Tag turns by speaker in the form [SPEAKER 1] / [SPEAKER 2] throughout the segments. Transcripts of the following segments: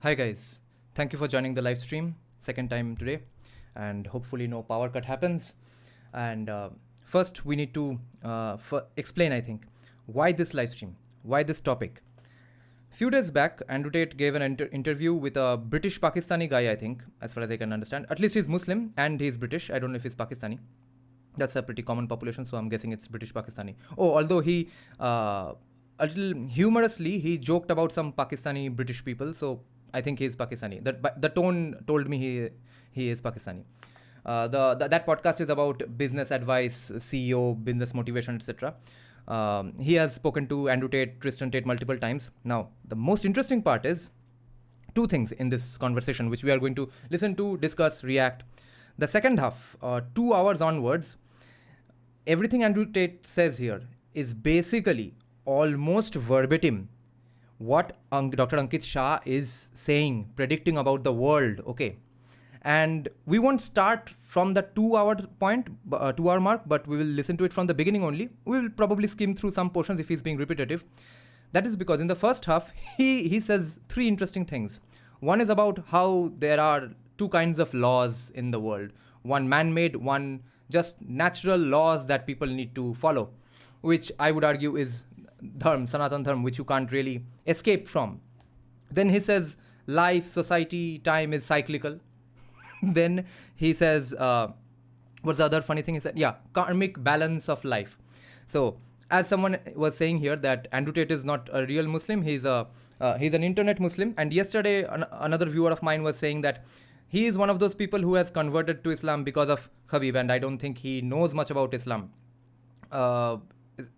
[SPEAKER 1] Hi guys, thank you for joining the live stream, second time today, and hopefully no power cut happens. And first we need to explain, I think, why this live stream, why this topic. Few days back, Andrew Tate gave an interview with a British Pakistani guy, I think, as far as I can understand. At least he's Muslim and he's British. I don't know if he's Pakistani. That's a pretty common population, so I'm guessing it's British Pakistani. Oh, although he, a little humorously, he joked about some Pakistani British people, so I think he's Pakistani. The tone told me he is Pakistani. That podcast is about business advice, CEO, business motivation, etc. He has spoken to Andrew Tate, Tristan Tate multiple times. Now, the most interesting part is two things in this conversation, which we are going to listen to, discuss, react. The second half, 2 hours onwards, everything Andrew Tate says here is basically almost verbatim what Dr. Ankit Shah is saying, predicting about the world, okay? And we won't start from the 2 hour point, 2 hour mark, but we will listen to it from the beginning only. We will probably skim through some portions if he's being repetitive. That is because in the first half, he says 3 interesting things. One is about how there are 2 kinds of laws in the world. One man-made, one just natural laws that people need to follow, which I would argue is dharma, Sanatan dharma, which you can't really escape from. Then he says life, society, time is cyclical. Then he says, what's the other funny thing he said? Yeah, karmic balance of life. So as someone was saying here that Andrew Tate is not a real Muslim, he's an internet Muslim. And yesterday another viewer of mine was saying that he is one of those people who has converted to Islam because of Khabib, and I don't think he knows much about Islam.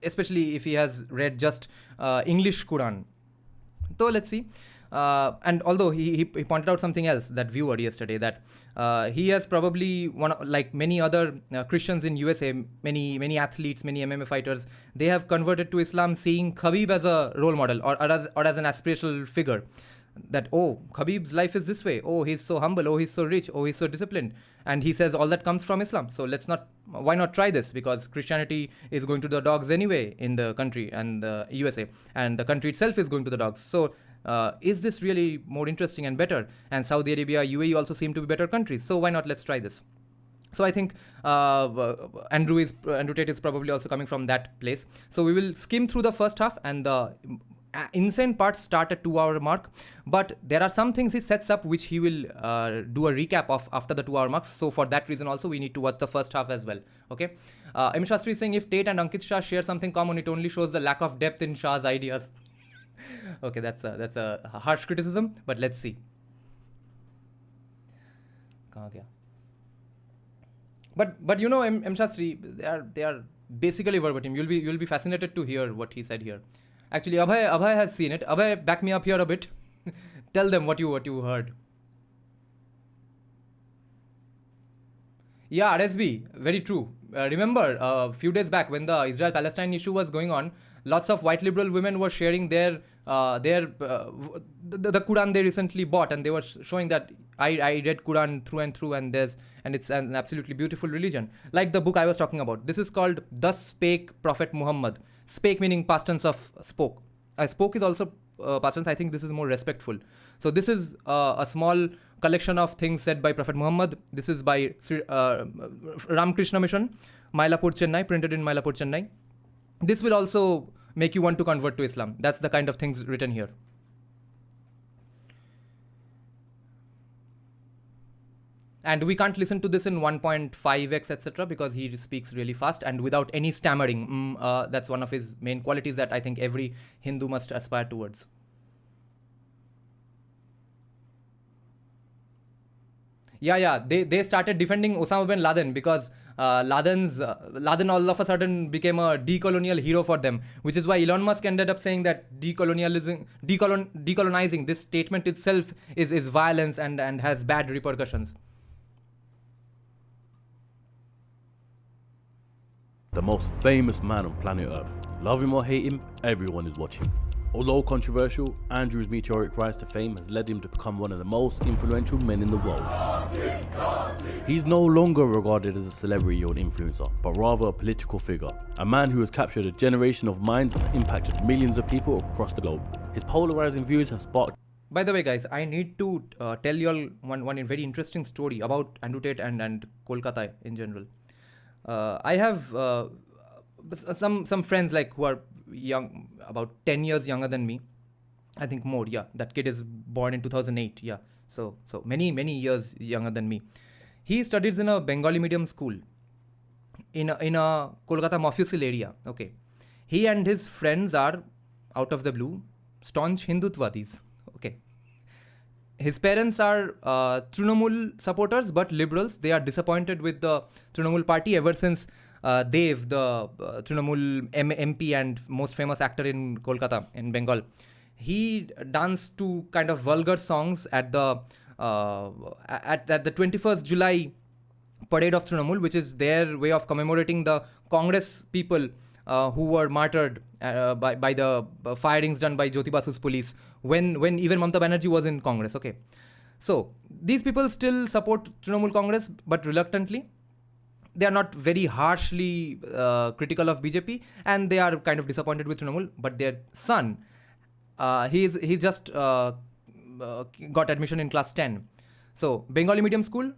[SPEAKER 1] Especially if he has read just English Quran. So let's see. And although he pointed out something else, that viewer yesterday, that he has probably like many other Christians in USA, many athletes, many MMA fighters, they have converted to Islam seeing Khabib as a role model or as an aspirational figure. That, oh, Khabib's life is this way. Oh, he's so humble. Oh, he's so rich. Oh, he's so disciplined. And he says all that comes from Islam. So why not try this? Because Christianity is going to the dogs anyway in the country and the USA. And the country itself is going to the dogs. So is this really more interesting and better? And Saudi Arabia, UAE also seem to be better countries. So why not? Let's try this. So I think Andrew Tate is probably also coming from that place. So we will skim through the first half, and the insane parts start at 2 hour mark, but there are some things he sets up which he will do a recap of after the 2 hour marks. So for that reason also we need to watch the first half as well. Okay. M. Shastri is saying if Tate and Ankit Shah share something common, it only shows the lack of depth in Shah's ideas. Okay, that's a harsh criticism, but let's see. But you know, M. Shastri, they are basically verbatim. You'll be fascinated to hear what he said here. Actually, Abhay has seen it. Abhay, back me up here a bit. Tell them what you heard. Yeah, RSB, very true. Remember, a few days back when the Israel-Palestine issue was going on, lots of white liberal women were sharing the Quran they recently bought, and they were showing that I read Quran through and through, and it's an absolutely beautiful religion. Like the book I was talking about. This is called Thus Spake Prophet Muhammad. Spake meaning past tense of spoke. Spoke is also past tense. I think this is more respectful. So this is a small collection of things said by Prophet Muhammad. This is by Ramakrishna Mission, Mylapore, Chennai, printed in Mylapore, Chennai. This will also make you want to convert to Islam. That's the kind of things written here. And we can't listen to this in 1.5x, etc., because he speaks really fast and without any stammering. That's one of his main qualities that I think every Hindu must aspire towards. Yeah. They started defending Osama bin Laden because Laden all of a sudden became a decolonial hero for them, which is why Elon Musk ended up saying that decolonizing, this statement itself is violence and has bad repercussions.
[SPEAKER 2] The most famous man on planet Earth. Love him or hate him, everyone is watching. Although controversial, Andrew's meteoric rise to fame has led him to become one of the most influential men in the world. He's no longer regarded as a celebrity or an influencer, but rather a political figure. A man who has captured a generation of minds and impacted millions of people across the globe. His polarizing views have sparked
[SPEAKER 1] By the way, guys, I need to tell you all one very interesting story about Andrew Tate and Kolkata in general. I have some friends like who are young, about 10 years younger than me. I think more. Yeah, that kid is born in 2008. Yeah, so many years younger than me. He studies in a Bengali medium school in a Kolkata Mofussil area. Okay, he and his friends are out of the blue staunch Hindutvatis. Okay, his parents are Trinamool supporters but liberals. They are disappointed with the Trinamool party ever since Dev, the Trinamool MP and most famous actor in Kolkata, in Bengal, he danced to kind of vulgar songs at the 21st July parade of Trinamool, which is their way of commemorating the Congress people who were martyred by the firings done by Jyoti Basu's police when even Mamata Banerjee was in Congress. Okay, so these people still support Trinamool Congress, but reluctantly. They are not very harshly critical of BJP, and they are kind of disappointed with Trinamool. But their son, he just got admission in class 10. So Bengali medium school,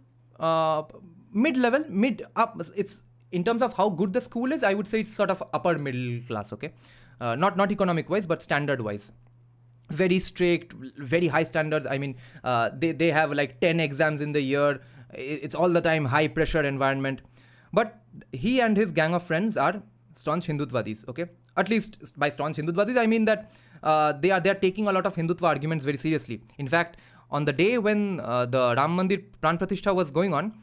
[SPEAKER 1] mid-level, mid-up. It's in terms of how good the school is, I would say it's sort of upper middle class. Okay, not economic wise, but standard wise. Very strict, very high standards. I mean, they have like 10 exams in the year. It's all the time high pressure environment. But he and his gang of friends are staunch Hindutvatis, okay? At least by staunch Hindutvatis, I mean that they are taking a lot of Hindutva arguments very seriously. In fact, on the day when the Ram Mandir Pran Pratishtha was going on,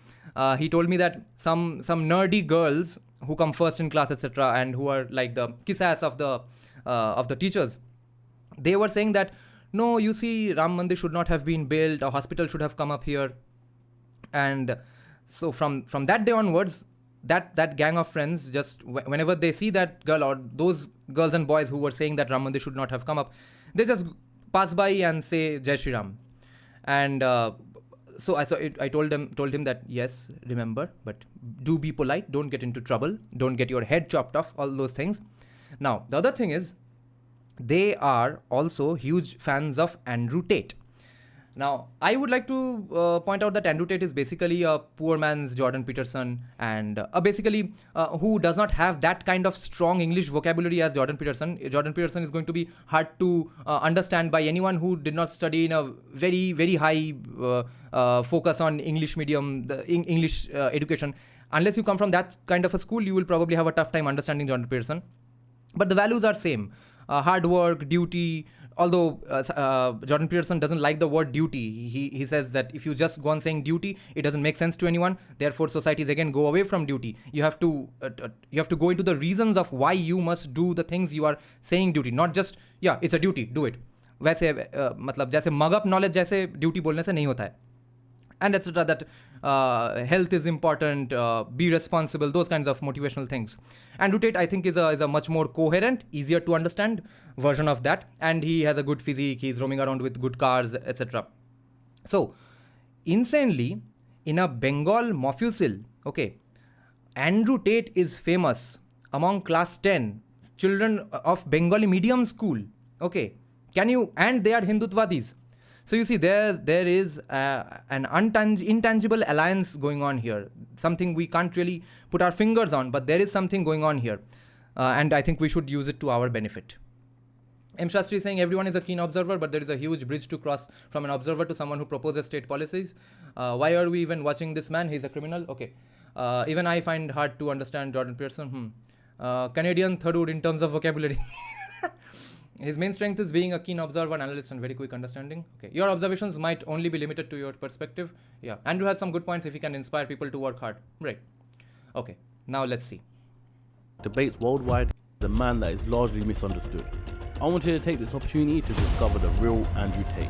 [SPEAKER 1] he told me that some nerdy girls who come first in class, etc., and who are like the kiss ass of the teachers, they were saying that, no, you see, Ram Mandir should not have been built, a hospital should have come up here. And so from that day onwards, that gang of friends, just whenever they see that girl or those girls and boys who were saying that Ram Mandir should not have come up, they just pass by and say Jai Shri Ram. And so I told him that, yes, remember, but do be polite, don't get into trouble, don't get your head chopped off, all those things. Now, the other thing is, they are also huge fans of Andrew Tate. Now, I would like to point out that Andrew Tate is basically a poor man's Jordan Peterson, and basically who does not have that kind of strong English vocabulary as Jordan Peterson. Jordan Peterson is going to be hard to understand by anyone who did not study in a very, very high focus on English medium, English education. Unless you come from that kind of a school, you will probably have a tough time understanding Jordan Peterson. But the values are same. Hard work, duty. Although Jordan Peterson doesn't like the word duty. He says that if you just go on saying duty, it doesn't make sense to anyone. Therefore, societies again go away from duty. You have to go into the reasons of why you must do the things you are saying duty. Not just, yeah, it's a duty, do it. वैसे मतलब जैसे mug up knowledge जैसे duty बोलने से नहीं होता है. And etc. That health is important, be responsible, those kinds of motivational things. Andrew Tate, I think, is a much more coherent, easier to understand version of that. And he has a good physique, he's roaming around with good cars, etc. So, insanely, in a Bengal Mofussil, okay, Andrew Tate is famous among class 10 children of Bengali medium school, okay. And they are Hindutvatis. So you see, there is an intangible alliance going on here. Something we can't really put our fingers on, but there is something going on here. And I think we should use it to our benefit. M. Shastri is saying everyone is a keen observer, but there is a huge bridge to cross from an observer to someone who proposes state policies. Why are we even watching this man? He's a criminal. Okay. Even I find hard to understand Jordan Peterson. Canadian Tharur in terms of vocabulary. His main strength is being a keen observer, analyst, and very quick understanding. Okay, your observations might only be limited to your perspective. Yeah, Andrew has some good points if he can inspire people to work hard. Right. Okay, now let's see.
[SPEAKER 2] Debates worldwide, the man that is largely misunderstood. I wanted to take this opportunity to discover the real Andrew Tate.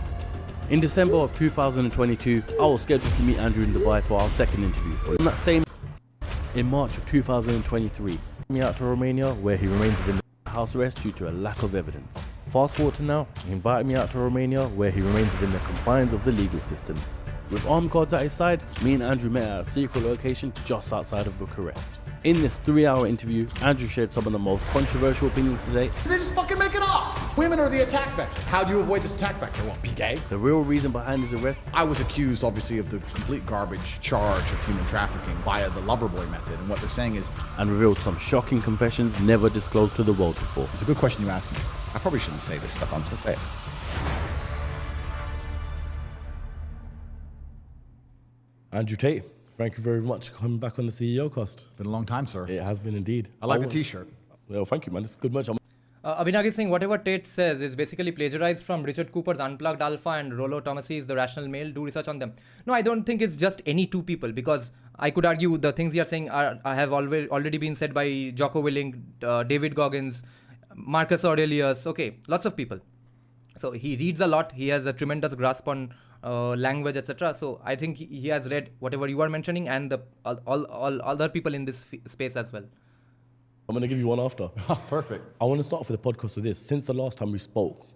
[SPEAKER 2] In December of 2022, I was scheduled to meet Andrew in Dubai for our second interview. On that same, in March of 2023, me out to Romania, where he remains within house arrest due to a lack of evidence. Fast forward to now, he invited me out to Romania, where he remains within the confines of the legal system. With armed guards at his side, me and Andrew met at a secret location just outside of Bucharest. In this 3-hour interview, Andrew shared some of the most controversial opinions today.
[SPEAKER 3] They just fucking make it up! Women are the attack vector. How do you avoid this attack vector? Well, be gay.
[SPEAKER 2] The real reason behind his arrest?
[SPEAKER 3] I was accused, obviously, of the complete garbage charge of human trafficking via the Loverboy method. And what they're saying is...
[SPEAKER 2] And revealed some shocking confessions never disclosed to the world before.
[SPEAKER 3] It's a good question you asked me. I probably shouldn't say this stuff. I'm supposed to say it.
[SPEAKER 2] Andrew Tate, thank you very much for coming back on the CEO cast.
[SPEAKER 3] It's been a long time, sir.
[SPEAKER 2] It has been indeed.
[SPEAKER 3] I like the t-shirt.
[SPEAKER 2] Well, thank you, man. It's good much.
[SPEAKER 1] Abhinag is saying whatever Tate says is basically plagiarized from Richard Cooper's Unplugged Alpha and Rollo Tomasi's The Rational Male. Do research on them. No, I don't think it's just any two people, because I could argue the things you are saying have already been said by Jocko Willink, David Goggins, Marcus Aurelius. Okay, lots of people. So he reads a lot. He has a tremendous grasp on language, etc. So I think he has read whatever you are mentioning, and all other people in this space as well.
[SPEAKER 2] I'm going to give you one after.
[SPEAKER 3] Perfect.
[SPEAKER 2] I want to start off with the podcast with this. Since the last time we spoke,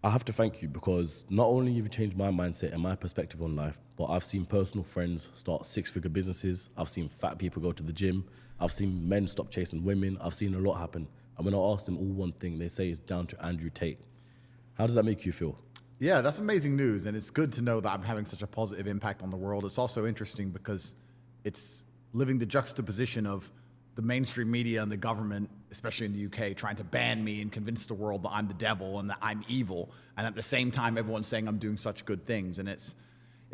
[SPEAKER 2] I have to thank you, because not only have you changed my mindset and my perspective on life, but I've seen personal friends start six-figure businesses. I've seen fat people go to the gym. I've seen men stop chasing women. I've seen a lot happen. And when I ask them all one thing, they say it's down to Andrew Tate. How does that make you feel?
[SPEAKER 3] Yeah, that's amazing news. And it's good to know that I'm having such a positive impact on the world. It's also interesting because it's living the juxtaposition of the mainstream media and the government, especially in the UK, trying to ban me and convince the world that I'm the devil and that I'm evil. And at the same time, everyone's saying I'm doing such good things. And it's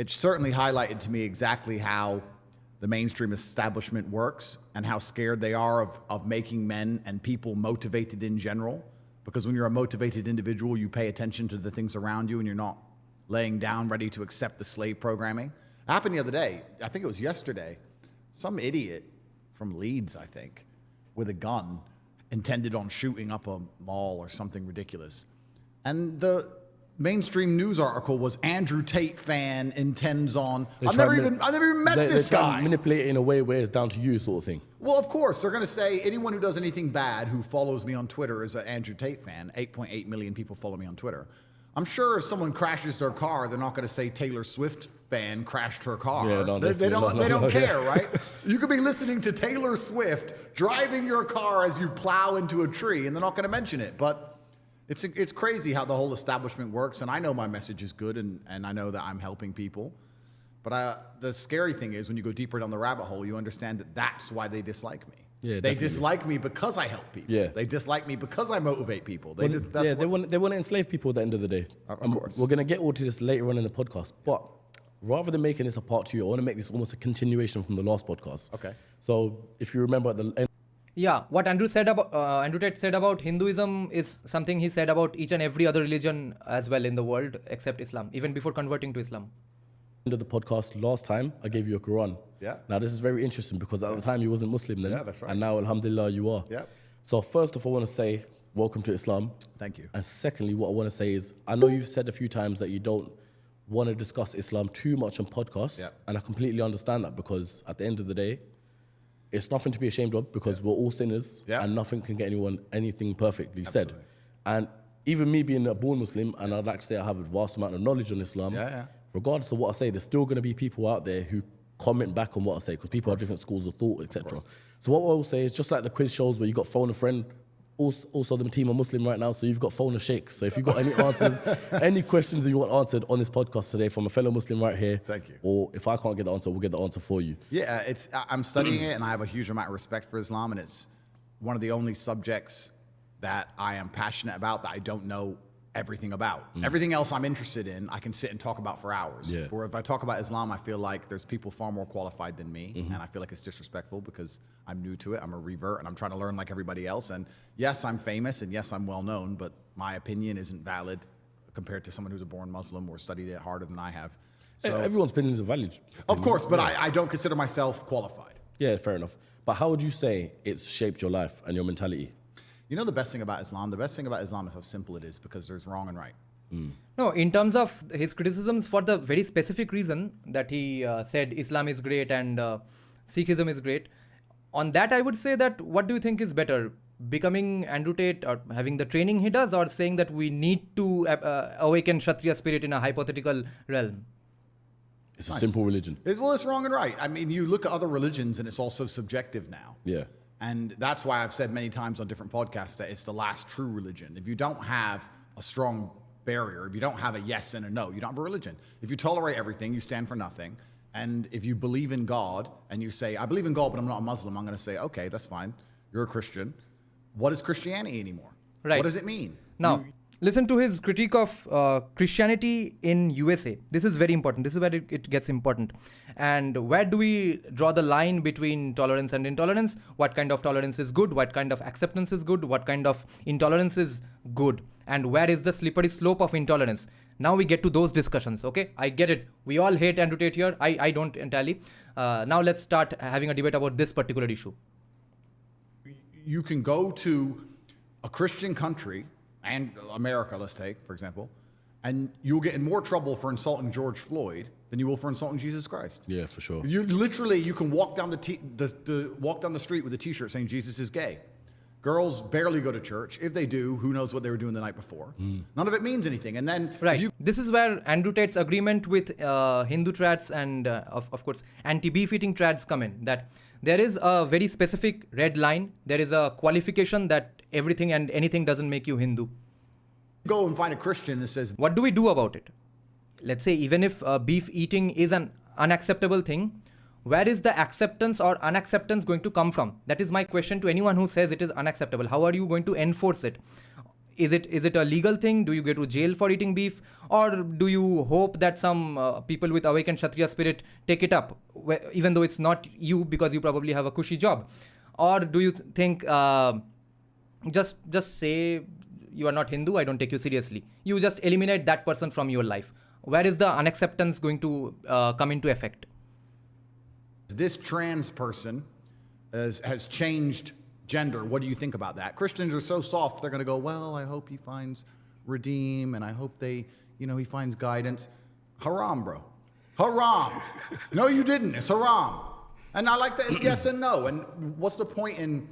[SPEAKER 3] certainly highlighted to me exactly how the mainstream establishment works and how scared they are of making men and people motivated in general. Because when you're a motivated individual, you pay attention to the things around you and you're not laying down ready to accept the slave programming. It happened the other day. I think it was yesterday. Some idiot from Leeds, I think, with a gun intended on shooting up a mall or something ridiculous. And the mainstream news article was Andrew Tate fan intends on... I've never even met this guy.
[SPEAKER 2] They manipulate it in a way where it's down to you, sort of thing.
[SPEAKER 3] Well, of course, they're going to say anyone who does anything bad who follows me on Twitter is an Andrew Tate fan. 8.8 million people follow me on Twitter. I'm sure if someone crashes their car, they're not going to say Taylor Swift fan crashed her car.
[SPEAKER 2] Yeah, no,
[SPEAKER 3] they don't care,
[SPEAKER 2] yeah.
[SPEAKER 3] right? You could be listening to Taylor Swift driving your car as you plow into a tree, and they're not going to mention it. But it's crazy how the whole establishment works, and I know my message is good, and I know that I'm helping people. But the scary thing is when you go deeper down the rabbit hole, you understand that that's why they dislike me.
[SPEAKER 2] Yeah,
[SPEAKER 3] they
[SPEAKER 2] definitely.
[SPEAKER 3] dislike me because I help people.
[SPEAKER 2] Yeah.
[SPEAKER 3] They dislike me because I motivate people.
[SPEAKER 2] They want to enslave people at the end of the day.
[SPEAKER 3] Of course.
[SPEAKER 2] We're going to get all to this later on in the podcast. But rather than making this a part 2, I want to make this almost a continuation from the last podcast.
[SPEAKER 3] Okay.
[SPEAKER 2] So if you remember at the end...
[SPEAKER 1] Yeah, what Andrew Tate said about Hinduism is something he said about each and every other religion as well in the world except Islam, even before converting to Islam.
[SPEAKER 2] End of the podcast last time, I gave you a Quran.
[SPEAKER 3] Yeah.
[SPEAKER 2] Now this is very interesting because at the time you wasn't Muslim then.
[SPEAKER 3] Yeah, that's right.
[SPEAKER 2] And now, alhamdulillah, you are.
[SPEAKER 3] Yeah.
[SPEAKER 2] So first off, I want to say welcome to Islam.
[SPEAKER 3] Thank you.
[SPEAKER 2] And secondly, what I want to say is, I know you've said a few times that you don't want to discuss Islam too much on podcasts.
[SPEAKER 3] Yeah.
[SPEAKER 2] And I completely understand that, because at the end of the day, it's nothing to be ashamed of, because we're all sinners.
[SPEAKER 3] Yeah.
[SPEAKER 2] And nothing can get anyone anything perfectly said.
[SPEAKER 3] Absolutely.
[SPEAKER 2] And even me being a born Muslim, and I'd like to say I have a vast amount of knowledge on Islam, regardless of what I say, there's still going to be people out there who comment back on what I say, because people have different schools of thought, etc. So what I will say is, just like the quiz shows where you got phone a friend, also the team are Muslim right now, so you've got phone a sheikh. So if you've got any answers, any questions that you want answered on this podcast today from a fellow Muslim right here,
[SPEAKER 3] thank you.
[SPEAKER 2] Or if I can't get the answer, we'll get the answer for you.
[SPEAKER 3] Yeah, I'm studying it, and I have a huge amount of respect for Islam, and it's one of the only subjects that I am passionate about that I don't know everything about. Everything else I'm interested in, I can sit and talk about for hours.
[SPEAKER 2] Yeah.
[SPEAKER 3] Or if I talk about Islam, I feel like there's people far more qualified than me, and I feel like it's disrespectful because I'm new to it. I'm a revert, and I'm trying to learn like everybody else. And yes, I'm famous, and yes, I'm well known, but my opinion isn't valid compared to someone who's a born Muslim or studied it harder than I have. So,
[SPEAKER 2] Everyone's opinions are valid.
[SPEAKER 3] of course, but I don't consider myself qualified.
[SPEAKER 2] Yeah, fair enough. But how would you say it's shaped your life and your mentality?
[SPEAKER 3] You know the best thing about Islam? The best thing about Islam is how simple it is, because there's wrong and right.
[SPEAKER 1] No, in terms of his criticisms, for the very specific reason that he said Islam is great and Sikhism is great, on that I would say that what do you think is better? Becoming Andrew Tate or having the training he does, or saying that we need to awaken Kshatriya spirit in a hypothetical realm?
[SPEAKER 2] It's a simple religion.
[SPEAKER 3] Well, it's wrong and right. I mean, you look at other religions and it's also subjective now.
[SPEAKER 2] Yeah.
[SPEAKER 3] And that's why I've said many times on different podcasts that it's the last true religion. If you don't have a strong barrier. If you don't have a yes and a no, you don't have a religion. If you tolerate everything, you stand for nothing. And if you believe in God and you say, I believe in God, but I'm not a Muslim, I'm going to say, okay, that's fine. You're a Christian. What is Christianity anymore?
[SPEAKER 1] Right.
[SPEAKER 3] What does it mean?
[SPEAKER 1] Now, listen to his critique of Christianity in USA. This is very important. This is where it gets important. And where do we draw the line between tolerance and intolerance? What kind of tolerance is good? What kind of acceptance is good? What kind of intolerance is good? And where is the slippery slope of intolerance? Now we get to those discussions, okay? I get it. We all hate Andrew Tate here. I don't entirely. Now let's start having a debate about this particular issue.
[SPEAKER 3] You can go to a Christian country, and America, let's take, for example, and you'll get in more trouble for insulting George Floyd than you will for insulting Jesus Christ.
[SPEAKER 2] Yeah, for sure.
[SPEAKER 3] You can walk down walk down the street with a T-shirt saying Jesus is gay. Girls barely go to church. If they do, who knows what they were doing the night before? None of it means anything. And then
[SPEAKER 1] right. This is where Andrew Tate's agreement with Hindu trads and of course anti-beef eating trads come in. That there is a very specific red line. There is a qualification that everything and anything doesn't make you Hindu.
[SPEAKER 3] Go and find a Christian that says,
[SPEAKER 1] what do we do about it? Let's say even if beef eating is an unacceptable thing, where is the acceptance or unacceptance going to come from? That is my question to anyone who says it is unacceptable. How are you going to enforce it? Is it a legal thing? Do you go to jail for eating beef? Or do you hope that some people with awakened Kshatriya spirit take it up, even though it's not you because you probably have a cushy job? Or do you think just say you are not Hindu, I don't take you seriously? You just eliminate that person from your life. Where is the unacceptance going to come into effect?
[SPEAKER 3] this trans person has changed gender. What do you think about that? Christians are so soft, they're going to go, well, I hope he finds redeem, and I hope he finds guidance. Haram, bro. Haram. No, you didn't. It's haram. And I like that it's yes and no. And what's the point in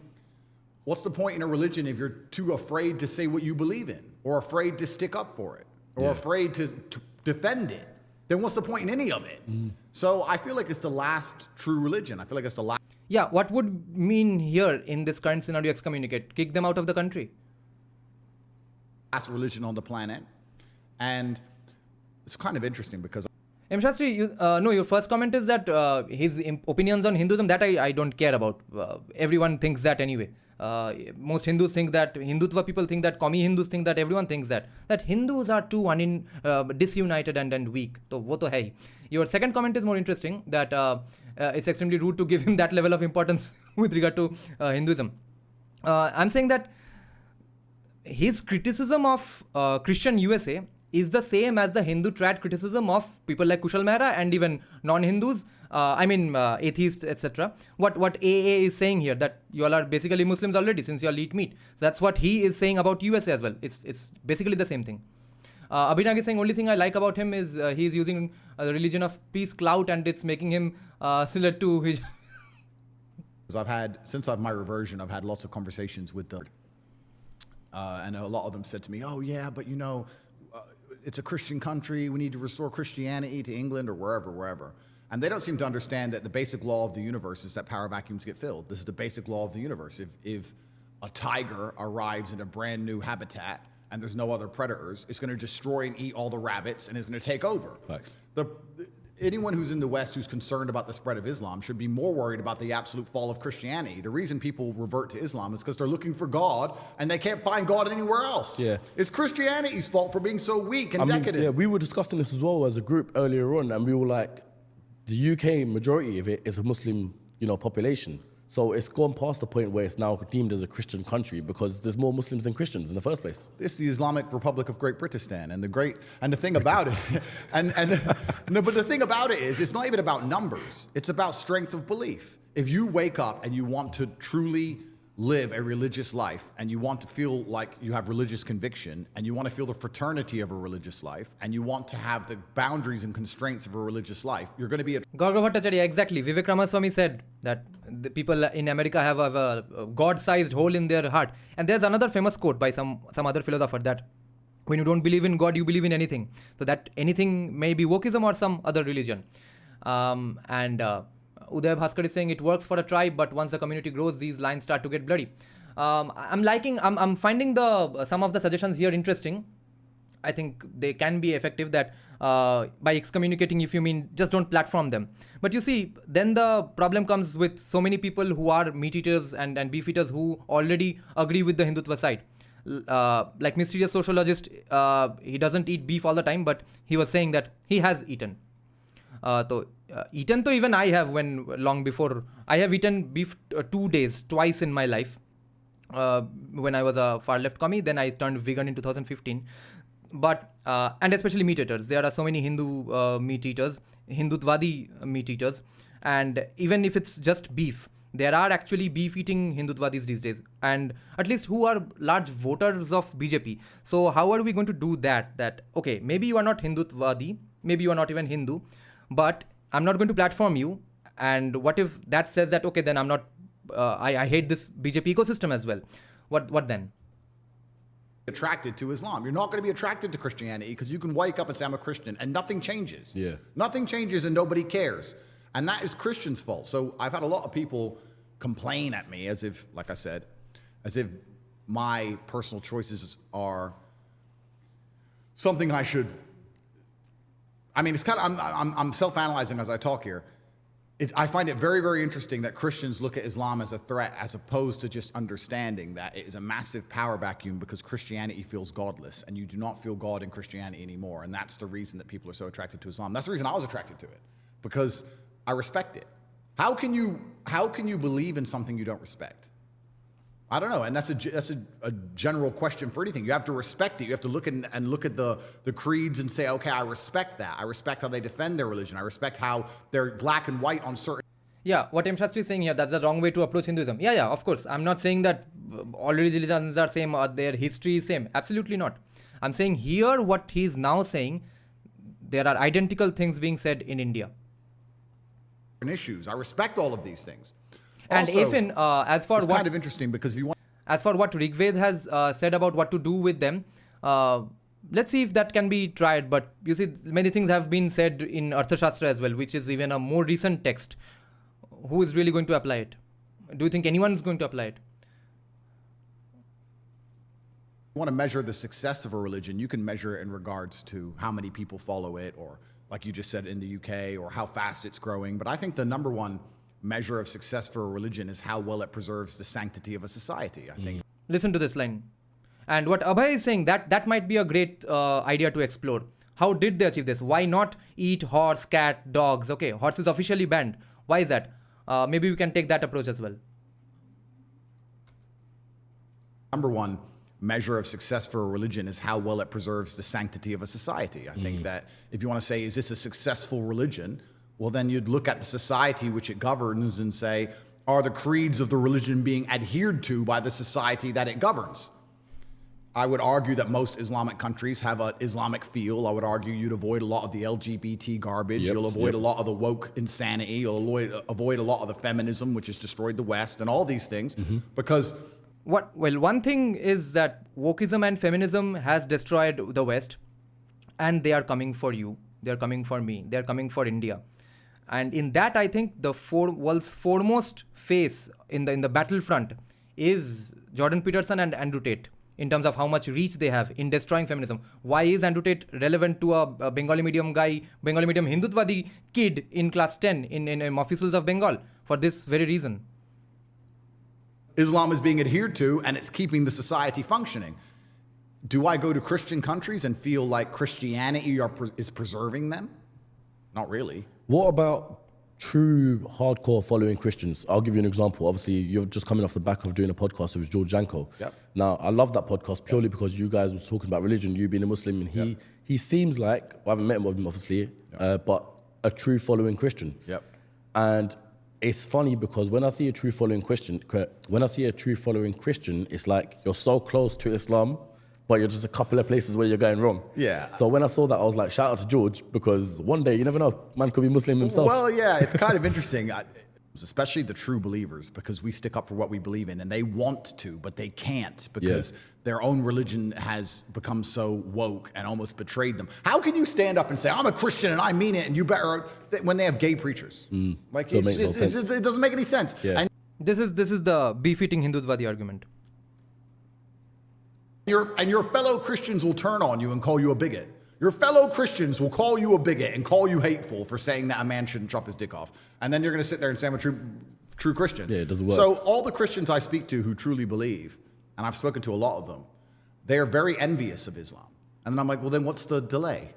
[SPEAKER 3] a religion if you're too afraid to say what you believe in, or afraid to stick up for it, or afraid to defend it? Then what's the point in any of it? So I feel like it's the last true religion. I feel like it's the last.
[SPEAKER 1] Yeah, what would mean here in this current scenario excommunicate? Kick them out of the country?
[SPEAKER 3] Last religion on the planet. And it's kind of interesting because
[SPEAKER 1] M. Shastri, your first comment is that his opinions on Hinduism, that I don't care about. Everyone thinks that anyway. Most Hindus think that, Hindutva people think that, commie Hindus think that, everyone thinks that Hindus are too disunited and weak. So, wo to hai. Your second comment is more interesting, that it's extremely rude to give him that level of importance with regard to Hinduism. I'm saying that his criticism of Christian USA is the same as the Hindu trad criticism of people like Kushal Mehra and even non-Hindus, atheists, etc. What AA is saying here, that you all are basically Muslims already since you all eat meat. That's what he is saying about USA as well. It's basically the same thing. Abhinag is saying only thing I like about him is he's using the religion of peace clout and it's making him similar to his...
[SPEAKER 3] Since my reversion, I've had lots of conversations with them. And a lot of them said to me, oh yeah, but it's a Christian country. We need to restore Christianity to England or wherever. And they don't seem to understand that the basic law of the universe is that power vacuums get filled. This is the basic law of the universe. If a tiger arrives in a brand new habitat and there's no other predators, it's going to destroy and eat all the rabbits and it's going to take over.
[SPEAKER 2] Facts.
[SPEAKER 3] Anyone who's in the West who's concerned about the spread of Islam should be more worried about the absolute fall of Christianity. The reason people revert to Islam is because they're looking for God and they can't find God anywhere else.
[SPEAKER 2] Yeah.
[SPEAKER 3] It's Christianity's fault for being so weak and decadent.
[SPEAKER 2] Yeah, we were discussing this as well as a group earlier on, and we were like, the UK majority of it is a Muslim, population. So it's gone past the point where it's now deemed as a Christian country because there's more Muslims than Christians in the first place.
[SPEAKER 3] It's the Islamic Republic of Great Britistan, and the thing about it, but the thing about it is, it's not even about numbers. It's about strength of belief. If you wake up and you want to truly live a religious life, and you want to feel like you have religious conviction, and you want to feel the fraternity of a religious life, and you want to have the boundaries and constraints of a religious life, you're going to be a...
[SPEAKER 1] Gaurav Bhattacharya, exactly. Vivek Ramaswamy said that the people in America have a God-sized hole in their heart. And there's another famous quote by some other philosopher that when you don't believe in God, you believe in anything. So that anything may be wokeism or some other religion. Uday Bhaskar is saying it works for a tribe, but once the community grows, these lines start to get blurry. I'm finding some of the suggestions here interesting. I think they can be effective that by excommunicating, if you mean just don't platform them. But you see, then the problem comes with so many people who are meat eaters and beef eaters who already agree with the Hindutva side. Like mysterious sociologist, he doesn't eat beef all the time, but he was saying that he has eaten. Eaten to even I have when long before. I have eaten beef 2 days, twice in my life. When I was a far left commie, then I turned vegan in 2015. But, and especially meat eaters. There are so many Hindu meat eaters, Hindutvadi meat eaters. And even if it's just beef, there are actually beef eating Hindutvadis these days. And at least who are large voters of BJP. So how are we going to do that? That, okay, maybe you are not Hindutvadi, maybe you are not even Hindu, but I'm not going to platform you. And what if that says that, okay, then I'm not, I hate this BJP ecosystem as well. What then?
[SPEAKER 3] Attracted to Islam. You're not going to be attracted to Christianity because you can wake up and say, I'm a Christian, and nothing changes.
[SPEAKER 2] Yeah.
[SPEAKER 3] Nothing changes and nobody cares. And that is Christians' fault. So I've had a lot of people complain at me as if, like I said, as if my personal choices are something I should. I mean, it's kind of, I'm self-analyzing as I talk here. I find it very, very interesting that Christians look at Islam as a threat as opposed to just understanding that it is a massive power vacuum because Christianity feels godless and you do not feel God in Christianity anymore. And that's the reason that people are so attracted to Islam. That's the reason I was attracted to it, because I respect it. How can you believe in something you don't respect? I don't know, and that's a general question for anything. You have to respect it. You have to look at the creeds and say, okay, I respect that. I respect how they defend their religion. I respect how they're black and white on certain.
[SPEAKER 1] Yeah, what M. Shastri is saying here, that's the wrong way to approach Hinduism. Yeah, of course. I'm not saying that all religions are same or their history is same. Absolutely not. I'm saying here what he's now saying, there are identical things being said in India.
[SPEAKER 3] Issues. I respect all of these things.
[SPEAKER 1] And
[SPEAKER 3] also,
[SPEAKER 1] even as for
[SPEAKER 3] it's
[SPEAKER 1] what
[SPEAKER 3] kind of interesting because if you want.
[SPEAKER 1] As for what Rigved has said about what to do with them, let's see if that can be tried. But you see, many things have been said in Arthashastra as well, which is even a more recent text. Who is really going to apply it? Do you think anyone is going to apply it?
[SPEAKER 3] You want to measure the success of a religion, you can measure it in regards to how many people follow it, or like you just said in the UK, or how fast it's growing. But I think the number one measure of success for a religion is how well it preserves the sanctity of a society, I think.
[SPEAKER 1] Listen to this line. And what Abhay is saying, that might be a great idea to explore. How did they achieve this? Why not eat horse, cat, dogs? Okay, horse is officially banned. Why is that? Maybe we can take that approach as well.
[SPEAKER 3] Number one measure of success for a religion is how well it preserves the sanctity of a society. I think that if you want to say, is this a successful religion? Well, then you'd look at the society which it governs and say, are the creeds of the religion being adhered to by the society that it governs? I would argue that most Islamic countries have an Islamic feel. I would argue you'd avoid a lot of the LGBT garbage. You'll avoid a lot of the woke insanity. You'll avoid a lot of the feminism, which has destroyed the West, and all these things, because...
[SPEAKER 1] One thing is that wokeism and feminism has destroyed the West, and they are coming for you. They are coming for me. They are coming for India. And in that, I think the world's foremost face in the battlefront is Jordan Peterson and Andrew Tate, in terms of how much reach they have in destroying feminism. Why is Andrew Tate relevant to a Bengali medium guy, Bengali medium Hindutvadi kid in class 10 in Mofusils of Bengal? For this very reason.
[SPEAKER 3] Islam is being adhered to and it's keeping the society functioning. Do I go to Christian countries and feel like Christianity is preserving them? Not really.
[SPEAKER 2] What about true hardcore following Christians? I'll give you an example. Obviously, you're just coming off the back of doing a podcast with George Janko.
[SPEAKER 3] Yep.
[SPEAKER 2] Now, I love that podcast purely because you guys were talking about religion, you being a Muslim, and he seems like, I haven't met him obviously, but a true following Christian.
[SPEAKER 3] Yep.
[SPEAKER 2] And it's funny because when I see a true following Christian, it's like you're so close to Islam, but you're just a couple of places where you're going wrong.
[SPEAKER 3] Yeah.
[SPEAKER 2] So when I saw that, I was like, shout out to George, because one day, you never know, man could be Muslim himself.
[SPEAKER 3] Well, yeah, it's kind of interesting, especially the true believers, because we stick up for what we believe in, and they want to, but they can't because their own religion has become so woke and almost betrayed them. How can you stand up and say, I'm a Christian and I mean it, and you better, when they have gay preachers? Like, it doesn't make any sense.
[SPEAKER 2] Yeah.
[SPEAKER 3] And
[SPEAKER 1] This is the beef-eating Hindutvadi argument.
[SPEAKER 3] Your fellow Christians will turn on you and call you a bigot. Your fellow Christians will call you a bigot and call you hateful for saying that a man shouldn't chop his dick off. And then you're going to sit there and say I'm a true Christian.
[SPEAKER 2] Yeah, it doesn't work.
[SPEAKER 3] So all the Christians I speak to who truly believe, and I've spoken to a lot of them, they are very envious of Islam. And then I'm like, well, then what's the delay?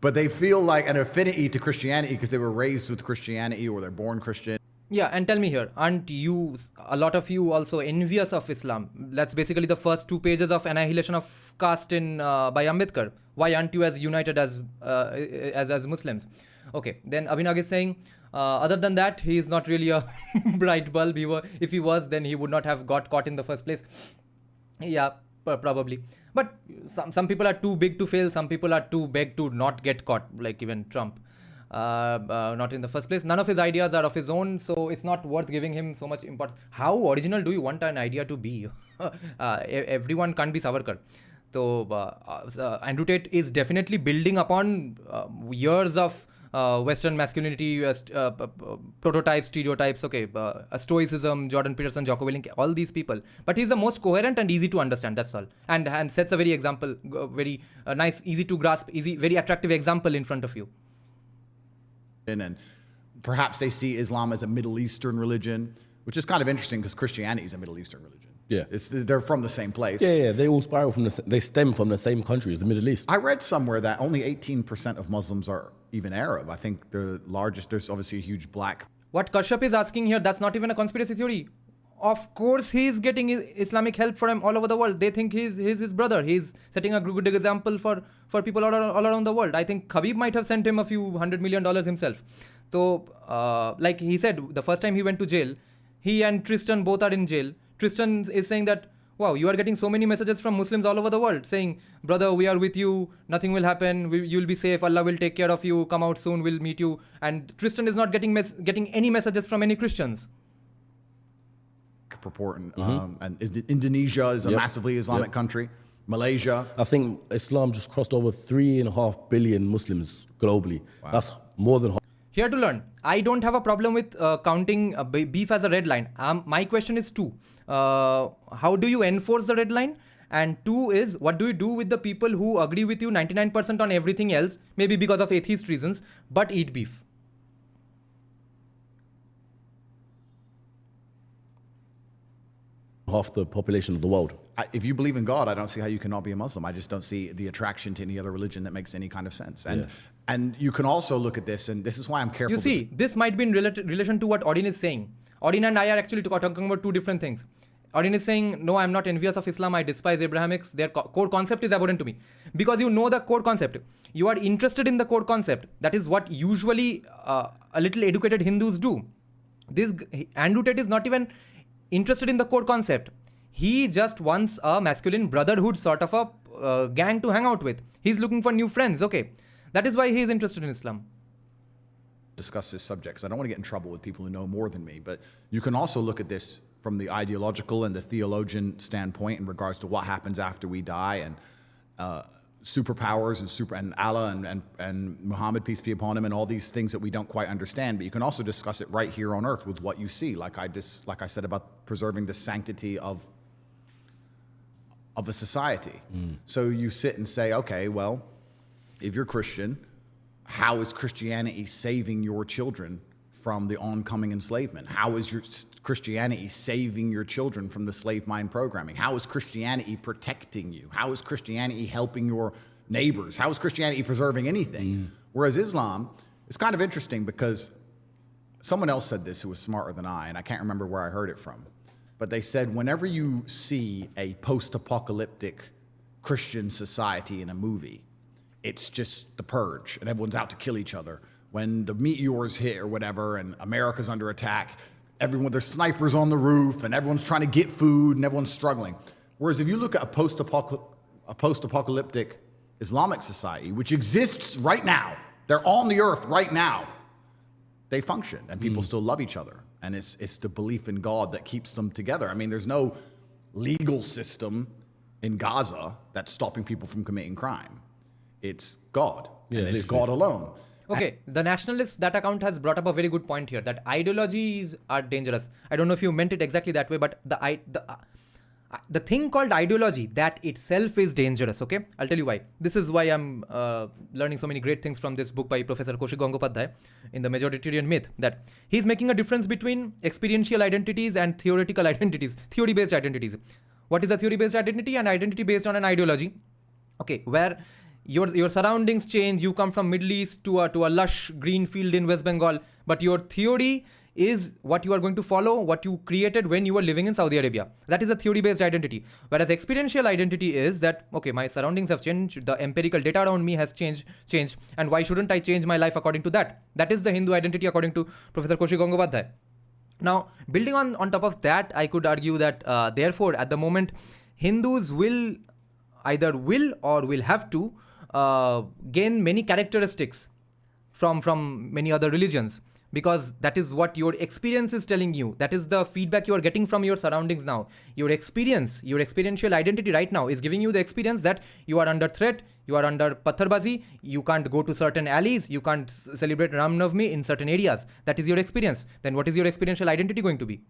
[SPEAKER 3] But they feel like an affinity to Christianity because they were raised with Christianity or they're born Christian.
[SPEAKER 1] Yeah, and tell me here, aren't you, a lot of you also envious of Islam? That's basically the first 2 pages of Annihilation of Caste by Ambedkar. Why aren't you as united as Muslims? Okay, then Abhinag is saying, other than that, he is not really a bright bulb. If he was, then he would not have got caught in the first place. Yeah, probably. But some people are too big to fail. Some people are too big to not get caught, like even Trump. Not in the first place. None of his ideas are of his own, so it's not worth giving him so much importance. How original do you want an idea to be? Everyone can't be Savarkar. So Andrew Tate is definitely building upon years of Western masculinity, prototypes, stereotypes, stoicism, Jordan Peterson, Jocko Willink, all these people. But he's the most coherent and easy to understand, that's all. And sets a very nice, easy to grasp, very attractive example in front of you.
[SPEAKER 3] And perhaps they see Islam as a Middle Eastern religion, which is kind of interesting because Christianity is a Middle Eastern religion.
[SPEAKER 2] Yeah.
[SPEAKER 3] They're from the same place.
[SPEAKER 2] Yeah, they all spiral they stem from the same country as the Middle East.
[SPEAKER 3] I read somewhere that only 18% of Muslims are even Arab. I think the largest, there's obviously a huge black.
[SPEAKER 1] What Kashyap is asking here, that's not even a conspiracy theory. Of course he's getting Islamic help from all over the world. They think he's his brother. He's setting a good example for people all around the world. I think Khabib might have sent him a few $100 million himself. So, like he said, the first time he went to jail, he and Tristan both are in jail. Tristan is saying that, wow, you are getting so many messages from Muslims all over the world saying, brother, we are with you, nothing will happen, you'll be safe, Allah will take care of you, come out soon, we'll meet you. And Tristan is not getting any messages from any Christians.
[SPEAKER 3] Purport and Indonesia is a massively Islamic country. Malaysia.
[SPEAKER 2] I think Islam just crossed over 3.5 billion Muslims globally. Wow. That's more than half.
[SPEAKER 1] Here to learn. I don't have a problem with counting beef as a red line. My question is 2. How do you enforce the red line? And 2 is, what do you do with the people who agree with you 99% on everything else, maybe because of atheist reasons, but eat beef?
[SPEAKER 2] Half the population of the world.
[SPEAKER 3] If you believe in God, I don't see how you cannot be a Muslim. I just don't see the attraction to any other religion that makes any kind of sense. And you can also look at this, and this is why I'm careful.
[SPEAKER 1] You see, this might be in relation to what Odin is saying. Odin and I are actually talking about 2 different things. Odin is saying, no, I'm not envious of Islam. I despise Abrahamics. Their core concept is abhorrent to me. Because you know the core concept. You are interested in the core concept. That is what usually a little educated Hindus do. This Andrew Tate is not even interested in the core concept. He just wants a masculine brotherhood sort of a gang to hang out with. He's looking for new friends. Okay. That is why he is interested in Islam.
[SPEAKER 3] Discuss this subject because I don't want to get in trouble with people who know more than me, but you can also look at this from the ideological and the theologian standpoint in regards to what happens after we die and superpowers and Allah and Muhammad, peace be upon him, and all these things that we don't quite understand. But you can also discuss it right here on earth with what you see, like I said about preserving the sanctity of a society. So you sit and say, okay, well, if you're Christian, how is Christianity saving your children from the oncoming enslavement? How is your Christianity saving your children from the slave mind programming? How is Christianity protecting you? How is Christianity helping your neighbors? How is Christianity preserving anything? Whereas Islam is kind of interesting because someone else said this who was smarter than I, and I can't remember where I heard it from. But they said, whenever you see a post-apocalyptic Christian society in a movie, it's just the purge and everyone's out to kill each other. When the meteors hit or whatever and America's under attack, there's snipers on the roof and everyone's trying to get food and everyone's struggling. Whereas if you look at a post-apocalyptic Islamic society, which exists right now, they're on the earth right now, they function and people still love each other. And it's the belief in God that keeps them together. I mean, there's no legal system in Gaza that's stopping people from committing crime. It's God, and it's God alone.
[SPEAKER 1] Okay, the nationalists, that account has brought up a very good point here, that ideologies are dangerous. I don't know if you meant it exactly that way, but The thing called ideology, that itself is dangerous, okay? I'll tell you why. This is why I'm learning so many great things from this book by Professor Kaushik Gangopadhyay in The Majoritarian Myth, that he's making a difference between experiential identities and theoretical identities, theory-based identities. What is a theory-based identity? An identity based on an ideology, okay, where your surroundings change, you come from Middle East to a lush green field in West Bengal, but your theory is what you are going to follow, what you created when you were living in Saudi Arabia. That is a theory-based identity. Whereas experiential identity is that, okay, my surroundings have changed, the empirical data around me has changed, and why shouldn't I change my life according to that? That is the Hindu identity according to Professor Kaushik Gangopadhyay. Now, building on top of that, I could argue that, therefore, at the moment, Hindus will or will have to gain many characteristics from many other religions, because that is what your experience is telling you. That is the feedback you are getting from your surroundings now. Your experience, your experiential identity right now is giving you the experience that you are under threat, you are under patharbazi, you can't go to certain alleys, you can't celebrate Ram Navami in certain areas. That is your experience. Then what is your experiential identity going to be?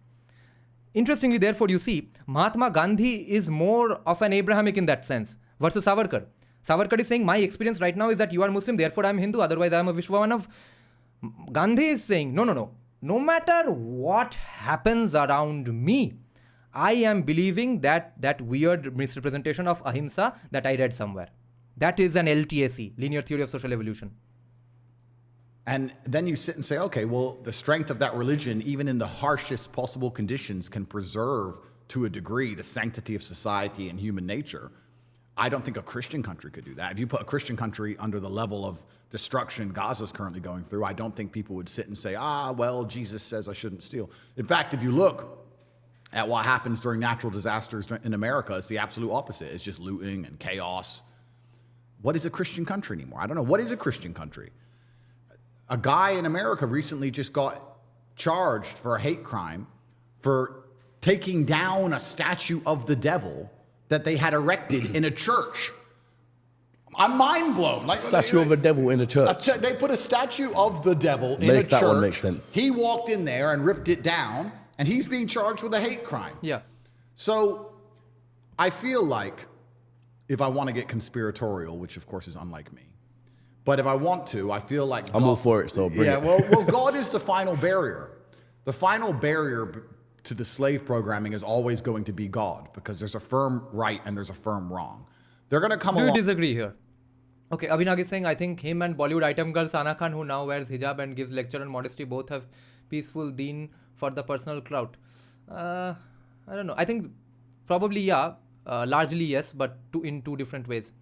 [SPEAKER 1] Interestingly, therefore, you see, Mahatma Gandhi is more of an Abrahamic in that sense versus Savarkar. Savarkar is saying, my experience right now is that you are Muslim, therefore I am Hindu, otherwise I am a Vishwamanav. Gandhi is saying, no. No matter what happens around me, I am believing that weird misrepresentation of ahimsa that I read somewhere. That is an LTSE, linear theory of social evolution.
[SPEAKER 3] And then you sit and say, okay, well, the strength of that religion, even in the harshest possible conditions, can preserve to a degree the sanctity of society and human nature. I don't think a Christian country could do that. If you put a Christian country under the level of destruction Gaza is currently going through, I don't think people would sit and say, well, Jesus says I shouldn't steal. In fact, if you look at what happens during natural disasters in America, it's the absolute opposite. It's just looting and chaos. What is a Christian country anymore? I don't know. What is a Christian country? A guy in America recently just got charged for a hate crime for taking down a statue of the devil that they had erected in a church. I'm mind blown. Like,
[SPEAKER 2] Statue of a devil in a church.
[SPEAKER 3] They put a statue of the devil in a church.
[SPEAKER 2] That one makes sense.
[SPEAKER 3] He walked in there and ripped it down, and he's being charged with a hate crime.
[SPEAKER 1] Yeah.
[SPEAKER 3] So I feel like if I want to get conspiratorial, which of course is unlike me, but if I want to, I feel like
[SPEAKER 2] I'm all for it, so bring it.
[SPEAKER 3] Well, God is the final barrier. The final barrier to the slave programming is always going to be God, because there's a firm right and there's a firm wrong. They're going to come along.
[SPEAKER 1] Do you disagree here? Okay, Abhinag is saying, I think him and Bollywood item girl Sana Khan, who now wears hijab and gives lecture on modesty, both have peaceful deen for the personal clout. I don't know. I think probably, yeah. Largely, yes, but in two different ways.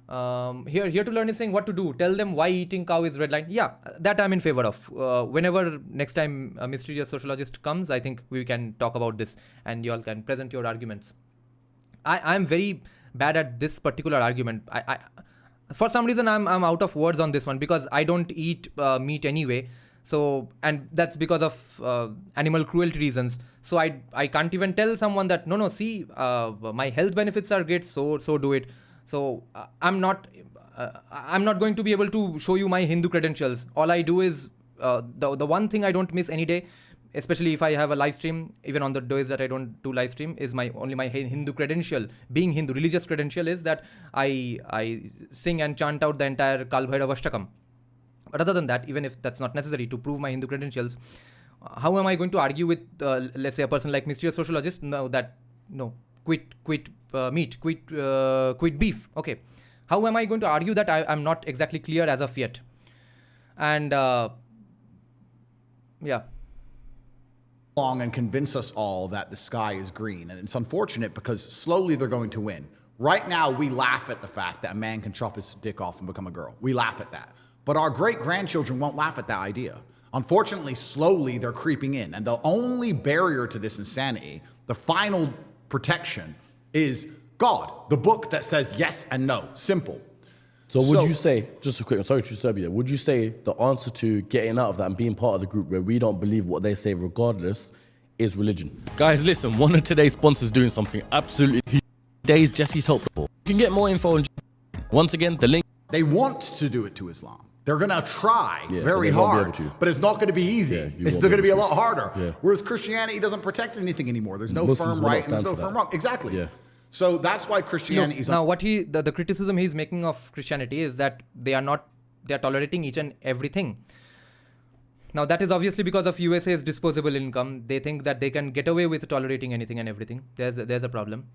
[SPEAKER 1] Here to learn is saying what to do. Tell them why eating cow is red line. Yeah, that I'm in favor of. Whenever next time a mysterious sociologist comes, I think we can talk about this and you all can present your arguments. I'm very bad at this particular argument. I for some reason I'm out of words on this one, because I don't eat meat anyway. So, and that's because of animal cruelty reasons. So I can't even tell someone that no, see, my health benefits are great, so do it. So I'm not going to be able to show you my Hindu credentials. All I do is the one thing I don't miss any day, especially if I have a live stream, even on the days that I don't do live stream, is my Hindu credential. Being Hindu, religious credential is that I sing and chant out the entire Kal Bhairav Ashtakam. But other than that, even if that's not necessary to prove my Hindu credentials, how am I going to argue with, let's say, a person like mysterious sociologist? Quit meat, quit beef. Okay, how am I going to argue that I'm not exactly clear as of yet? And yeah.
[SPEAKER 3] Along and convince us all that the sky is green, and it's unfortunate because slowly they're going to win. Right now, we laugh at the fact that a man can chop his dick off and become a girl. We laugh at that. But our great-grandchildren won't laugh at that idea. Unfortunately, slowly they're creeping in. And the only barrier to this insanity, the final protection, is God, the book that says yes and no. Simple.
[SPEAKER 2] So would you say, just a quick, I'm sorry to disturb you there, would you say the answer to getting out of that and being part of the group where we don't believe what they say regardless is religion? Guys, listen, one of today's sponsors doing something absolutely huge. Days Jesse's Help. You can get more info on, once again, the link.
[SPEAKER 3] They want to do it to Islam. They're going to try
[SPEAKER 2] Yeah,
[SPEAKER 3] very
[SPEAKER 2] but they won't be
[SPEAKER 3] hard,
[SPEAKER 2] able to.
[SPEAKER 3] but it's not going to be easy.
[SPEAKER 2] Yeah, you
[SPEAKER 3] It's
[SPEAKER 2] won't
[SPEAKER 3] going
[SPEAKER 2] be
[SPEAKER 3] to be a
[SPEAKER 2] able
[SPEAKER 3] lot harder.
[SPEAKER 2] Yeah.
[SPEAKER 3] Whereas Christianity doesn't protect anything anymore. There's no
[SPEAKER 2] Muslims
[SPEAKER 3] firm
[SPEAKER 2] will not
[SPEAKER 3] right and there's
[SPEAKER 2] stand
[SPEAKER 3] no
[SPEAKER 2] for
[SPEAKER 3] firm
[SPEAKER 2] that.
[SPEAKER 3] wrong. Exactly.
[SPEAKER 2] Yeah.
[SPEAKER 3] So that's why Christianity is
[SPEAKER 1] Now, what the criticism he's making of Christianity is that they are tolerating each and everything. Now, that is obviously because of USA's disposable income. They think that they can get away with tolerating anything and everything. There's a problem.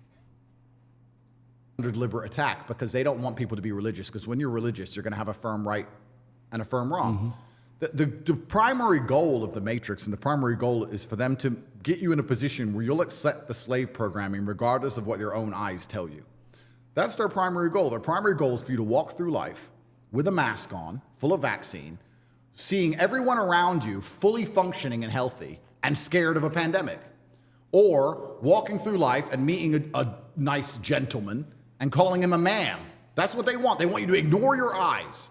[SPEAKER 3] under deliberate attack because they don't want people to be religious. Because when you're religious, you're going to have a firm right and a firm wrong. The primary goal of the Matrix and the primary goal is for them to get you in a position where you'll accept the slave programming regardless of what your own eyes tell you. That's their primary goal. Their primary goal is for you to walk through life with a mask on, full of vaccine, seeing everyone around you fully functioning and healthy and scared of a pandemic. Or walking through life and meeting a nice gentleman and calling him a man. That's what they want. They want you to ignore your eyes.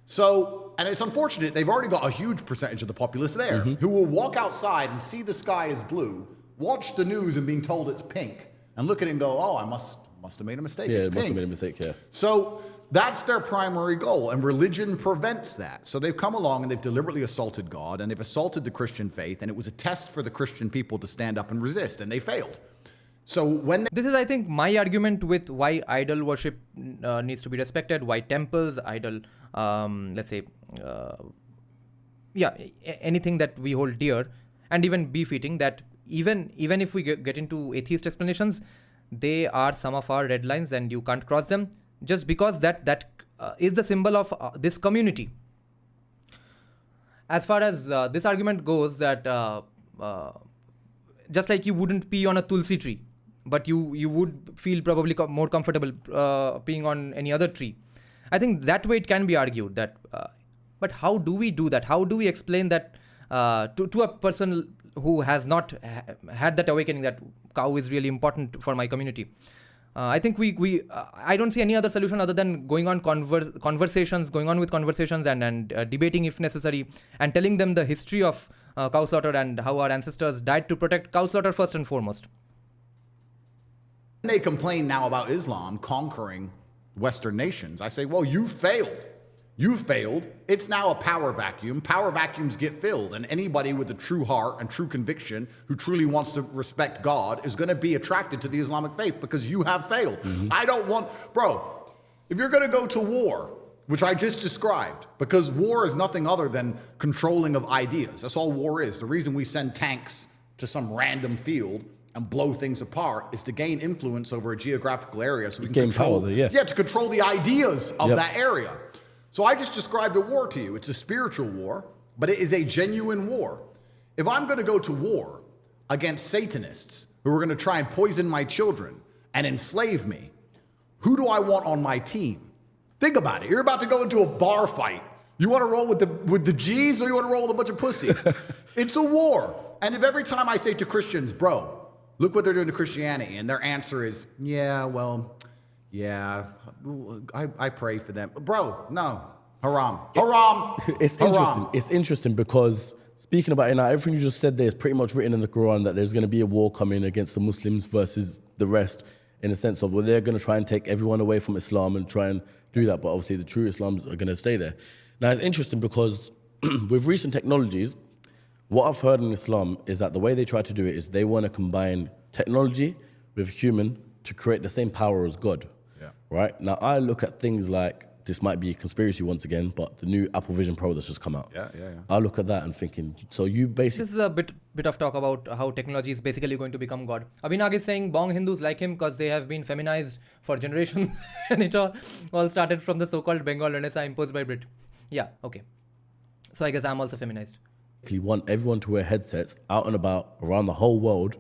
[SPEAKER 3] So, and it's unfortunate, they've already got a huge percentage of the populace there who will walk outside and see the sky is blue, watch the news and being told it's pink, and look at it and go, oh, I must have made a mistake.
[SPEAKER 2] Yeah,
[SPEAKER 3] it's
[SPEAKER 2] it must
[SPEAKER 3] pink.
[SPEAKER 2] have made a mistake, yeah.
[SPEAKER 3] So that's their primary goal, and religion prevents that. So they've come along and they've deliberately assaulted God, and they've assaulted the Christian faith, and it was a test for the Christian people to stand up and resist, and they failed. So when
[SPEAKER 1] This is, I think, my argument with why idol worship needs to be respected, why temples, idol, let's say, anything that we hold dear, and even beef eating, that even if we get into atheist explanations, they are some of our red lines and you can't cross them just because that is the symbol of this community. As far as this argument goes, that just like you wouldn't pee on a tulsi tree, but you would feel probably more comfortable peeing on any other tree. I think that way it can be argued that, but how do we do that? How do we explain that to a person who has not had that awakening that cow is really important for my community? I think I don't see any other solution other than going on conversations and debating if necessary, and telling them the history of cow slaughter and how our ancestors died to protect cow slaughter first and foremost.
[SPEAKER 3] they complain now about Islam conquering Western nations, I say, well, you failed. You failed. It's now a power vacuum. Power vacuums get filled. And anybody with a true heart and true conviction who truly wants to respect God is going to be attracted to the Islamic faith because you have failed. I don't want, bro, if you're going to go to war, which I just described, because war is nothing other than controlling of ideas. That's all war is. The reason we send tanks to some random field and blow things apart is to gain influence over a geographical area so we can
[SPEAKER 2] Gain
[SPEAKER 3] control,
[SPEAKER 2] power there, yeah.
[SPEAKER 3] to control the ideas of that area. So I just described a war to you. It's a spiritual war, but it is a genuine war. If I'm going to go to war against Satanists who are going to try and poison my children and enslave me, who do I want on my team? Think about it. You're about to go into a bar fight. You want to roll with the G's or you want to roll with a bunch of pussies? It's a war. And if every time I say to Christians, bro, look what they're doing to Christianity, and their answer is, yeah, I pray for them. Bro, no. Haram. Haram.
[SPEAKER 2] It's
[SPEAKER 3] Haram.
[SPEAKER 2] interesting. It's interesting because speaking about it now, everything you just said there is pretty much written in the Quran that there's going to be a war coming against the Muslims versus the rest, in a sense of, well, they're going to try and take everyone away from Islam and try and do that, but obviously the true Islams are going to stay there. Now, it's interesting because with recent technologies, what I've heard in Islam is that the way they try to do it is they want to combine technology with human to create the same power as God.
[SPEAKER 3] Yeah.
[SPEAKER 2] Right? Now, I look at things like, this might be a conspiracy once again, but the new Apple Vision Pro that's just come out.
[SPEAKER 3] Yeah.
[SPEAKER 2] I look at that and thinking, so you basically...
[SPEAKER 1] This is a bit of talk about how technology is basically going to become God. Abhinag is saying Bong Hindus like him because they have been feminized for generations and it all started from the so-called Bengal Renaissance imposed by Brit. Yeah, okay. So I guess I'm also feminized.
[SPEAKER 2] want everyone to wear headsets out and about around the whole world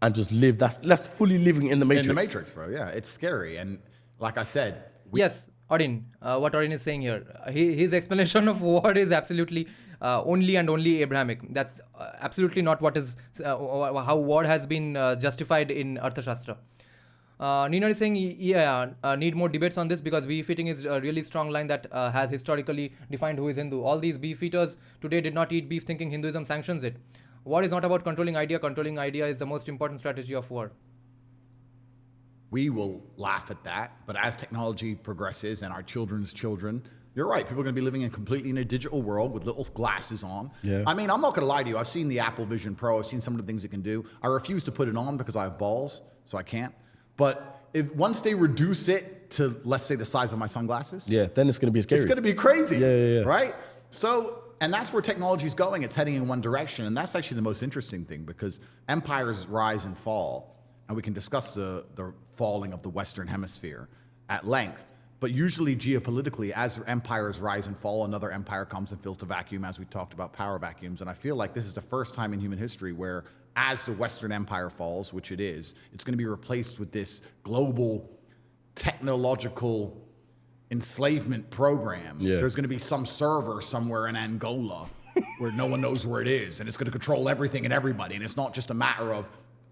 [SPEAKER 2] and just live. That's fully living in the Matrix.
[SPEAKER 3] In the Matrix, bro. Yeah, it's scary. And like I said...
[SPEAKER 1] Yes, Odin, what Odin is saying here, his explanation of war is absolutely only and only Abrahamic. That's absolutely not what is how war has been justified in Arthashastra. Nina is saying, need more debates on this because beef eating is a really strong line that has historically defined who is Hindu. All these beef eaters today did not eat beef thinking Hinduism sanctions it. War is not about controlling idea. Controlling idea is the most important strategy of war.
[SPEAKER 3] We will laugh at that, but as technology progresses and our children's children You're right. People are going to be living completely in a digital world with little glasses on.
[SPEAKER 2] Yeah.
[SPEAKER 3] I mean, I'm not going to lie to you. I've seen the Apple Vision Pro. I've seen some of the things it can do. I refuse to put it on because I have balls, so I can't. But if once they reduce it to, let's say, the size of my sunglasses,
[SPEAKER 2] Yeah, then it's going to be scary.
[SPEAKER 3] it's going to be crazy.
[SPEAKER 2] Yeah.
[SPEAKER 3] Right? So, and that's where technology is going. It's heading in one direction. And that's actually the most interesting thing because empires rise and fall. And we can discuss the falling of the Western Hemisphere at length. But usually geopolitically, as empires rise and fall, another empire comes and fills the vacuum, as we talked about power vacuums. And I feel like this is the first time in human history where as the Western Empire falls, which it is, it's going to be replaced with this global technological enslavement program.
[SPEAKER 2] Yeah.
[SPEAKER 3] There's going to be some server somewhere in Angola where no one knows where it is, and it's going to control everything and everybody. And it's not just a matter of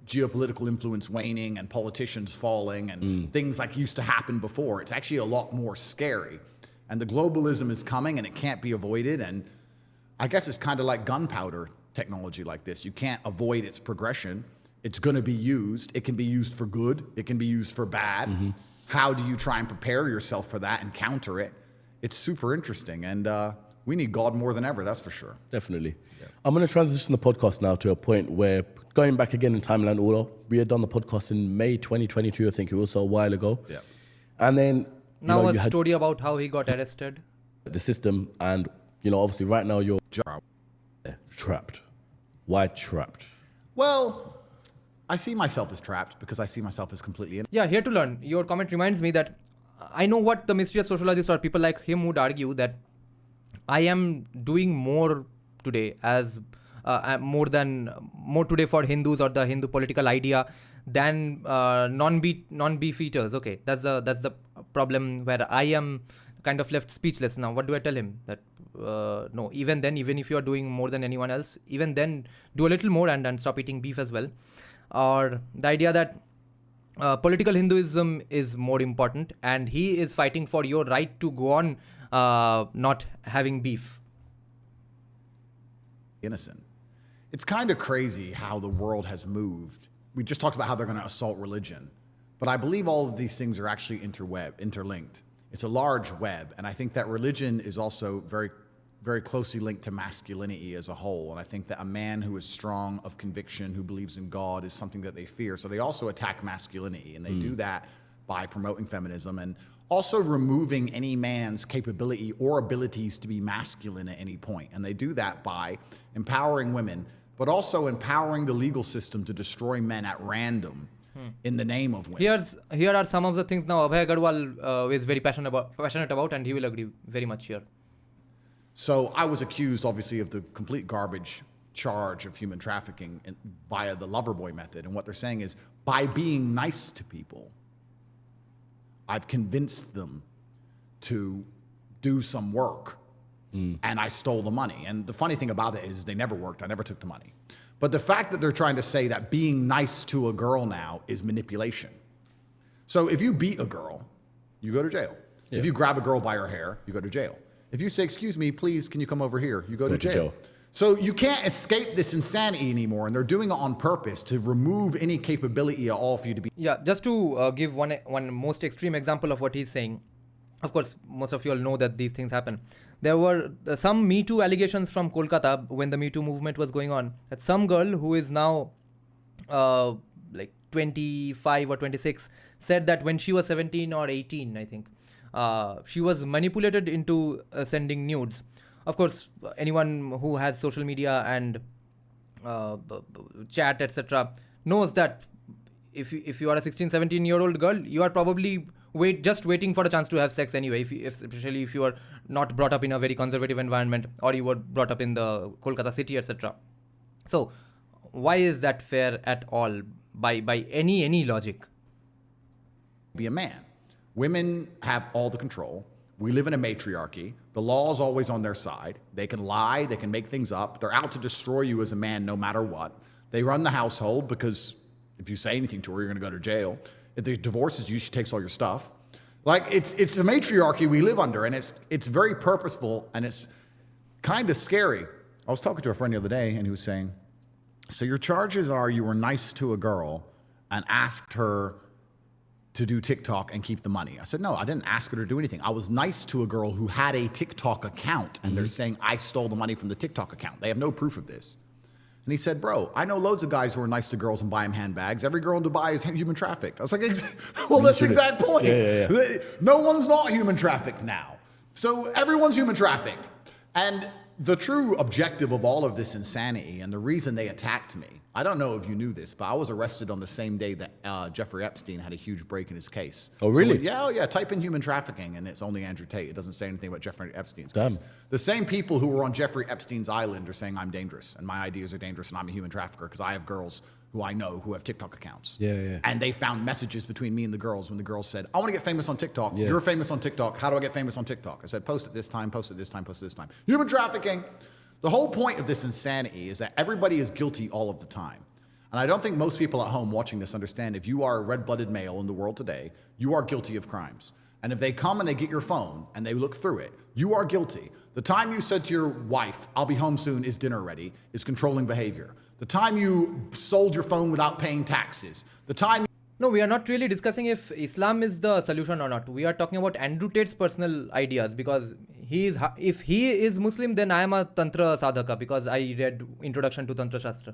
[SPEAKER 3] geopolitical influence waning and politicians falling and things like used to happen before. It's actually a lot more scary. And the globalism is coming and it can't be avoided. And I guess it's kind of like gunpowder technology like this. You can't avoid its progression. It's going to be used. It can be used for good. It can be used for bad. How do you try and prepare yourself for that and counter it? It's super interesting. And we need God more than ever, that's for sure.
[SPEAKER 2] Definitely. Yeah. I'm going to transition the podcast now to a point where, going back again in timeline order, we had done the podcast in May 2022, I think it was, so a while ago.
[SPEAKER 3] Yeah.
[SPEAKER 2] And then
[SPEAKER 1] Now
[SPEAKER 2] you
[SPEAKER 1] a
[SPEAKER 2] had
[SPEAKER 1] story about how he got arrested.
[SPEAKER 2] the system, and obviously right now you're trapped. Why trapped?
[SPEAKER 3] Well, I see myself as trapped because I see myself as completely in.
[SPEAKER 1] Yeah, here to learn. Your comment reminds me that I know what the mysterious sociologists or people like him would argue that I am doing more today as more today for Hindus or the Hindu political idea than non-beef eaters. Okay, that's the problem where I am kind of left speechless. Now, what do I tell him? That no, even then, even if you are doing more than anyone else, even then, do a little more and stop eating beef as well. Or the idea that political Hinduism is more important and he is fighting for your right to go on not having beef.
[SPEAKER 3] Innocent. It's kind of crazy how the world has moved. We just talked about how they're going to assault religion, but I believe all of these things are actually interlinked. It's a large web, and I think that religion is also very, very closely linked to masculinity as a whole. And I think that a man who is strong of conviction, who believes in God, is something that they fear. So they also attack masculinity, and they do that by promoting feminism and also removing any man's capability or abilities to be masculine at any point. And they do that by empowering women, but also empowering the legal system to destroy men at random in the name of women.
[SPEAKER 1] Here are some of the things now Abhay Agarwal is very passionate about, and he will agree very much here.
[SPEAKER 3] So I was accused, obviously, of the complete garbage charge of human trafficking via the Loverboy method. And what they're saying is, by being nice to people, I've convinced them to do some work, and I stole the money. And the funny thing about it is they never worked. I never took the money. But the fact that they're trying to say that being nice to a girl now is manipulation. So if you beat a girl, you go to jail.
[SPEAKER 2] Yeah.
[SPEAKER 3] If you grab a girl by her hair, you go to jail. If you say, excuse me, please, can you come over here? You go to jail. So you can't escape this insanity anymore, and they're doing it on purpose to remove any capability at all for you to be.
[SPEAKER 1] Yeah, just to give one most extreme example of what he's saying. Of course, most of you all know that these things happen. There were some Me Too allegations from Kolkata when the Me Too movement was going on. That some girl who is now like 25 or 26 said that when she was 17 or 18, I think, she was manipulated into sending nudes. Of course, anyone who has social media and chat, etc., knows that if you are a 16, 17-year-old girl, you are probably just waiting for a chance to have sex anyway, especially if you are not brought up in a very conservative environment or you were brought up in the Kolkata city, etc. So, why is that fair at all by any logic?
[SPEAKER 3] Be a man. Women have all the control. We live in a matriarchy. The law is always on their side. They can lie. They can make things up. They're out to destroy you as a man no matter what. They run the household because if you say anything to her, you're going to go to jail. If they divorces you, she takes all your stuff. Like, it's a matriarchy we live under, and it's very purposeful, and it's kind of scary. I was talking to a friend the other day, and he was saying, so your charges are you were nice to a girl and asked her to do TikTok and keep the money. I said, no, I didn't ask her to do anything. I was nice to a girl who had a TikTok account, and they're saying I stole the money from the TikTok account. They have no proof of this. And he said, bro, I know loads of guys who are nice to girls and buy them handbags. Every girl in Dubai is human trafficked. I was like, well, that's the exact point.
[SPEAKER 2] Yeah.
[SPEAKER 3] No one's not human trafficked now. So everyone's human trafficked. And the true objective of all of this insanity and the reason they attacked me, I don't know if you knew this, but I was arrested on the same day that Jeffrey Epstein had a huge break in his case.
[SPEAKER 2] Oh, really?
[SPEAKER 3] Yeah. Type in human trafficking and it's only Andrew Tate. It doesn't say anything about Jeffrey Epstein's
[SPEAKER 2] Damn.
[SPEAKER 3] case. The same people who were on Jeffrey Epstein's island are saying I'm dangerous and my ideas are dangerous and I'm a human trafficker because I have girls who I know who have TikTok accounts.
[SPEAKER 2] Yeah.
[SPEAKER 3] And they found messages between me and the girls when the girls said, I want to get famous on TikTok.
[SPEAKER 2] Yeah.
[SPEAKER 3] You're famous on TikTok. How do I get famous on TikTok? I said, post it this time, post it this time, post it this time. Human trafficking. The whole point of this insanity is that everybody is guilty all of the time. And I don't think most people at home watching this understand if you are a red-blooded male in the world today, you are guilty of crimes. And if they come and they get your phone and they look through it, you are guilty. The time you said to your wife, I'll be home soon, is dinner ready, is controlling behavior. The time you sold your phone without paying taxes. The time...
[SPEAKER 1] No, we are not really discussing if Islam is the solution or not. We are talking about Andrew Tate's personal ideas because if he is Muslim, then I am a Tantra sadhaka because I read Introduction to Tantra Shastra.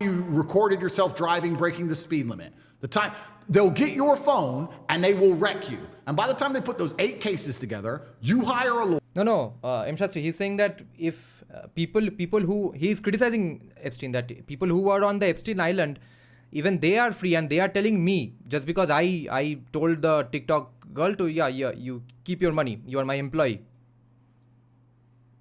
[SPEAKER 3] You recorded yourself driving, breaking the speed limit. The time they'll get your phone and they will wreck you. And by the time they put those 8 cases together, you hire a lawyer.
[SPEAKER 1] No, M. Shastri, he's saying that if people who, he's criticizing Epstein, that people who are on the Epstein island, even they are free and they are telling me, just because I told the TikTok girl to, you keep your money, you are my employee.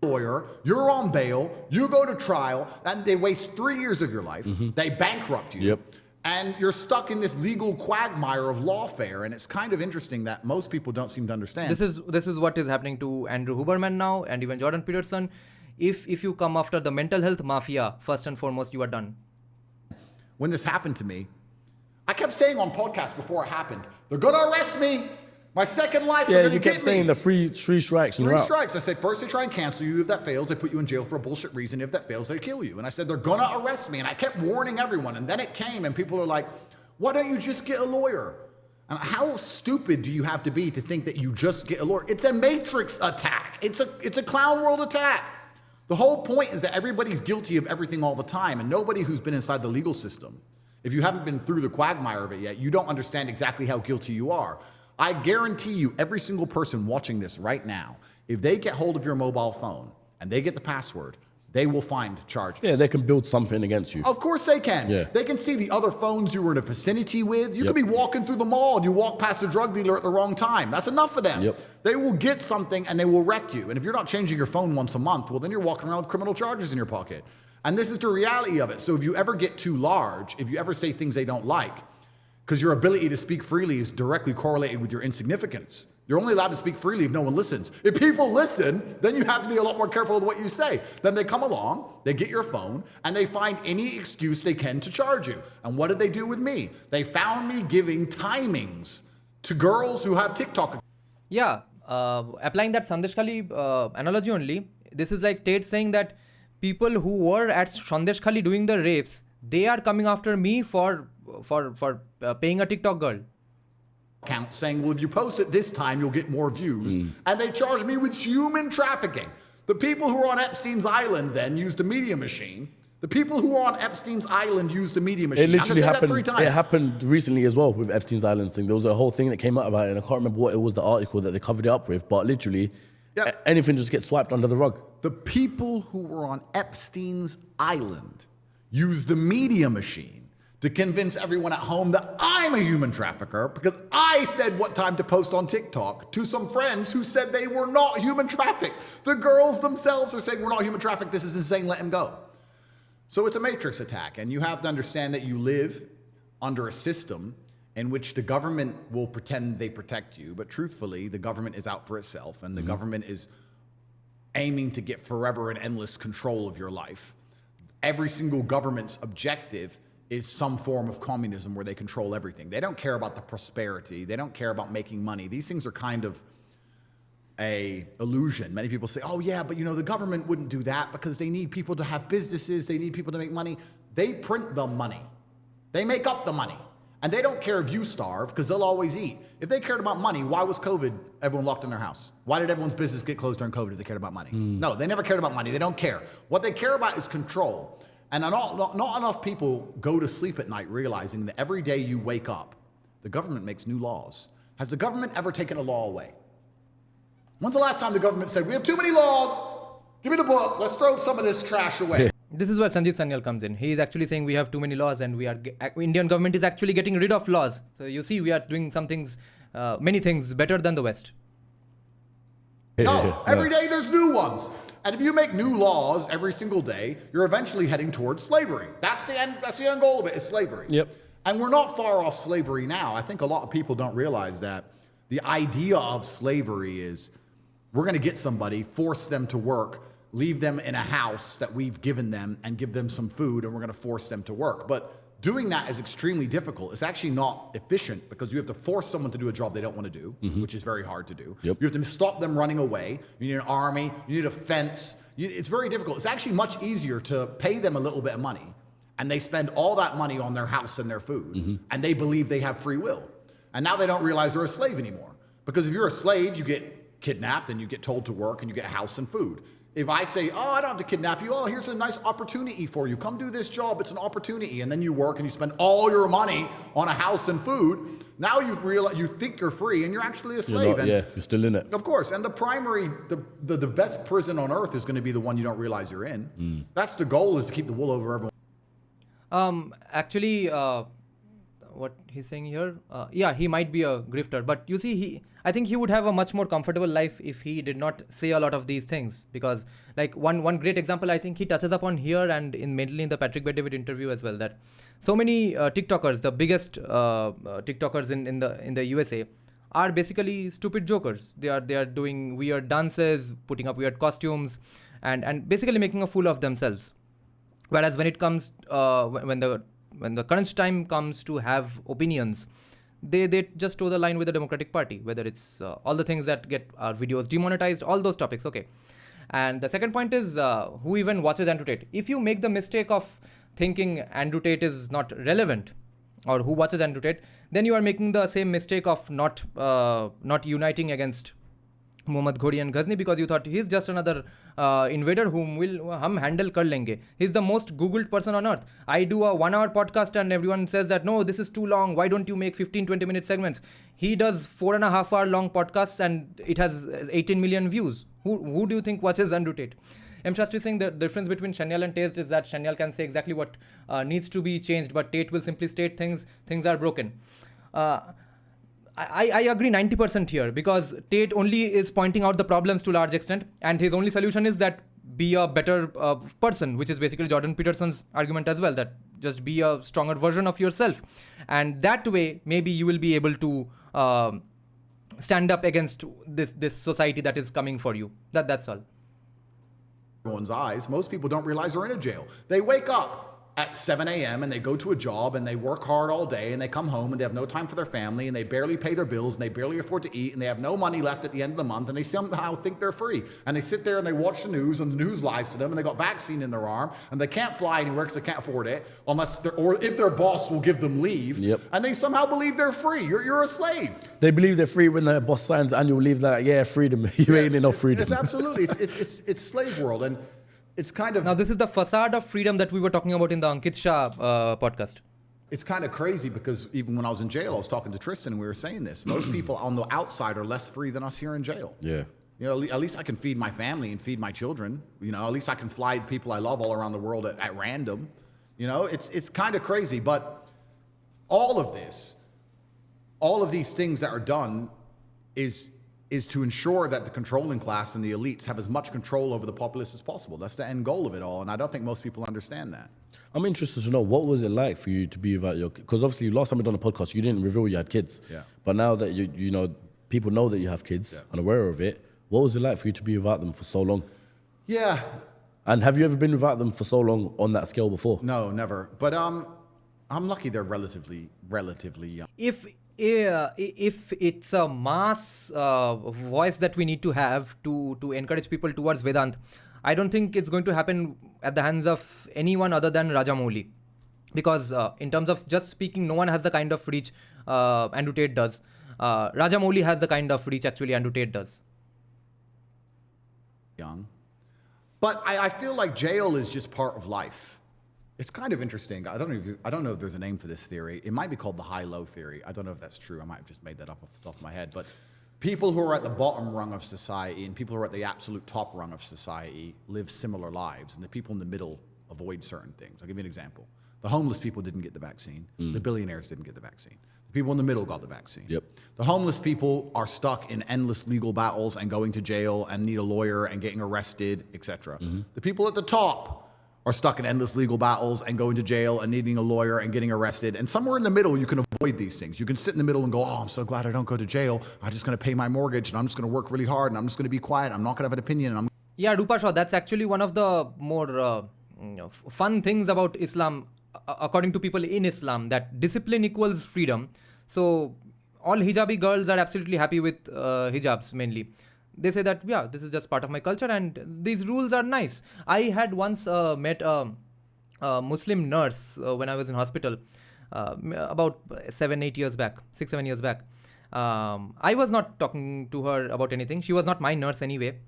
[SPEAKER 3] Lawyer, you're on bail, you go to trial, and they waste 3 years of your life. They bankrupt you.
[SPEAKER 2] Yep.
[SPEAKER 3] And you're stuck in this legal quagmire of lawfare. And it's kind of interesting that most people don't seem to understand.
[SPEAKER 1] This is what is happening to Andrew Huberman now and even Jordan Peterson. If you come after the mental health mafia, first and foremost, you are done.
[SPEAKER 3] When this happened to me, I kept saying on podcasts before it happened, they're going to arrest me. My second life, they're going to get me.
[SPEAKER 2] You kept saying the three strikes and
[SPEAKER 3] 3
[SPEAKER 2] you're out.
[SPEAKER 3] strikes. I said, first they try and cancel you. If that fails, they put you in jail for a bullshit reason. If that fails, they kill you. And I said, they're going to arrest me. And I kept warning everyone. And then it came and people are like, why don't you just get a lawyer? And how stupid do you have to be to think that you just get a lawyer? It's a matrix attack. It's a clown world attack. The whole point is that everybody's guilty of everything all the time. And nobody who's been inside the legal system, if you haven't been through the quagmire of it yet, you don't understand exactly how guilty you are. I guarantee you, every single person watching this right now, if they get hold of your mobile phone and they get the password, they will find charges.
[SPEAKER 2] Yeah, they can build something against you.
[SPEAKER 3] Of course they can.
[SPEAKER 2] Yeah.
[SPEAKER 3] They can see the other phones you were in a vicinity with. You could be walking through the mall and you walk past a drug dealer at the wrong time. That's enough for them.
[SPEAKER 2] Yep.
[SPEAKER 3] They will get something and they will wreck you. And if you're not changing your phone once a month, well, then you're walking around with criminal charges in your pocket. And this is the reality of it. So if you ever get too large, if you ever say things they don't like, because your ability to speak freely is directly correlated with your insignificance. You're only allowed to speak freely if no one listens. If people listen, then you have to be a lot more careful with what you say. Then they come along, they get your phone, and they find any excuse they can to charge you. And what did they do with me? They found me giving timings to girls who have TikTok.
[SPEAKER 1] Yeah, applying that Sandesh Khali analogy only, this is like Tate saying that people who were at Sandesh Khali doing the rapes, they are coming after me for paying a TikTok girl.
[SPEAKER 3] Account saying, well, if you post it this time, you'll get more views. And they charge me with human trafficking. The people who are on Epstein's island then used a media machine. The people who are on Epstein's island used a media machine.
[SPEAKER 2] It literally
[SPEAKER 3] I'm gonna say
[SPEAKER 2] happened.
[SPEAKER 3] that 3 times.
[SPEAKER 2] It happened recently as well with Epstein's Island thing. There was a whole thing that came out about it, and I can't remember what it was, the article that they covered it up with. But literally, anything just gets swiped under the rug.
[SPEAKER 3] The people who were on Epstein's island used the media machine to convince everyone at home that I'm a human trafficker because I said what time to post on TikTok to some friends who said they were not human trafficked. The girls themselves are saying we're not human trafficked. This is insane. Let him go. So it's a matrix attack. And you have to understand that you live under a system in which the government will pretend they protect you. But truthfully, the government is out for itself. And the government is aiming to get forever and endless control of your life. Every single government's objective is some form of communism where they control everything. They don't care about the prosperity. They don't care about making money. These things are kind of a illusion. Many people say, oh yeah, but you know, the government wouldn't do that because they need people to have businesses. They need people to make money. They print the money. They make up the money. And they don't care if you starve because they'll always eat. If they cared about money, why was COVID everyone locked in their house? Why did everyone's business get closed during COVID if they cared about money? No, they never cared about money. They don't care. What they care about is control. And not enough people go to sleep at night realizing that every day you wake up, the government makes new laws. Has the government ever taken a law away? When's the last time the government said, we have too many laws, give me the book, let's throw some of this trash away?
[SPEAKER 1] This is where Sanjeev Sanyal comes in. He is actually saying we have too many laws and Indian government is actually getting rid of laws. So you see, we are doing some things, many things better than the West.
[SPEAKER 3] No, every day there's new ones. And if you make new laws every single day, you're eventually heading towards slavery. That's the end goal of it, is slavery.
[SPEAKER 2] Yep.
[SPEAKER 3] And we're not far off slavery now. I think a lot of people don't realize that the idea of slavery is we're going to get somebody, force them to work, leave them in a house that we've given them and give them some food, and we're going to force them to work. But doing that is extremely difficult. It's actually not efficient because you have to force someone to do a job they don't want to do, which is very hard to do.
[SPEAKER 2] Yep.
[SPEAKER 3] You have to stop them running away. You need an army. You need a fence. It's very difficult. It's actually much easier to pay them a little bit of money, and they spend all that money on their house and their food, and they believe they have free will. And now they don't realize they're a slave anymore. Because if you're a slave, you get kidnapped and you get told to work and you get a house and food. If I say, oh, I don't have to kidnap you. Oh, here's a nice opportunity for you. Come do this job. It's an opportunity. And then you work and you spend all your money on a house and food. Now you think you're free and you're actually a slave.
[SPEAKER 2] You're still in it.
[SPEAKER 3] Of course. And the best prison on earth is going to be the one you don't realize you're in. That's the goal, is to keep the wool over everyone.
[SPEAKER 1] Actually, what he's saying here, he might be a grifter, but you see, I think he would have a much more comfortable life if he did not say a lot of these things, because like one great example I think he touches upon here and mainly in the Patrick Bet-David interview as well, that so many TikTokers, the biggest TikTokers in the USA, are basically stupid jokers. They are doing weird dances, putting up weird costumes, and basically making a fool of themselves. Whereas when it comes when the current time comes to have opinions, they just toe the line with the Democratic Party, whether it's all the things that get our videos demonetized, all those topics, okay. And the second point is who even watches Andrew Tate. If you make the mistake of thinking Andrew Tate is not relevant, or who watches Andrew Tate, then you are making the same mistake of not uniting against Muhammad Ghori and Ghazni, because you thought he's just another invader whom hum handle kar lenge. He's the most googled person on earth. I do a 1 hour podcast and everyone says that no, this is too long, why don't you make 15-20 minute segments? He does 4.5 hour long podcasts and it has 18 million views. Who do you think watches Andrew Tate? M. Shastri saying the difference between Shanyal and Tate is that Shanyal can say exactly what needs to be changed, but Tate will simply state things are broken. I agree 90% here, because Tate only is pointing out the problems to a large extent, and his only solution is that be a better person, which is basically Jordan Peterson's argument as well, that just be a stronger version of yourself. And that way, maybe you will be able to stand up against this society that is coming for you. That's all.
[SPEAKER 3] Everyone's eyes, most people don't realize they're in a jail. They wake up at 7 a.m. and they go to a job and they work hard all day and they come home and they have no time for their family and they barely pay their bills and they barely afford to eat and they have no money left at the end of the month and they somehow think they're free. And they sit there and they watch the news and the news lies to them and they got vaccine in their arm and they can't fly anywhere because they can't afford it or if their boss will give them leave.
[SPEAKER 2] Yep.
[SPEAKER 3] And they somehow believe they're free. You're a slave.
[SPEAKER 2] They believe they're free when their boss signs annual leave. That freedom. You ain't enough freedom.
[SPEAKER 3] It's absolutely it's slave world. And it's kind of...
[SPEAKER 1] Now, this is the facade of freedom that we were talking about in the Ankit Shah podcast.
[SPEAKER 3] It's kind of crazy because even when I was in jail, I was talking to Tristan and we were saying this. Most people on the outside are less free than us here in jail.
[SPEAKER 2] Yeah.
[SPEAKER 3] You know, at least I can feed my family and feed my children. You know, at least I can fly people I love all around the world at random. You know, it's kind of crazy. But all of these things that are done is to ensure that the controlling class and the elites have as much control over the populace as possible. That's the end goal of it all, and I don't think most people understand that.
[SPEAKER 2] I'm interested to know, what was it like for you to be without your... Because obviously last time we done a podcast, you didn't reveal you had kids.
[SPEAKER 3] Yeah.
[SPEAKER 2] But now that you know, people know that you have kids and aware of it, what was it like for you to be without them for so long?
[SPEAKER 3] Yeah.
[SPEAKER 2] And have you ever been without them for so long on that scale before?
[SPEAKER 3] No, never. But I'm lucky they're relatively young.
[SPEAKER 1] If it's a mass voice that we need to have to encourage people towards Vedant, I don't think it's going to happen at the hands of anyone other than Rajamouli. because in terms of just speaking, no one has the kind of reach Andrew Tate does. Rajamouli has the kind of reach actually Andrew Tate does.
[SPEAKER 3] Young. But I feel like jail is just part of life. It's kind of interesting. I don't know if there's a name for this theory. It might be called the high-low theory. I don't know if that's true. I might have just made that up off the top of my head. But people who are at the bottom rung of society and people who are at the absolute top rung of society live similar lives, and the people in the middle avoid certain things. I'll give you an example. The homeless people didn't get the vaccine. The billionaires didn't get the vaccine. The people in the middle got the vaccine.
[SPEAKER 2] Yep.
[SPEAKER 3] The homeless people are stuck in endless legal battles and going to jail and need a lawyer and getting arrested, etc. The people at the top are stuck in endless legal battles and going to jail and needing a lawyer and getting arrested. And somewhere in the middle, you can avoid these things. You can sit in the middle and go, oh, I'm so glad I don't go to jail. I'm just going to pay my mortgage and I'm just going to work really hard and I'm just going to be quiet. I'm not going to have an opinion. And
[SPEAKER 1] Yeah, Rupa Shah, that's actually one of the more fun things about Islam, according to people in Islam, that discipline equals freedom. So all hijabi girls are absolutely happy with hijabs mainly. They say that, yeah, this is just part of my culture and these rules are nice. I had once met a Muslim nurse when I was in hospital about 6-7 years back. I was not talking to her about anything. She was not my nurse anyway.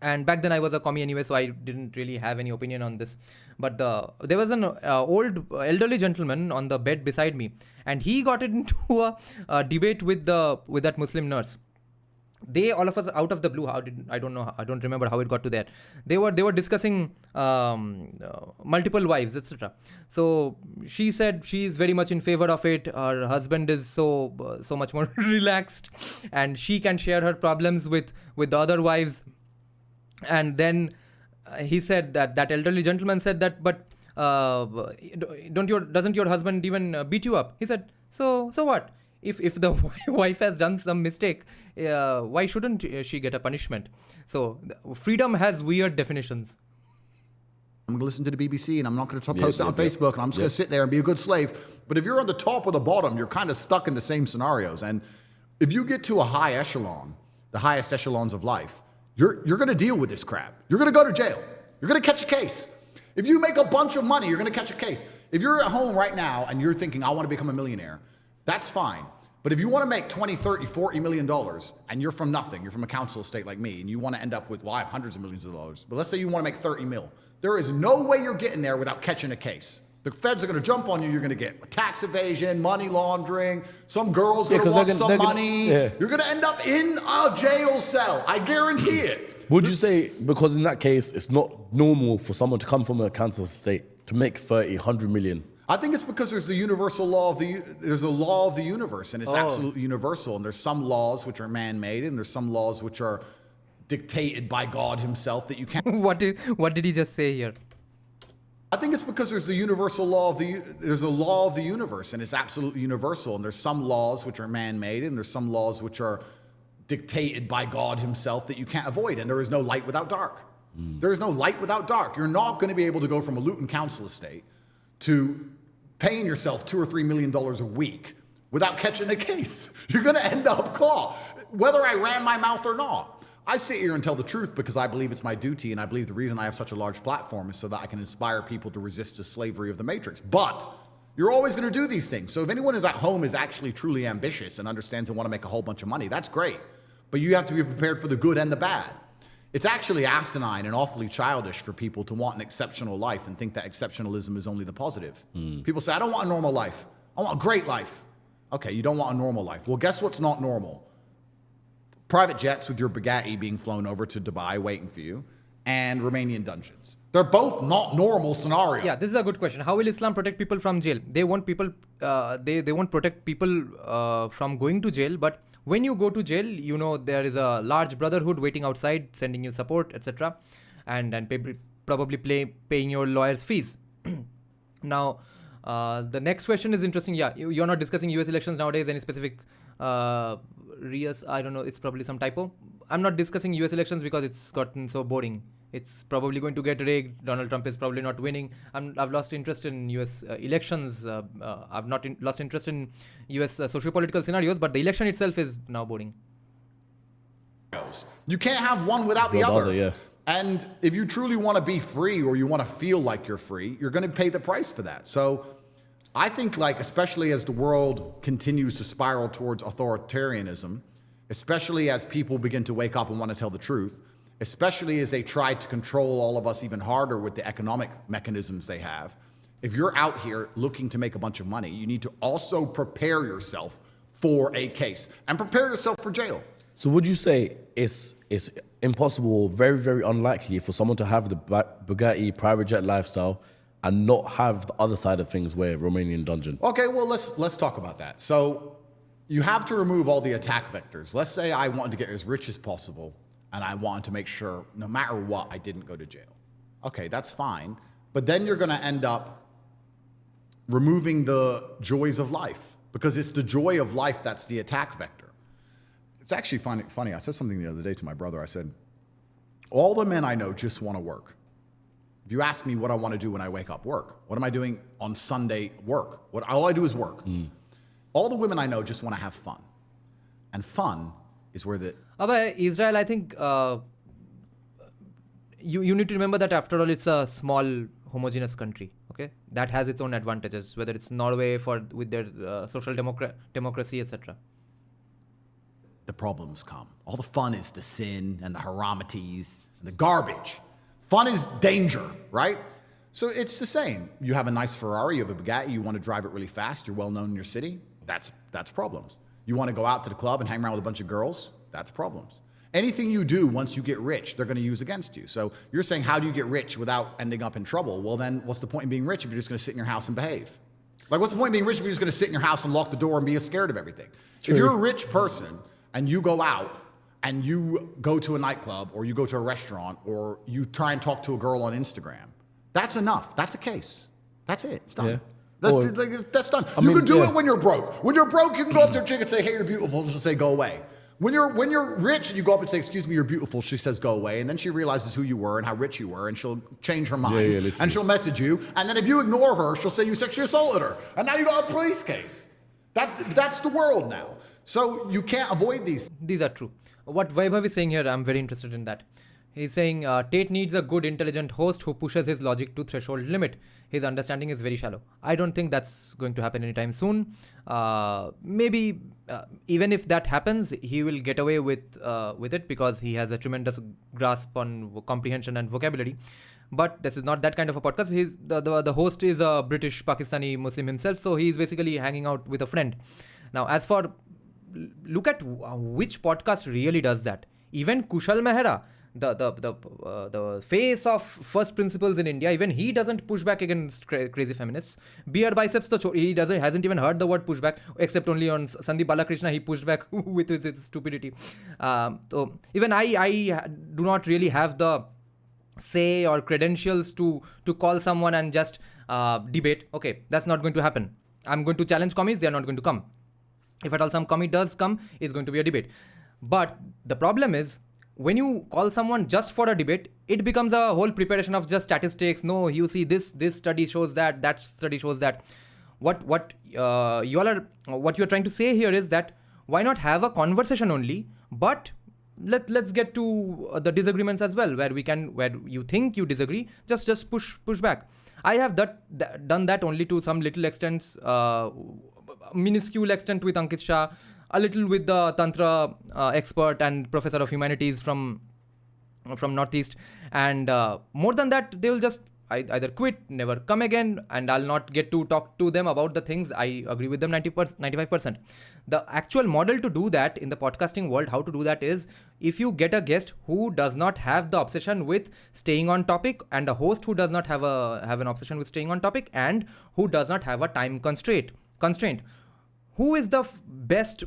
[SPEAKER 1] And back then I was a commie anyway, so I didn't really have any opinion on this. But there was an old elderly gentleman on the bed beside me, and he got into a debate with that Muslim nurse. They, all of us, out of the blue, I don't remember how it got to that. They were discussing multiple wives, etc. So she said she is very much in favor of it. Her husband is so much more relaxed, and she can share her problems with the other wives. And then he said that elderly gentleman said that, but doesn't your husband even beat you up? He said, so what? If the wife has done some mistake, why shouldn't she get a punishment? So freedom has weird definitions.
[SPEAKER 3] I'm going to listen to the BBC and I'm not going to post it on Facebook and I'm just going to sit there and be a good slave. But if you're on the top or the bottom, you're kind of stuck in the same scenarios. And if you get to a high echelon, the highest echelons of life, you're going to deal with this crap. You're going to go to jail. You're going to catch a case. If you make a bunch of money, you're going to catch a case. If you're at home right now and you're thinking, I want to become a millionaire, that's fine. But if you want to make 20, 30, 40 million dollars and you're from nothing, you're from a council estate like me, and you want to end up with, well, I have hundreds of millions of dollars, but let's say you want to make 30 mil. There is no way you're getting there without catching a case. The feds are going to jump on you. You're going to get tax evasion, money laundering. Some girl's going to want some money. You're going to end up in a jail cell. I guarantee it.
[SPEAKER 2] Would you say, because in that case, it's not normal for someone to come from a council estate to make 30, 100 million?
[SPEAKER 3] I think it's because there's the universal law of there's a law of the universe, and it's absolutely universal. And there's some laws which are man-made, and there's some laws which are dictated by God himself that you can't.
[SPEAKER 1] What did he just say here?
[SPEAKER 3] I think it's because there's the universal law of there's a law of the universe, and it's absolutely universal. And there's some laws which are man-made, and there's some laws which are dictated by God himself that you can't avoid. And there is no light without dark. There is no light without dark. You're not going to be able to go from a Luton council estate to paying yourself $2 or $3 million a week without catching a case. You're going to end up caught, whether I ran my mouth or not. I sit here and tell the truth because I believe it's my duty, and I believe the reason I have such a large platform is so that I can inspire people to resist the slavery of the matrix. But you're always going to do these things. So if anyone is at home is actually truly ambitious and understands and want to make a whole bunch of money, that's great. But you have to be prepared for the good and the bad. It's actually asinine and awfully childish for people to want an exceptional life and think that exceptionalism is only the positive. People say, I don't want a normal life. I want a great life. Okay, you don't want a normal life. Well, guess what's not normal? Private jets with your Bugatti being flown over to Dubai waiting for you, and Romanian dungeons. They're both not normal scenarios.
[SPEAKER 1] Yeah, this is a good question. How will Islam protect people from jail? They won't they won't protect people from going to jail, but when you go to jail, you know there is a large brotherhood waiting outside, sending you support, etc., and probably paying your lawyer's fees. Now, the next question is interesting. Yeah, you're not discussing US elections nowadays. Any specific Rias? I don't know. It's probably some typo. I'm not discussing US elections because it's gotten so boring. It's probably going to get rigged. Donald Trump is probably not winning. I've lost interest in US elections. I've not lost interest in US socio-political scenarios, but the election itself is now boring.
[SPEAKER 3] You can't have one without the other.
[SPEAKER 2] Yeah.
[SPEAKER 3] And if you truly want to be free or you want to feel like you're free, you're going to pay the price for that. So I think, like, especially as the world continues to spiral towards authoritarianism, especially as people begin to wake up and want to tell the truth, especially as they try to control all of us even harder with the economic mechanisms they have, if you're out here looking to make a bunch of money, you need to also prepare yourself for a case and prepare yourself for jail.
[SPEAKER 2] So would you say it's impossible or very, very unlikely for someone to have the Bugatti private jet lifestyle and not have the other side of things where Romanian dungeon?
[SPEAKER 3] Okay, well, let's talk about that. So you have to remove all the attack vectors. Let's say I wanted to get as rich as possible and I wanted to make sure no matter what, I didn't go to jail. Okay, that's fine. But then you're going to end up removing the joys of life because it's the joy of life that's the attack vector. It's actually funny. I said something the other day to my brother. I said, all the men I know just want to work. If you ask me what I want to do when I wake up, work. What am I doing on Sunday? Work. All I do is work. All the women I know just want to have fun. And fun is where the...
[SPEAKER 1] But Israel, I think you need to remember that after all, it's a small homogeneous country. Okay, that has its own advantages, whether it's Norway with their social democracy, etc.
[SPEAKER 3] The problems come. All the fun is the sin and the haramities and the garbage. Fun is danger, right? So it's the same. You have a nice Ferrari, you have a Bugatti, you want to drive it really fast, you're well known in your city, that's problems. You want to go out to the club and hang around with a bunch of girls, that's problems. Anything you do once you get rich, they're going to use against you. So you're saying, how do you get rich without ending up in trouble? Well, then what's the point in being rich if you're just going to sit in your house and behave? Like, what's the point in being rich if you're just going to sit in your house and lock the door and be scared of everything? True. If you're a rich person and you go out and you go to a nightclub or you go to a restaurant or you try and talk to a girl on Instagram, that's enough. That's a case. That's it. It's done.
[SPEAKER 2] Yeah.
[SPEAKER 3] That's done. You can do it when you're broke. When you're broke, you can go up to a chick and say, hey, you're beautiful. She'll say, go away. When you're rich and you go up and say, excuse me, you're beautiful, she says, go away. And then she realizes who you were and how rich you were, and she'll change her mind. And she'll message you. And then if you ignore her, she'll say you sexually assaulted her. And now you got a police case. That's the world now. So you can't avoid these.
[SPEAKER 1] These are true. What Vaibhav is saying here, I'm very interested in that. He's saying Tate needs a good, intelligent host who pushes his logic to threshold limit. His understanding is very shallow. I don't think that's going to happen anytime soon. Maybe even if that happens, he will get away with it because he has a tremendous grasp on comprehension and vocabulary. But this is not that kind of a podcast. The host is a British Pakistani Muslim himself, so he's basically hanging out with a friend. Now, as for look at which podcast really does that. Even Kushal Mehra, the face of first principles in India, even he doesn't push back against crazy feminists. Beard biceps, he hasn't even heard the word pushback, except only on Sandeep Balakrishna he pushed back with his stupidity. So even I do not really have the say or credentials to call someone and just debate. Okay, that's not going to happen. I'm going to challenge commies, they are not going to come. If at all some commie does come, it's going to be a debate. But the problem is, when you call someone just for a debate, it becomes a whole preparation of just statistics. No, you see this study shows that study shows that. What you're trying to say here is that why not have a conversation only, but let's get to the disagreements as well, where you think you disagree, just push back. I have done that only to some little extent, minuscule extent with Ankit Shah, a little with the Tantra expert and professor of humanities from Northeast, and more than that, they will just either quit, never come again, and I'll not get to talk to them about the things I agree with them 95%. The actual model to do that in the podcasting world, how to do that is, if you get a guest who does not have the obsession with staying on topic, and a host who does not have an obsession with staying on topic, and who does not have a time constraint. Who is the best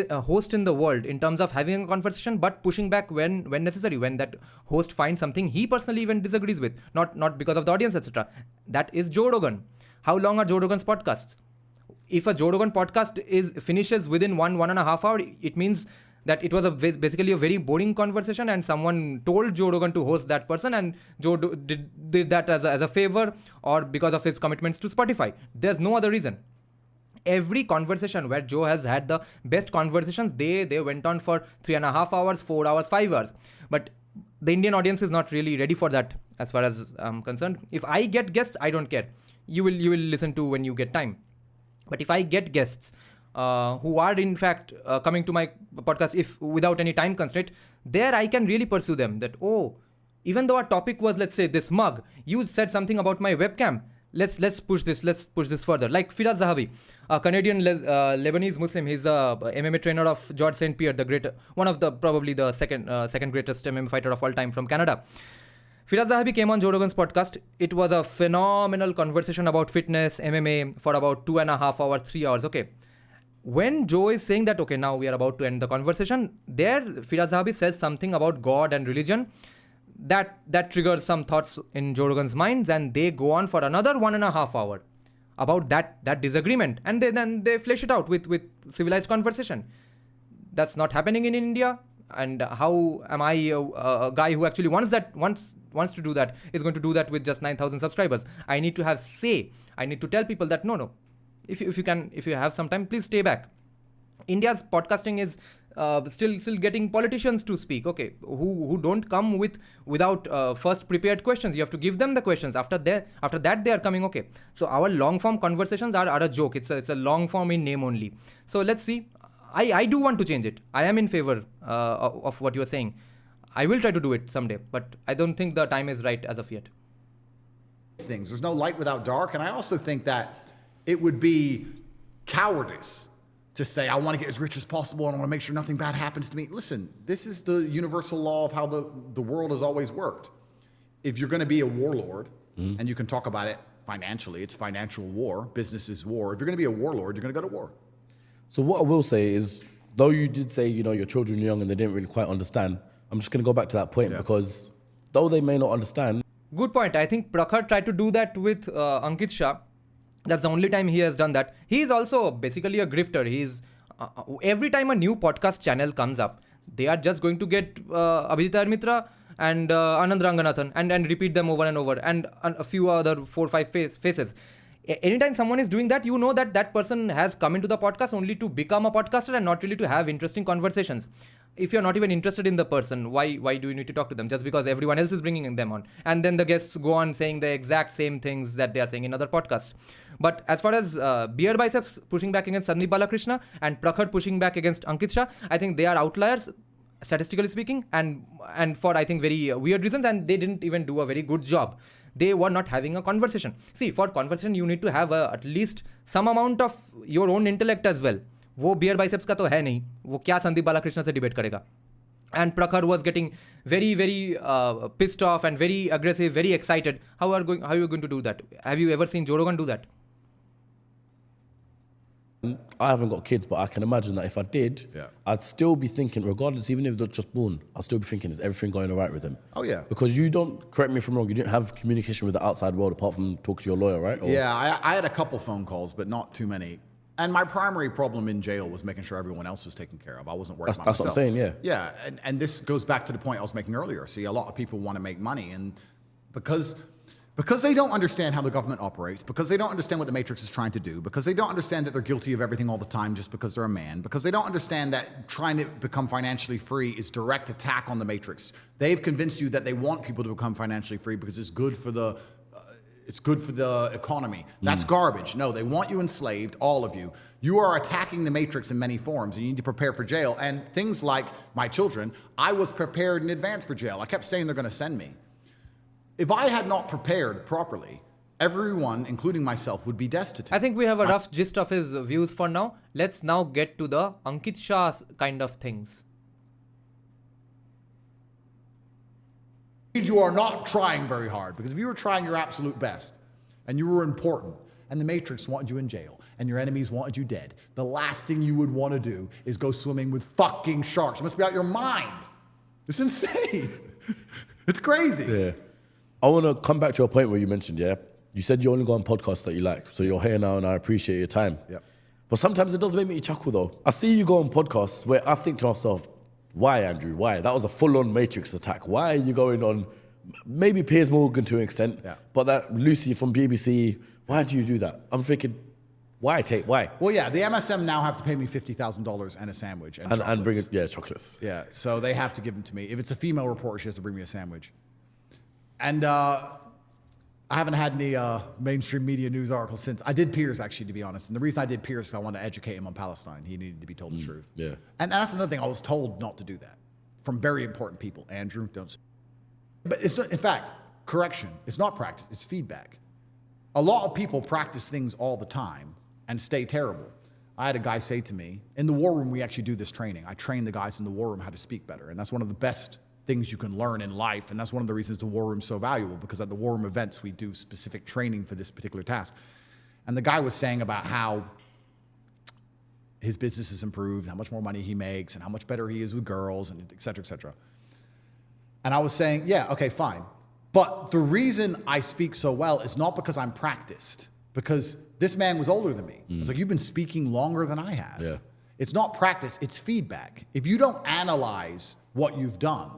[SPEAKER 1] host in the world in terms of having a conversation but pushing back when necessary, when that host finds something he personally even disagrees with, not because of the audience, etc. That is Joe Rogan. How long are Joe Rogan's podcasts? If a Joe Rogan podcast finishes within 1.5 hours, it means that it was basically a very boring conversation, and someone told Joe Rogan to host that person, and Joe did that as a favor or because of his commitments to Spotify. There's no other reason. Every conversation where Joe has had the best conversations, they went on for 3.5 hours, 4 hours, 5 hours. But the Indian audience is not really ready for that, as far as I'm concerned. If I get guests, I don't care. you will listen to when you get time. But if I get guests who are in fact coming to my podcast if without any time constraint, there I can really pursue them. That even though our topic was, let's say, this mug, you said something about my webcam. Let's push this further. Like Firas Zahabi, a Canadian Lebanese Muslim. He's a MMA trainer of George St. Pierre, one of the probably the second greatest MMA fighter of all time from Canada. Firas Zahabi came on Joe Rogan's podcast. It was a phenomenal conversation about fitness, MMA for about 2.5 hours, 3 hours. Okay. When Joe is saying that, okay, now we are about to end the conversation, there Firas Zahabi says something about God and religion that triggers some thoughts in Joe Rogan's minds, and they go on for another 1.5 hour about that disagreement, and then they flesh it out with civilized conversation. That's not happening in India. And how am I a guy who actually wants to do that is going to do that with just 9,000 subscribers? I need to have say. I need to tell people that no. If you have some time, please stay back. India's podcasting is still getting politicians to speak. Okay, who don't come without first prepared questions. You have to give them the questions. After that they are coming. Okay, so our long form conversations are a joke. It's a long form in name only. So let's see. I do want to change it. I am in favor of what you are saying. I will try to do it someday, but I don't think the time is right as of yet.
[SPEAKER 3] Things. There's no light without dark, and I also think that it would be cowardice to say, I want to get as rich as possible and I want to make sure nothing bad happens to me. Listen, this is the universal law of how the world has always worked. If you're going to be a warlord, and you can talk about it financially, it's financial war, business is war. If you're going to be a warlord, you're going to go to war.
[SPEAKER 2] So what I will say is, though you did say, your children are young and they didn't really quite understand, I'm just going to go back to that point because though they may not understand.
[SPEAKER 1] Good point. I think Prakhar tried to do that with Ankit Shah. That's the only time he has done that. He is also basically a grifter. He's every time a new podcast channel comes up, they are just going to get Abhijit Mitra and Anand Ranganathan and repeat them over and over, and a few other 4-5 faces. Anytime someone is doing that, you know that person has come into the podcast only to become a podcaster and not really to have interesting conversations. If you're not even interested in the person, why do you need to talk to them? Just because everyone else is bringing them on. And then the guests go on saying the exact same things that they are saying in other podcasts. But as far as Beer Biceps pushing back against Sandeep Balakrishna and Prakhar pushing back against Ankit Shah, I think they are outliers, statistically speaking, and for, I think, very weird reasons, and they didn't even do a very good job. They were not having a conversation. See, for conversation, you need to have at least some amount of your own intellect as well. वो beer biceps का तो है नहीं, वो क्या संदीप बालाकृष्ण से debate करेगा. And Prakhar was getting very, very pissed off and very aggressive, very excited. How are you going to do that? Have you ever seen Joe Rogan do that?
[SPEAKER 2] I haven't got kids, but I can imagine that if I did, I'd still be thinking, regardless, even if they're just born, I'll still be thinking, is everything going all right with them?
[SPEAKER 3] Oh, yeah.
[SPEAKER 2] Because you don't, correct me if I'm wrong, you didn't have communication with the outside world apart from talk to your lawyer, right? Or?
[SPEAKER 3] Yeah, I had a couple phone calls, but not too many. And my primary problem in jail was making sure everyone else was taken care of. I wasn't worried about myself.
[SPEAKER 2] That's what I'm saying, yeah.
[SPEAKER 3] Yeah, and this goes back to the point I was making earlier. See, a lot of people want to make money, and because they don't understand how the government operates, because they don't understand what the Matrix is trying to do, because they don't understand that they're guilty of everything all the time just because they're a man, because they don't understand that trying to become financially free is direct attack on the Matrix. They've convinced you that they want people to become financially free because it's good for the economy. That's garbage. No, they want you enslaved, all of you. You are attacking the Matrix in many forms, and you need to prepare for jail. And things like my children, I was prepared in advance for jail. I kept saying they're going to send me. If I had not prepared properly, everyone, including myself, would be destitute. I
[SPEAKER 1] think we have a rough gist of his views for now. Let's now get to the Ankit Shah kind of things.
[SPEAKER 3] You are not trying very hard, because if you were trying your absolute best and you were important and the Matrix wanted you in jail and your enemies wanted you dead, the last thing you would want to do is go swimming with fucking sharks. You must be out your mind. It's insane. It's crazy.
[SPEAKER 2] Yeah. I want to come back to a point where you mentioned, you said you only go on podcasts that you like. So you're here now and I appreciate your time.
[SPEAKER 3] Yeah.
[SPEAKER 2] But sometimes it does make me chuckle though. I see you go on podcasts where I think to myself, why, Andrew? Why? That was a full-on Matrix attack. Why are you going on, maybe Piers Morgan to an extent, but that Lucy from BBC, why do you do that? I'm thinking, why, Tate? Why?
[SPEAKER 3] Well, yeah, the MSM now have to pay me $50,000 and a sandwich.
[SPEAKER 2] And bring it, chocolates.
[SPEAKER 3] Yeah, so they have to give them to me. If it's a female reporter, she has to bring me a sandwich. And I haven't had any mainstream media news articles since. I did Piers, actually, to be honest. And the reason I did Piers is I wanted to educate him on Palestine. He needed to be told the truth.
[SPEAKER 2] Yeah.
[SPEAKER 3] And that's another thing. I was told not to do that from very important people. Andrew, don't say. But it's not, in fact, correction. It's not practice. It's feedback. A lot of people practice things all the time and stay terrible. I had a guy say to me, in the war room, we actually do this training. I train the guys in the war room how to speak better. And that's one of the best things you can learn in life. And that's one of the reasons the war room is so valuable, because at the war room events, we do specific training for this particular task. And the guy was saying about how his business has improved, how much more money he makes, and how much better he is with girls, and et cetera, et cetera. And I was saying, yeah, okay, fine. But the reason I speak so well is not because I'm practiced, because this man was older than me. It's like, you've been speaking longer than I have.
[SPEAKER 2] Yeah.
[SPEAKER 3] It's not practice, it's feedback. If you don't analyze what you've done,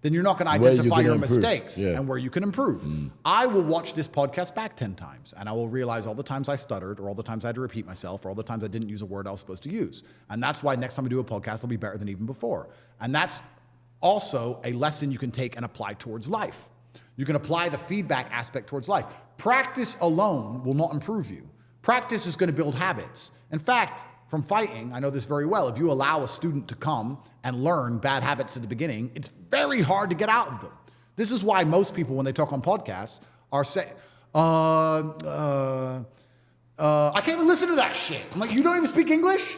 [SPEAKER 3] then you're not going to identify your mistakes and where you can improve. I will watch this podcast back 10 times, and I will realize all the times I stuttered, or all the times I had to repeat myself, or all the times I didn't use a word I was supposed to use. And that's why next time I do a podcast, it'll be better than even before. And that's also a lesson you can take and apply towards life. You can apply the feedback aspect towards life. Practice alone will not improve you. Practice is going to build habits. In fact, from fighting, I know this very well. If you allow a student to come and learn bad habits at the beginning, it's very hard to get out of them. This is why most people, when they talk on podcasts, are saying, I can't even listen to that shit. I'm like, you don't even speak English?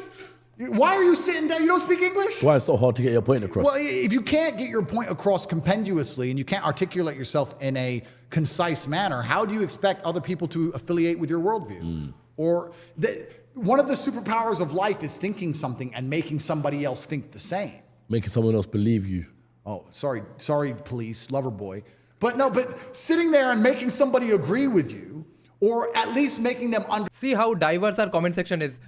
[SPEAKER 3] Why are you sitting down? You don't speak English?
[SPEAKER 2] Why it's so hard to get your point across?
[SPEAKER 3] Well, if you can't get your point across compendiously and you can't articulate yourself in a concise manner, how do you expect other people to affiliate with your worldview? Or one of the superpowers of life is thinking something and making somebody else think the same.
[SPEAKER 2] Making someone else believe you.
[SPEAKER 3] Oh, sorry, police, lover boy. But sitting there and making somebody agree with you, or at least making them understand.
[SPEAKER 1] See how diverse our comment section is.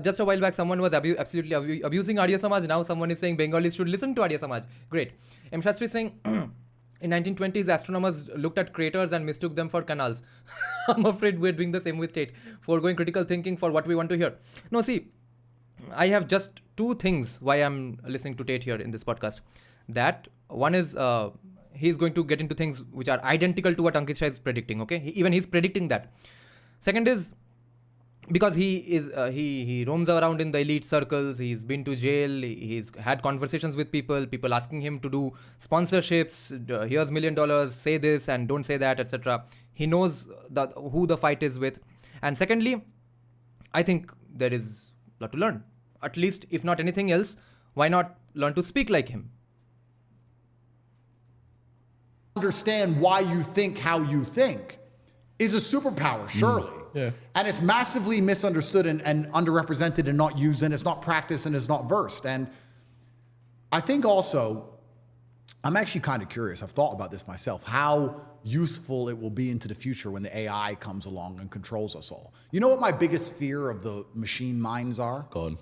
[SPEAKER 1] Just a while back, someone was absolutely abusing Arya Samaj. Now someone is saying Bengalis should listen to Arya Samaj. Great. M. Shastri is saying, in 1920s, astronomers looked at craters and mistook them for canals. I'm afraid we're doing the same with Tate. Foregoing critical thinking for what we want to hear. No, see, I have just two things why I'm listening to Tate here in this podcast. That one is he's going to get into things which are identical to what Ankit Shah is predicting. Okay, even he's predicting that. Second is because he roams around in the elite circles. He's been to jail. He's had conversations with people asking him to do sponsorships. Here's $1 million. Say this and don't say that, etc. He knows who the fight is with. And secondly, I think there is a lot to learn. At least, if not anything else, why not learn to speak like him?
[SPEAKER 3] Understand why you think how you think is a superpower, surely.
[SPEAKER 2] Yeah.
[SPEAKER 3] And it's massively misunderstood and underrepresented and not used, and it's not practiced and it's not versed. And I think also, I'm actually kind of curious, I've thought about this myself, how useful it will be into the future when the AI comes along and controls us all. You know what my biggest fear of the machine minds are?
[SPEAKER 2] Go on.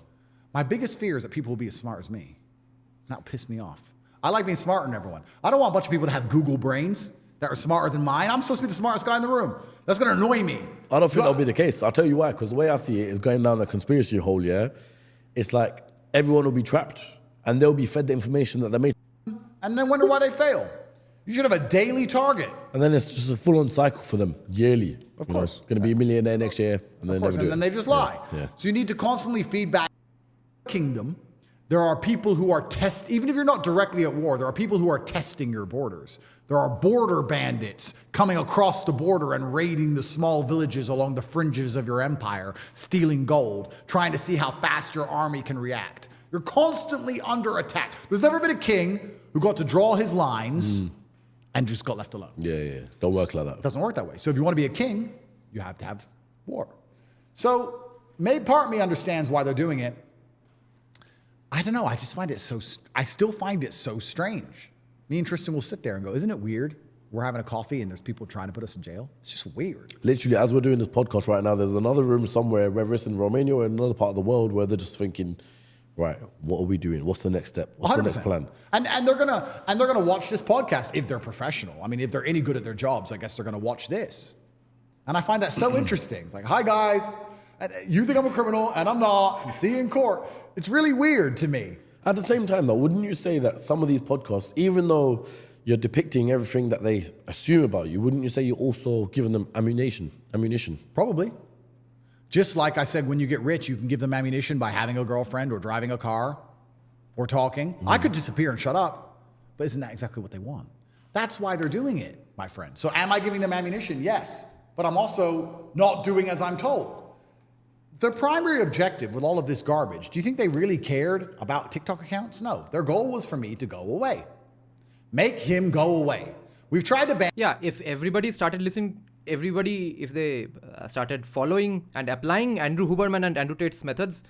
[SPEAKER 3] My biggest fear is that people will be as smart as me. That will piss me off. I like being smarter than everyone. I don't want a bunch of people to have Google brains that are smarter than mine. I'm supposed to be the smartest guy in the room. That's going to annoy me.
[SPEAKER 2] I don't think that'll be the case. I'll tell you why. Because the way I see it is going down the conspiracy hole, yeah? It's like everyone will be trapped and they'll be fed the information that they made.
[SPEAKER 3] And then wonder why they fail. You should have a daily target.
[SPEAKER 2] And then it's just a full-on cycle for them, yearly.
[SPEAKER 3] Of course.
[SPEAKER 2] Going to be a millionaire next year. And
[SPEAKER 3] Of course, and then they just lie.
[SPEAKER 2] Yeah.
[SPEAKER 3] So you need to constantly feed back. Kingdom, there are people who are even if you're not directly at war, there are people who are testing your borders. There are border bandits coming across the border and raiding the small villages along the fringes of your empire, stealing gold, trying to see how fast your army can react. You're constantly under attack. There's never been a king who got to draw his lines and just got left alone.
[SPEAKER 2] Yeah. Don't work like that.
[SPEAKER 3] It doesn't work that way. So if you want to be a king, you have to have war. So part of me understands why they're doing it. I don't know. I still find it so strange. Me and Tristan will sit there and go, isn't it weird? We're having a coffee and there's people trying to put us in jail. It's just weird.
[SPEAKER 2] Literally, as we're doing this podcast right now, there's another room somewhere, whether it's in Romania or another part of the world, where they're just thinking, right, what are we doing? What's the next step? What's
[SPEAKER 3] 100%.
[SPEAKER 2] the next plan?
[SPEAKER 3] And they're gonna watch this podcast if they're professional. I mean, if they're any good at their jobs, I guess they're gonna watch this. And I find that so interesting. It's like, hi guys, and you think I'm a criminal and I'm not. See you in court. It's really weird to me.
[SPEAKER 2] At the same time, though, wouldn't you say that some of these podcasts, even though
[SPEAKER 4] you're depicting everything that they assume about you. Wouldn't you say you're also giving them ammunition?
[SPEAKER 3] Probably. Just like I said, when you get rich, you can give them ammunition by having a girlfriend or driving a car or talking. I could disappear and shut up, but isn't that exactly what they want? That's why they're doing it, my friend. So am I giving them ammunition? Yes. But I'm also not doing as I'm told. Their primary objective with all of this garbage, do you think they really cared about TikTok accounts? No. Their goal was for me to go away. Make him go away. We've tried to ban.
[SPEAKER 1] Yeah, if everybody started listening, if they started following and applying Andrew Huberman and Andrew Tate's methods,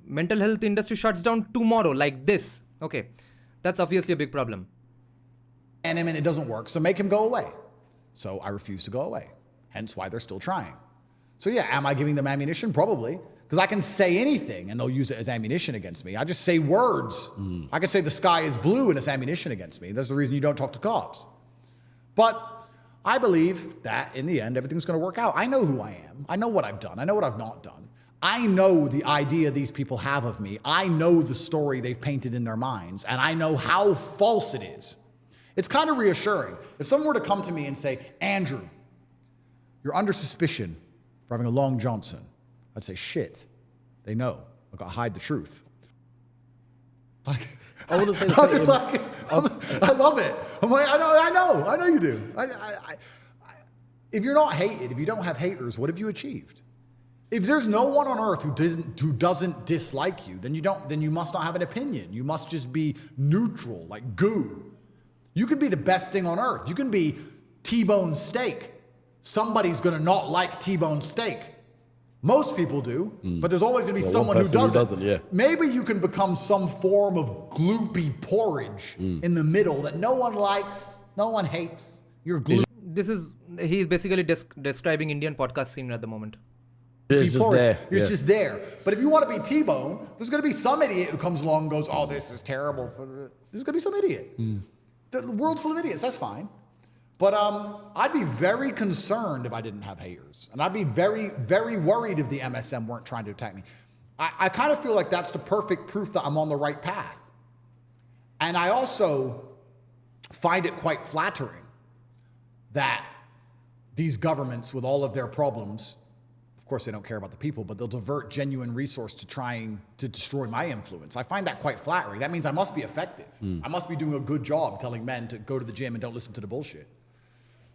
[SPEAKER 1] mental health industry shuts down tomorrow like this. Okay, that's obviously a big problem.
[SPEAKER 3] And it doesn't work, so make him go away. So I refuse to go away. Hence why they're still trying. So yeah, am I giving them ammunition? Probably. Because I can say anything and they'll use it as ammunition against me. I just say words. I can say the sky is blue and it's ammunition against me. That's the reason you don't talk to cops. But I believe that in the end, everything's going to work out. I know who I am. I know what I've done. I know what I've not done. I know the idea these people have of me. I know the story they've painted in their minds. And I know how false it is. It's kind of reassuring. If someone were to come to me and say, Andrew, you're under suspicion for having a Long Johnson, I'd say, shit, they know. I've got to hide the truth.
[SPEAKER 4] I wouldn't say
[SPEAKER 3] I love it. I'm like, I know you do. If you're not hated, if you don't have haters, what have you achieved? If there's no one on earth who doesn't dislike you, then you must not have an opinion. You must just be neutral, like goo. You can be the best thing on earth. You can be T-bone steak. Somebody's going to not like T-bone steak. Most people do, but there's always going to be someone who doesn't.
[SPEAKER 4] Yeah.
[SPEAKER 3] Maybe you can become some form of gloopy porridge in the middle that no one likes, no one hates. You're gloopy.
[SPEAKER 1] He's basically describing Indian podcast scene at the moment.
[SPEAKER 4] It's just there.
[SPEAKER 3] It's just there. But if you want to be T-bone, there's going to be some idiot who comes along and goes, oh, this is terrible. There's going to be some idiot. The world's full of idiots. That's fine. But I'd be very concerned if I didn't have haters. And I'd be very, very worried if the MSM weren't trying to attack me. I kind of feel like that's the perfect proof that I'm on the right path. And I also find it quite flattering that these governments, with all of their problems, of course they don't care about the people, but they'll divert genuine resource to trying to destroy my influence. I find that quite flattering. That means I must be effective. I must be doing a good job telling men to go to the gym and don't listen to the bullshit.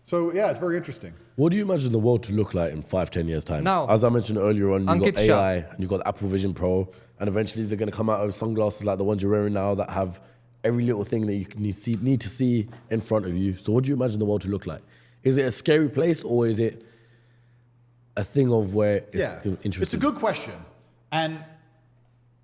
[SPEAKER 3] So yeah, it's very interesting.
[SPEAKER 4] What do you imagine the world to look like in 5-10 years time?
[SPEAKER 1] Now,
[SPEAKER 4] as I mentioned earlier on, you've
[SPEAKER 1] Ankit,
[SPEAKER 4] got AI and you've got the Apple Vision Pro, and eventually they're going to come out with sunglasses like the ones you're wearing now that have every little thing that you need to see in front of you. So what do you imagine the world to look like? Is it a scary place, or is it a thing of where it's interesting?
[SPEAKER 3] It's a good question. And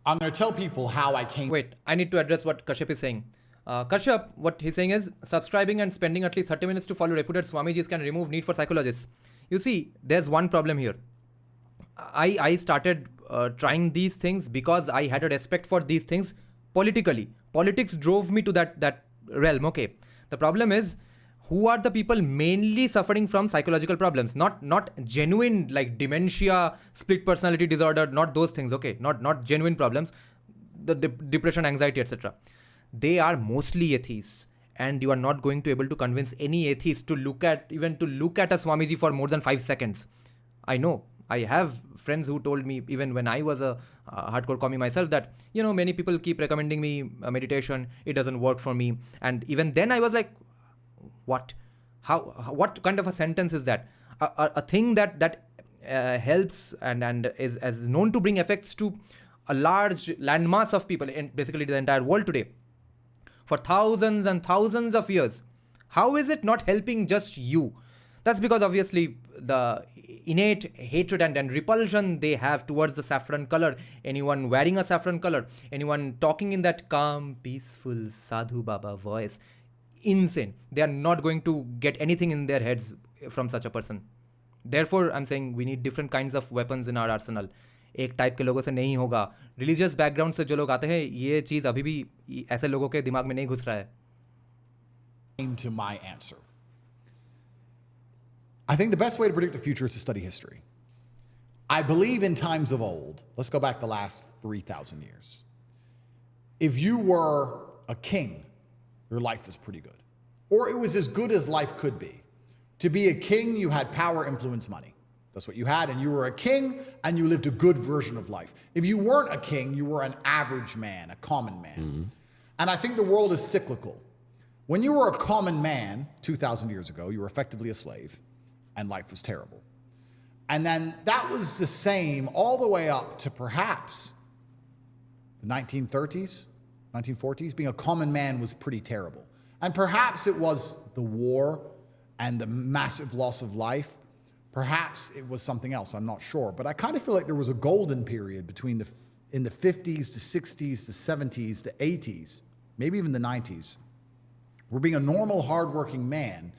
[SPEAKER 3] I'm going to tell people how I came.
[SPEAKER 1] Wait, I need to address what Kashyap is saying. Kashyap, what he's saying is subscribing and spending at least 30 minutes to follow reputed Swamijis can remove need for psychologists. You see, there's one problem here. I started trying these things because I had a respect for these things politically. Politics drove me to that realm, okay. The problem is, who are the people mainly suffering from psychological problems? Not genuine like dementia, split personality disorder, not those things, okay. Not genuine problems, the depression, anxiety, etc. They are mostly atheists, and you are not going to be able to convince any atheist to look at a Swamiji for more than 5 seconds. I know. I have friends who told me, even when I was a hardcore commie myself, that, many people keep recommending me meditation. It doesn't work for me. And even then I was like, what? What kind of a sentence is that? A thing that helps and is known to bring effects to a large landmass of people in basically the entire world today for thousands and thousands of years. How is it not helping just you? That's because obviously the innate hatred and repulsion they have towards the saffron color, anyone wearing a saffron color, anyone talking in that calm, peaceful Sadhu Baba voice, insane. They are not going to get anything in their heads from such a person. Therefore, I'm saying we need different kinds of weapons in our arsenal. एक type के लोगों से नहीं होगा. Religious background से जो लोग आते हैं, ये चीज़ अभी भी ऐसे लोगों के दिमाग में नहीं घुस रहा है.
[SPEAKER 3] To my answer. I think the best way to predict the future is to study history. I believe in times of old. Let's go back the last 3,000 years. If you were a king, your life was pretty good. or it was as good as life could be. To be a king, you had power, influence, money. That's what you had, and you were a king, and you lived a good version of life. If you weren't a king, you were an average man, a common man. And I think the world is cyclical. When you were a common man 2,000 years ago, you were effectively a slave, and life was terrible. And then that was the same all the way up to perhaps the 1930s, 1940s. Being a common man was pretty terrible. And perhaps it was the war and the massive loss of life. Perhaps it was something else, I'm not sure. But I kind of feel like there was a golden period between in the 50s, the 60s, the 70s, the 80s, maybe even the 90s, where being a normal, hardworking man,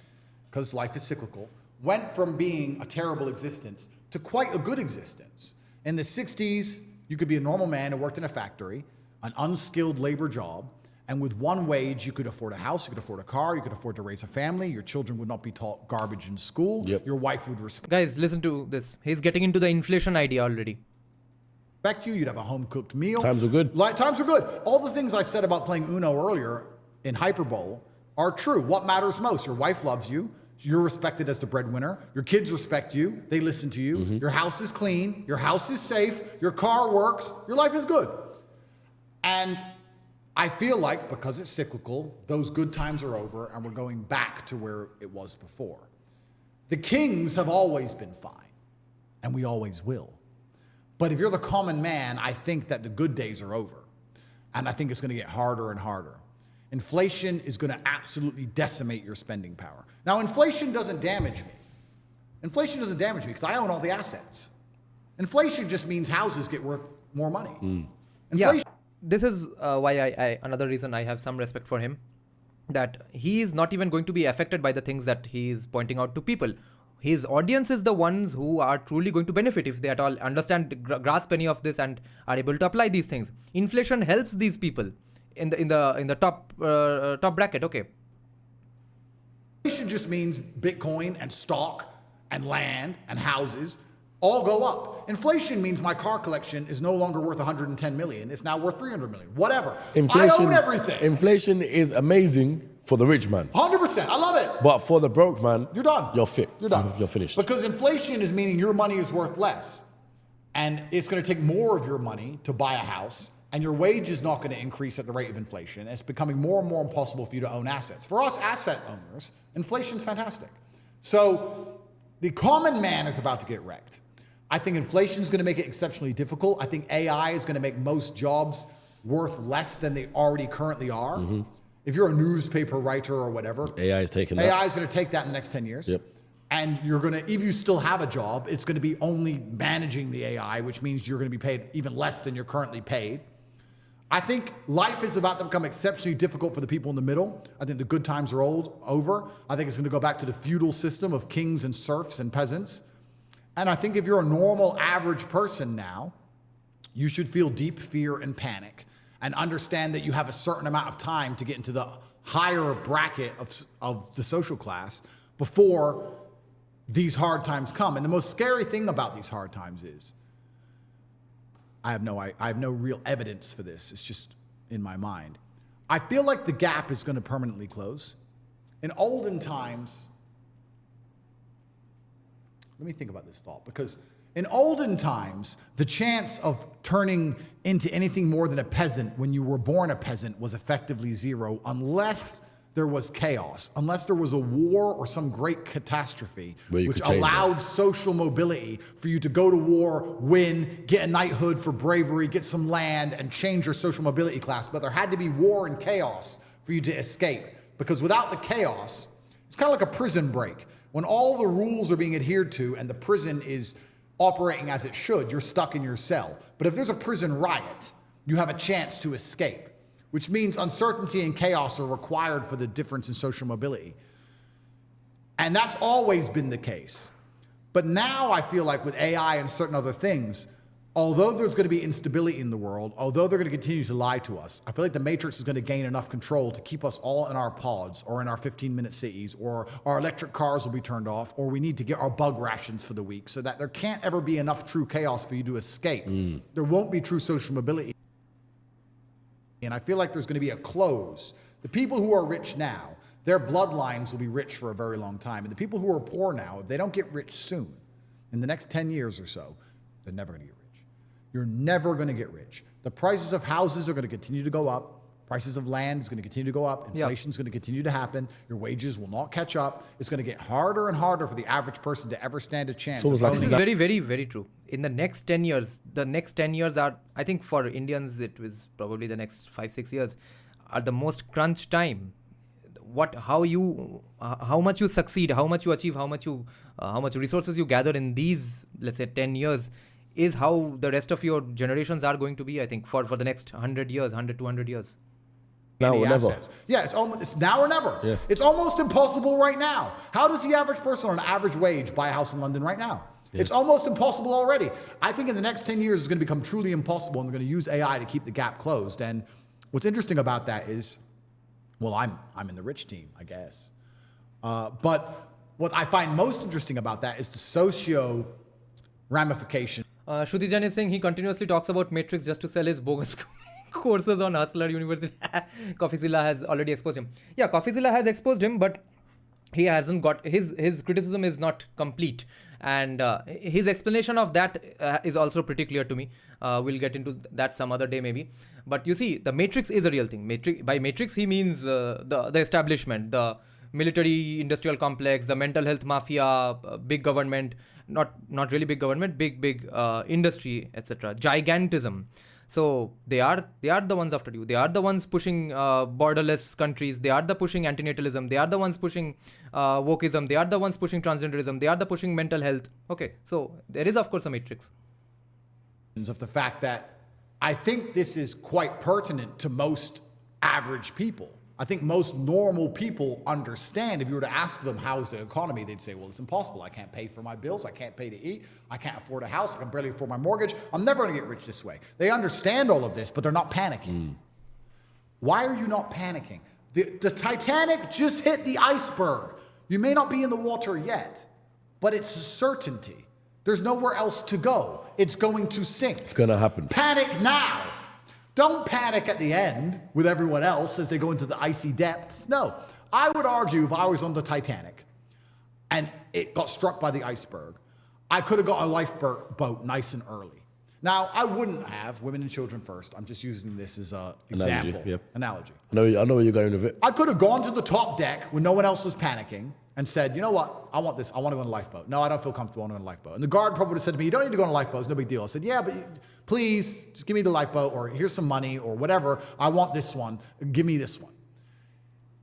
[SPEAKER 3] because life is cyclical, went from being a terrible existence to quite a good existence. In the 60s, you could be a normal man who worked in a factory, an unskilled labor job, and with one wage, you could afford a house, you could afford a car, you could afford to raise a family, your children would not be taught garbage in school, your wife would respect
[SPEAKER 1] Guys, listen to this. He's getting into the inflation idea already.
[SPEAKER 3] you, you'd have a home-cooked meal.
[SPEAKER 4] Times were good.
[SPEAKER 3] Times were good. All the things I said about playing Uno earlier in Hyperbole are true. What matters most? Your wife loves you. You're respected as the breadwinner. Your kids respect you. They listen to you. Your house is clean. Your house is safe. Your car works. Your life is good. And I feel like because it's cyclical, those good times are over and we're going back to where it was before. The kings have always been fine, and we always will. But if you're the common man, I think that the good days are over. And I think it's going to get harder and harder. Inflation is going to absolutely decimate your spending power. Now, inflation doesn't damage me. Inflation doesn't damage me because I own all the assets. Inflation just means houses get worth more money. Inflation
[SPEAKER 1] This is why another reason I have some respect for him, that he is not even going to be affected by the things that he is pointing out to people. His audience is the ones who are truly going to benefit if they at all understand, grasp any of this and are able to apply these things. Inflation helps these people in the top bracket. Okay.
[SPEAKER 3] Inflation just means Bitcoin and stock and land and houses all go up. Inflation means my car collection is no longer worth 110 million. It's now worth 300 million. Whatever. I own everything.
[SPEAKER 4] Inflation is amazing for the rich man.
[SPEAKER 3] 100%. I love it.
[SPEAKER 4] But for the broke man,
[SPEAKER 3] You're done.
[SPEAKER 4] You're fit.
[SPEAKER 3] You're done.
[SPEAKER 4] You're finished.
[SPEAKER 3] Because inflation is meaning your money is worth less. And it's going to take more of your money to buy a house. And your wage is not going to increase at the rate of inflation. It's becoming more and more impossible for you to own assets. For us asset owners, inflation's fantastic. So the common man is about to get wrecked. I think inflation is going to make it exceptionally difficult. I think AI is going to make most jobs worth less than they already currently are. If you're a newspaper writer or whatever,
[SPEAKER 4] AI is taking that.
[SPEAKER 3] AI is going to take that in the next 10 years.
[SPEAKER 4] Yep.
[SPEAKER 3] And you're going to, if you still have a job, it's going to be only managing the AI, which means you're going to be paid even less than you're currently paid. I think life is about to become exceptionally difficult for the people in the middle. I think the good times are over. I think it's going to go back to the feudal system of kings and serfs and peasants. And I think if you're a normal, average person now, you should feel deep fear and panic and understand that you have a certain amount of time to get into the higher bracket of the social class before these hard times come. And the most scary thing about these hard times is I have no real evidence for this. It's just in my mind. I feel like the gap is going to permanently close. In olden times, let me think about this thought, because in olden times, the chance of turning into anything more than a peasant when you were born a peasant was effectively zero, unless there was chaos, unless there was a war or some great catastrophe which allowed social mobility for you to go to war, win, get a knighthood for bravery, get some land, and change your social mobility class. But there had to be war and chaos for you to escape, because without the chaos, it's kind of like a prison break. When all the rules are being adhered to and the prison is operating as it should, you're stuck in your cell. But if there's a prison riot, you have a chance to escape, which means uncertainty and chaos are required for the difference in social mobility. And that's always been the case. But now I feel like with AI and certain other things, although there's going to be instability in the world, although they're going to continue to lie to us, I feel like the Matrix is going to gain enough control to keep us all in our pods or in our 15-minute cities, or our electric cars will be turned off, or we need to get our bug rations for the week, so that there can't ever be enough true chaos for you to escape. There won't be true social mobility. And I feel like there's going to be a close. The people who are rich now, their bloodlines will be rich for a very long time. And the people who are poor now, if they don't get rich soon, in the next 10 years or so, they're never going to get rich. You're never going to get rich. The prices of houses are going to continue to go up. Prices of land is going to continue to go up. Inflation is going to continue to happen. Your wages will not catch up. It's going to get harder and harder for the average person to ever stand a chance.
[SPEAKER 4] So it's like
[SPEAKER 1] This is very, very, very true. In the next 10 years, the next 10 years are, I think for Indians, it was probably the next 5-6 years, are the most crunch time. How much you succeed, how much you achieve, how much resources you gather in these, let's say 10 years, is how the rest of your generations are going to be, I think, for the next 100 years, 200 years.
[SPEAKER 4] Now or never.
[SPEAKER 3] Yeah, it's now or never.
[SPEAKER 4] Yeah.
[SPEAKER 3] It's almost impossible right now. How does the average person on an average wage buy a house in London right now? Yeah. It's almost impossible already. I think in the next 10 years it's going to become truly impossible, and they're going to use AI to keep the gap closed. And what's interesting about that is, well, I'm in the rich team, I guess. But what I find most interesting about that is the socio ramification.
[SPEAKER 1] Shruti is saying he continuously talks about Matrix just to sell his bogus courses on Hustler University. Coffeezilla has already exposed him. Yeah, Coffeezilla has exposed him, but he hasn't got his criticism is not complete, and his explanation of that is also pretty clear to me. We'll get into that some other day maybe. But you see, the Matrix is a real thing. By Matrix he means the establishment, the military industrial complex, the mental health mafia, big government, not really big government, big industry, etc. Gigantism. So they are the ones after you. They are the ones pushing borderless countries. They are the pushing antinatalism. They are the ones pushing wokeism. They are the ones pushing transgenderism. They are the pushing mental health. Okay, so there is of course a matrix.
[SPEAKER 3] Of the fact that I think this is quite pertinent to most average people. I think most normal people understand. If you were to ask them how's the economy, they'd say, well, it's impossible. I can't pay for my bills. I can't pay to eat. I can't afford a house. I can barely afford my mortgage. I'm never going to get rich this way. They understand all of this, but they're not panicking. Why are you not panicking? The Titanic just hit the iceberg. You may not be in the water yet, but it's a certainty. There's nowhere else to go. It's going to sink.
[SPEAKER 4] It's going to happen.
[SPEAKER 3] Panic now. Don't panic at the end with everyone else as they go into the icy depths. No, I would argue if I was on the Titanic and it got struck by the iceberg, I could have got a lifeboat nice and early. Now, I wouldn't have women and children first. I'm just using this as an example. Analogy.
[SPEAKER 4] I know where you're going with it.
[SPEAKER 3] I could have gone to the top deck when no one else was panicking and said, you know what, I want this. I want to go on a lifeboat. No, I don't feel comfortable on a lifeboat. And the guard probably would have said to me, you don't need to go on a lifeboat. It's no big deal. I said, yeah, but please, just give me the lifeboat, or here's some money or whatever. I want this one. Give me this one.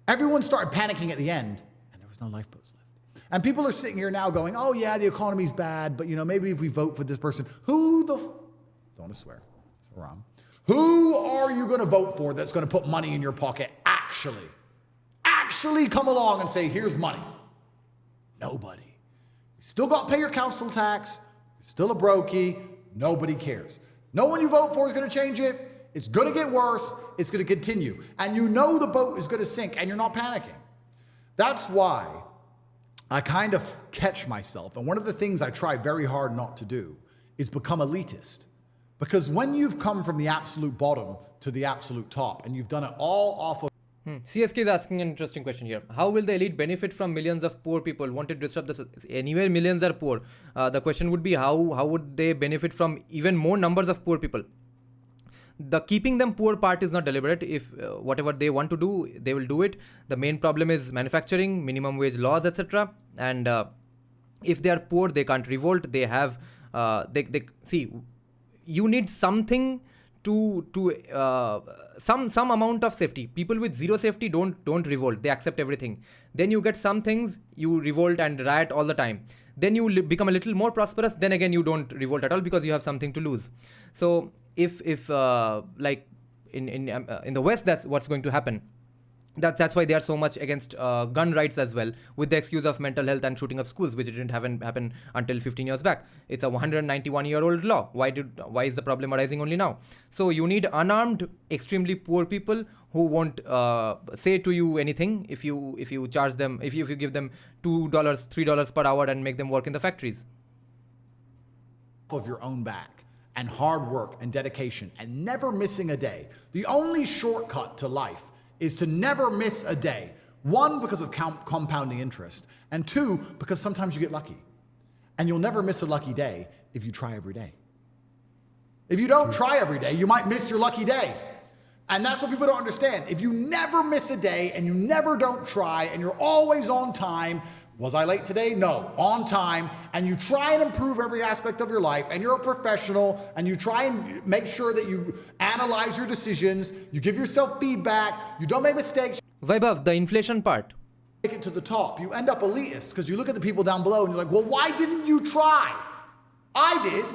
[SPEAKER 3] Everyone started panicking at the end, and there was no lifeboats left. And people are sitting here now going, oh yeah, the economy's bad, but maybe if we vote for this person, don't want to swear, it's wrong. Who are you going to vote for that's going to put money in your pocket actually come along and say, here's money? Nobody. You still got to pay your council tax. You're still a brokey. Nobody cares. No one you vote for is going to change it. It's going to get worse. It's going to continue. And you know the boat is going to sink and you're not panicking. That's why I kind of catch myself. And one of the things I try very hard not to do is become elitist. Because when you've come from the absolute bottom to the absolute top and you've done it all off of
[SPEAKER 1] CSK is asking an interesting question here. How will the elite benefit from millions of poor people? Want to disrupt the anywhere millions are poor. The question would be how would they benefit from even more numbers of poor people? The keeping them poor part is not deliberate. If whatever they want to do, they will do it. The main problem is manufacturing, minimum wage laws, etc. And if they are poor, they can't revolt. They have they see. You need something some amount of safety. People with zero safety don't revolt. They accept everything. Then you get some things, you revolt and riot all the time. Then you become a little more prosperous. Then again, you don't revolt at all because you have something to lose. So if like in the West, that's what's going to happen. That's why they are so much against gun rights as well, with the excuse of mental health and shooting up schools, which didn't happen until 15 years back. It's a 191-year-old law. Why is the problem arising only now? So you need unarmed, extremely poor people who won't say to you anything if you charge them, if you give them $2, $3 per hour and make them work in the factories.
[SPEAKER 3] Of your own back and hard work and dedication and never missing a day. The only shortcut to life is to never miss a day. One, because of compounding interest, and two, because sometimes you get lucky. And you'll never miss a lucky day if you try every day. If you don't try every day, you might miss your lucky day. And that's what people don't understand. If you never miss a day and you never don't try and you're always on time, was I late today? No, on time, and you try and improve every aspect of your life, and you're a professional, and you try and make sure that you analyze your decisions, you give yourself feedback, you don't make mistakes.
[SPEAKER 1] Vaibhav, the inflation part.
[SPEAKER 3] Make it to the top. You end up elitist because you look at the people down below and you're like, well, why didn't you try? I did.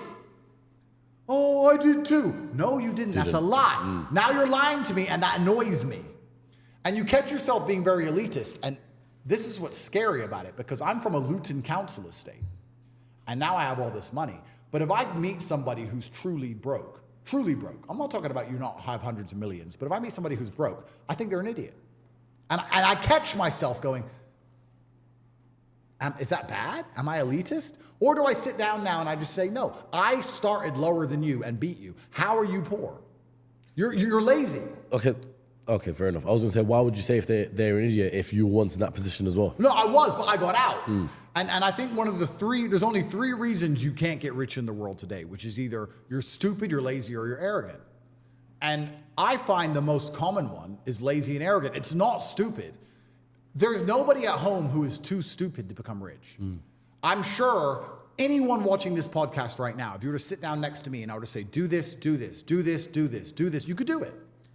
[SPEAKER 3] Oh, I did too. No, you didn't. That's a lie. Now you're lying to me, and that annoys me. And you catch yourself being very elitist. And this is what's scary about it, because I'm from a Luton council estate, and now I have all this money. But if I meet somebody who's truly broke, I'm not talking about you not have hundreds of millions, but if I meet somebody who's broke, I think they're an idiot. And I catch myself going, is that bad? Am I elitist? Or do I sit down now and I just say, no, I started lower than you and beat you. How are you poor? You're lazy.
[SPEAKER 4] Okay, fair enough. I was gonna say, why would you say if they're an idiot if you were once in that position as well?
[SPEAKER 3] No, I was, but I got out. And I think one of the there's only three reasons you can't get rich in the world today, which is either you're stupid, you're lazy, or you're arrogant. And I find the most common one is lazy and arrogant. It's not stupid. There's nobody at home who is too stupid to become rich. I'm sure anyone watching this podcast right now, if you were to sit down next to me and I were to say, do this, do this, do this, do this, do this, you could do it.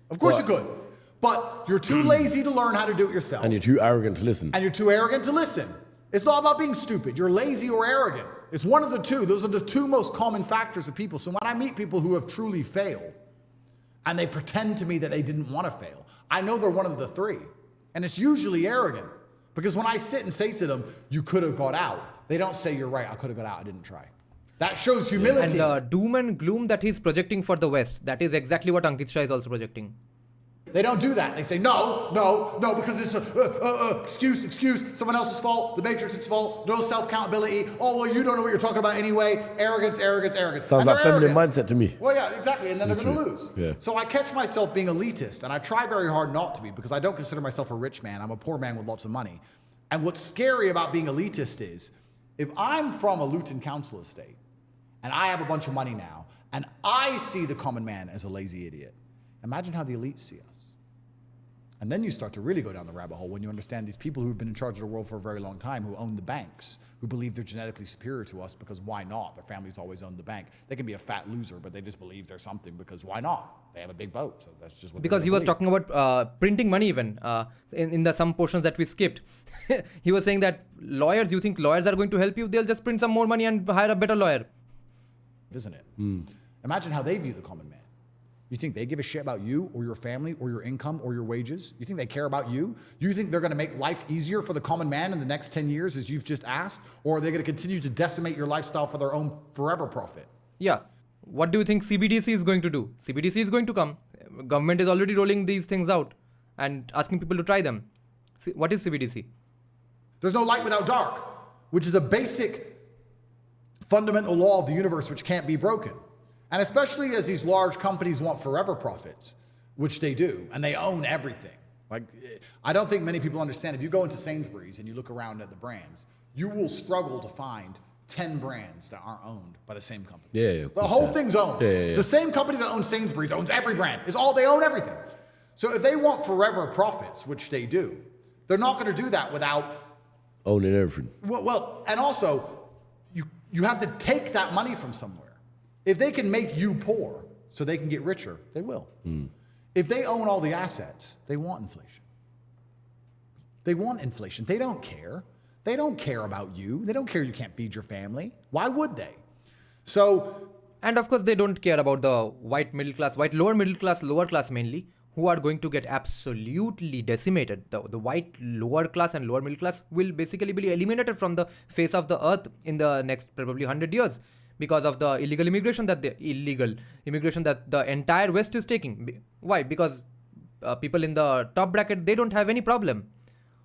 [SPEAKER 3] Of course you could. But you're too lazy to learn how to do it yourself.
[SPEAKER 4] And you're too arrogant to listen.
[SPEAKER 3] And you're too arrogant to listen. It's not about being stupid. You're lazy or arrogant. It's one of the two. Those are the two most common factors of people. So when I meet people who have truly failed, and they pretend to me that they didn't want to fail, I know they're one of the three. And it's usually arrogant. Because when I sit and say to them, you could have got out, they don't say, you're right, I could have got out, I didn't try. That shows humility.
[SPEAKER 1] And the doom and gloom that he's projecting for the West, that is exactly what Ankit Shah is also projecting.
[SPEAKER 3] They don't do that. They say, no, because it's excuse, someone else's fault, the Matrix's fault, no self-accountability. Oh, well, you don't know what you're talking about anyway. Arrogance.
[SPEAKER 4] Sounds like feminine mindset to me.
[SPEAKER 3] Well, yeah, exactly. And then they're going to lose.
[SPEAKER 4] Yeah.
[SPEAKER 3] So I catch myself being elitist, and I try very hard not to be, because I don't consider myself a rich man. I'm a poor man with lots of money. And what's scary about being elitist is, if I'm from a Luton council estate, and I have a bunch of money now, and I see the common man as a lazy idiot, imagine how the elites see us. And then you start to really go down the rabbit hole when you understand these people who've been in charge of the world for a very long time, who own the banks, who believe they're genetically superior to us because why not? Their families always owned the bank. They can be a fat loser, but they just believe they're something because why not? They have a big boat, so that's just what.
[SPEAKER 1] Because he was talking about printing money even in the some portions that we skipped. He was saying that lawyers, you think lawyers are going to help you? They'll just print some more money and hire a better lawyer.
[SPEAKER 3] Isn't it? Imagine how they view the common man. You think they give a shit about you or your family or your income or your wages? You think they care about you? You think they're going to make life easier for the common man in the next 10 years as you've just asked? Or are they going to continue to decimate your lifestyle for their own forever profit?
[SPEAKER 1] Yeah. What do you think CBDC is going to do? CBDC is going to come. Government is already rolling these things out and asking people to try them. What is CBDC?
[SPEAKER 3] There's no light without dark, which is a basic fundamental law of the universe which can't be broken. And especially as these large companies want forever profits, which they do, and they own everything. Like, I don't think many people understand. If you go into Sainsbury's and you look around at the brands, you will struggle to find 10 brands that aren't owned by the same company.
[SPEAKER 4] Yeah.
[SPEAKER 3] The whole thing's owned.
[SPEAKER 4] Yeah.
[SPEAKER 3] The same company that owns Sainsbury's owns every brand. They own everything. So if they want forever profits, which they do, they're not going to do that without
[SPEAKER 4] owning everything.
[SPEAKER 3] Well, and also, you have to take that money from somewhere. If they can make you poor so they can get richer, they will. If they own all the assets, they want inflation. They don't care. They don't care about you. They don't care you can't feed your family. Why would they? So,
[SPEAKER 1] and of course, they don't care about the white middle class, lower class mainly, who are going to get absolutely decimated. The white lower class and lower middle class will basically be eliminated from the face of the earth in the next probably 100 years. Because of the illegal immigration that the entire West is taking. Why? Because people in the top bracket, they don't have any problem.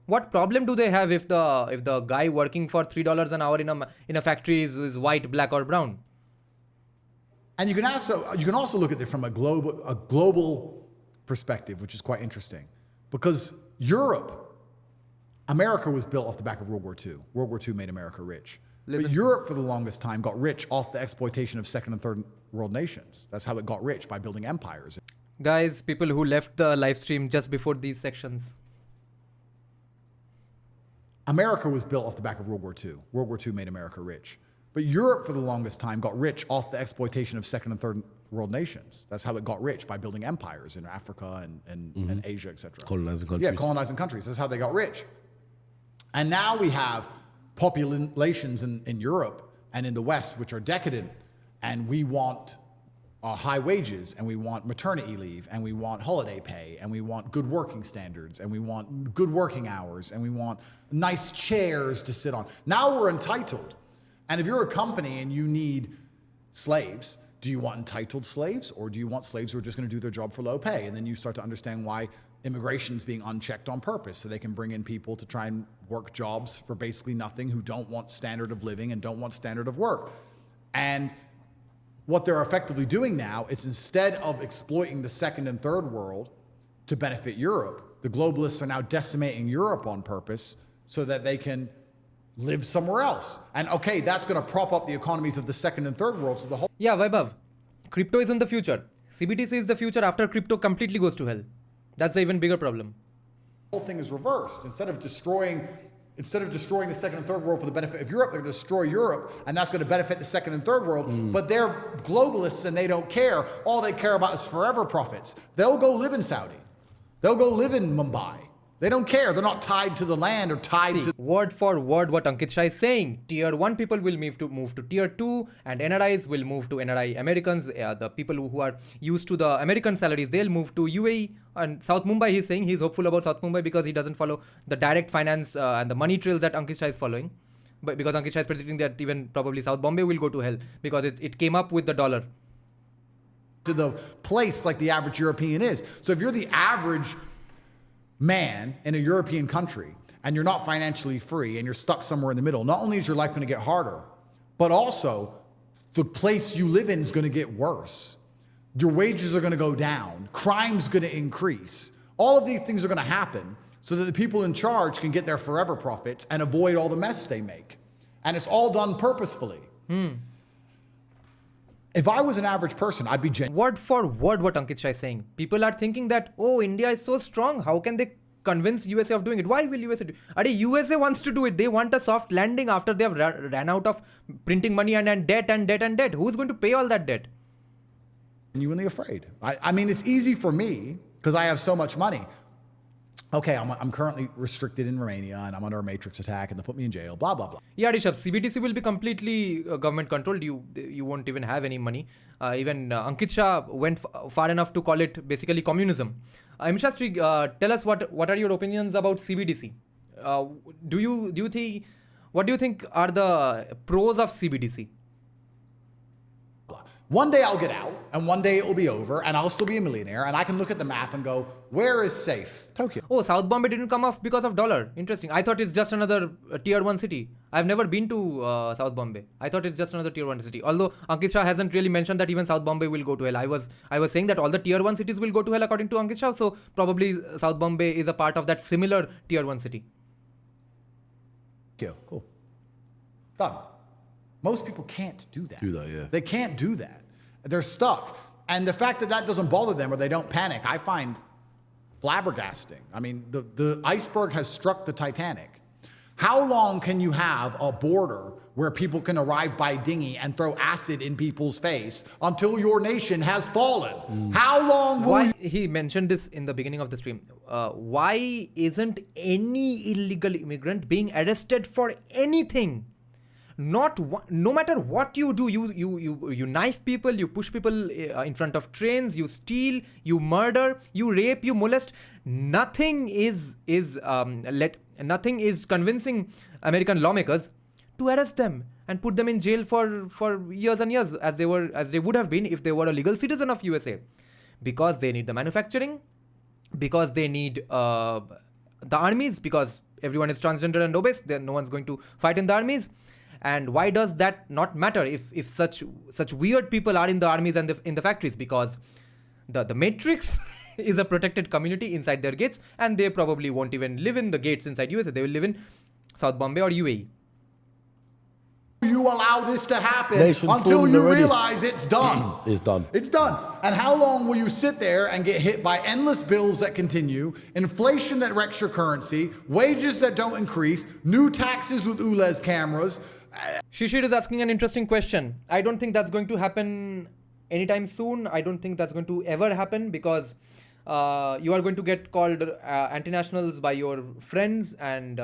[SPEAKER 1] What problem do they have if the guy working for $3 an hour in a factory is white, black, or brown?
[SPEAKER 3] And you can also look at it from a global perspective, which is quite interesting, because Europe America was built off the back of World War II. World War II made America rich.
[SPEAKER 1] Listen.
[SPEAKER 3] But Europe, for the longest time, got rich off the exploitation of second and third world nations. That's how it got rich, by building empires.
[SPEAKER 1] Guys, people who left the live stream just before these sections.
[SPEAKER 3] America was built off the back of World War II. World War II made America rich. But Europe, for the longest time, got rich off the exploitation of second and third world nations. That's how it got rich, by building empires in Africa and Asia, etc.
[SPEAKER 4] Colonizing countries.
[SPEAKER 3] Yeah, colonizing countries. That's how they got rich. And now we have populations in Europe and in the West which are decadent, and we want high wages, and we want maternity leave, and we want holiday pay, and we want good working standards, and we want good working hours, and we want nice chairs to sit on. Now we're entitled. And if you're a company and you need slaves, do you want entitled slaves, or do you want slaves who are just going to do their job for low pay? And then you start to understand why immigration is being unchecked on purpose, so they can bring in people to try and work jobs for basically nothing, who don't want standard of living and don't want standard of work. And what they're effectively doing now is, instead of exploiting the second and third world to benefit Europe, the globalists are now decimating Europe on purpose so that they can live somewhere else. And okay, that's going to prop up the economies of the second and third world, so the whole
[SPEAKER 1] Yeah, Vaibhav. Crypto is in the future. CBDC is the future after crypto completely goes to hell. That's the even bigger problem.
[SPEAKER 3] thing is reversed. Instead of destroying the second and third world for the benefit of Europe, they're going to destroy Europe, and that's going to benefit the second and third world. But they're globalists and they don't care. All they care about is forever profits. They'll go live in Saudi. They'll go live in Mumbai. They don't care. They're not tied to the land or tied
[SPEAKER 1] See,
[SPEAKER 3] to...
[SPEAKER 1] word for word what Ankit Shah is saying. Tier 1 people will move to Tier 2, and NRIs will move to NRI Americans. The people who are used to the American salaries, they'll move to UAE. And South Mumbai, he's saying he's hopeful about South Mumbai because he doesn't follow the direct finance and the money trails that Ankit Shah is following. But because Ankit Shah is predicting that even probably South Bombay will go to hell because it came up with the dollar.
[SPEAKER 3] to the place like the average European is. So if you're the average man in a European country and you're not financially free and you're stuck somewhere in the middle, not only is your life going to get harder, but also the place you live in is going to get worse. Your wages are going to go down. Crime's going to increase. All of these things are going to happen so that the people in charge can get their forever profits and avoid all the mess they make. And it's all done purposefully. If I was an average person, I'd be genuine.
[SPEAKER 1] Word for word what Ankit Shah is saying. People are thinking that, oh, India is so strong. How can they convince USA of doing it? Why will USA do it? USA wants to do it. They want a soft landing after they have ran out of printing money and debt and debt and debt. Who's going to pay all that debt?
[SPEAKER 3] Genuinely afraid. I mean, it's easy for me because I have so much money. Okay, I'm currently restricted in Romania and I'm under a matrix attack and they put me in jail, blah, blah, blah.
[SPEAKER 1] Yeah, Rishabh, CBDC will be completely government controlled. You won't even have any money. Even Ankit Shah went far enough to call it basically communism. Shastri, tell us what are your opinions about CBDC? What do you think are the pros of CBDC?
[SPEAKER 3] One day I'll get out and one day it will be over and I'll still be a millionaire and I can look at the map and go, where is safe? Tokyo.
[SPEAKER 1] Oh, South Bombay didn't come off because of dollar. Interesting. I thought it's just another tier 1 city. I've never been to South Bombay. I thought it's just another tier 1 city. Although Ankit Shah hasn't really mentioned that even South Bombay will go to hell. I was saying that all the tier 1 cities will go to hell according to Ankit Shah. So probably South Bombay is a part of that similar tier 1 city.
[SPEAKER 3] Tokyo. Cool. Done. Most people can't do that.
[SPEAKER 2] Yeah.
[SPEAKER 3] They can't do that. They're stuck. And the fact that that doesn't bother them or they don't panic, I find flabbergasting. I mean, the iceberg has struck the Titanic. How long can you have a border where people can arrive by dinghy and throw acid in people's face until your nation has fallen? How long will
[SPEAKER 1] He mentioned this in the beginning of the stream. Why isn't any illegal immigrant being arrested for anything? No matter what you do, you knife people, you push people in front of trains, you steal, you murder, you rape, you molest. Nothing is convincing American lawmakers to arrest them and put them in jail for years and years, as they would have been if they were a legal citizen of USA, because they need the manufacturing, because they need the armies, because everyone is transgender and obese. Then no one's going to fight in the armies. And why does that not matter if such weird people are in the armies and in the factories? Because the matrix is a protected community inside their gates, and they probably won't even live in the gates inside USA. They will live in South Bombay or UAE.
[SPEAKER 3] You allow this to happen
[SPEAKER 4] Nation's
[SPEAKER 3] until
[SPEAKER 4] fallen
[SPEAKER 3] you
[SPEAKER 4] already.
[SPEAKER 3] realize it's done.
[SPEAKER 4] It's done.
[SPEAKER 3] It's done. And how long will you sit there and get hit by endless bills that continue, inflation that wrecks your currency, wages that don't increase, new taxes with ULEZ cameras?
[SPEAKER 1] Shishir is asking an interesting question. I don't think that's going to happen anytime soon. I don't think that's going to ever happen because you are going to get called anti-nationals by your friends, and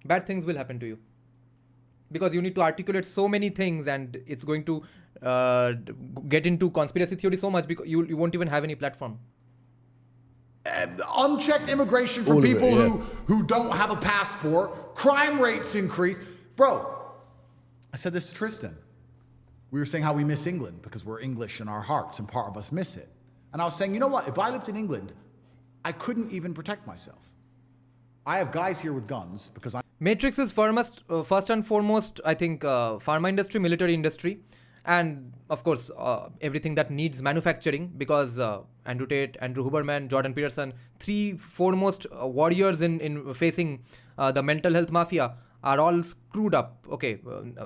[SPEAKER 1] bad things will happen to you. Because you need to articulate so many things, and it's going to get into conspiracy theory so much because you won't even have any platform.
[SPEAKER 3] Unchecked immigration from
[SPEAKER 4] All of it,
[SPEAKER 3] people
[SPEAKER 4] yeah.
[SPEAKER 3] who don't have a passport, crime rates increase. Bro, I said this to Tristan. We were saying how we miss England because we're English in our hearts and part of us miss it. And I was saying, you know what? If I lived in England, I couldn't even protect myself. I have guys here with guns because
[SPEAKER 1] Matrix is first and foremost, I think, pharma industry, military industry, and of course, everything that needs manufacturing, because Andrew Tate, Andrew Huberman, Jordan Peterson, three foremost warriors in facing the mental health mafia are all screwed up. Okay,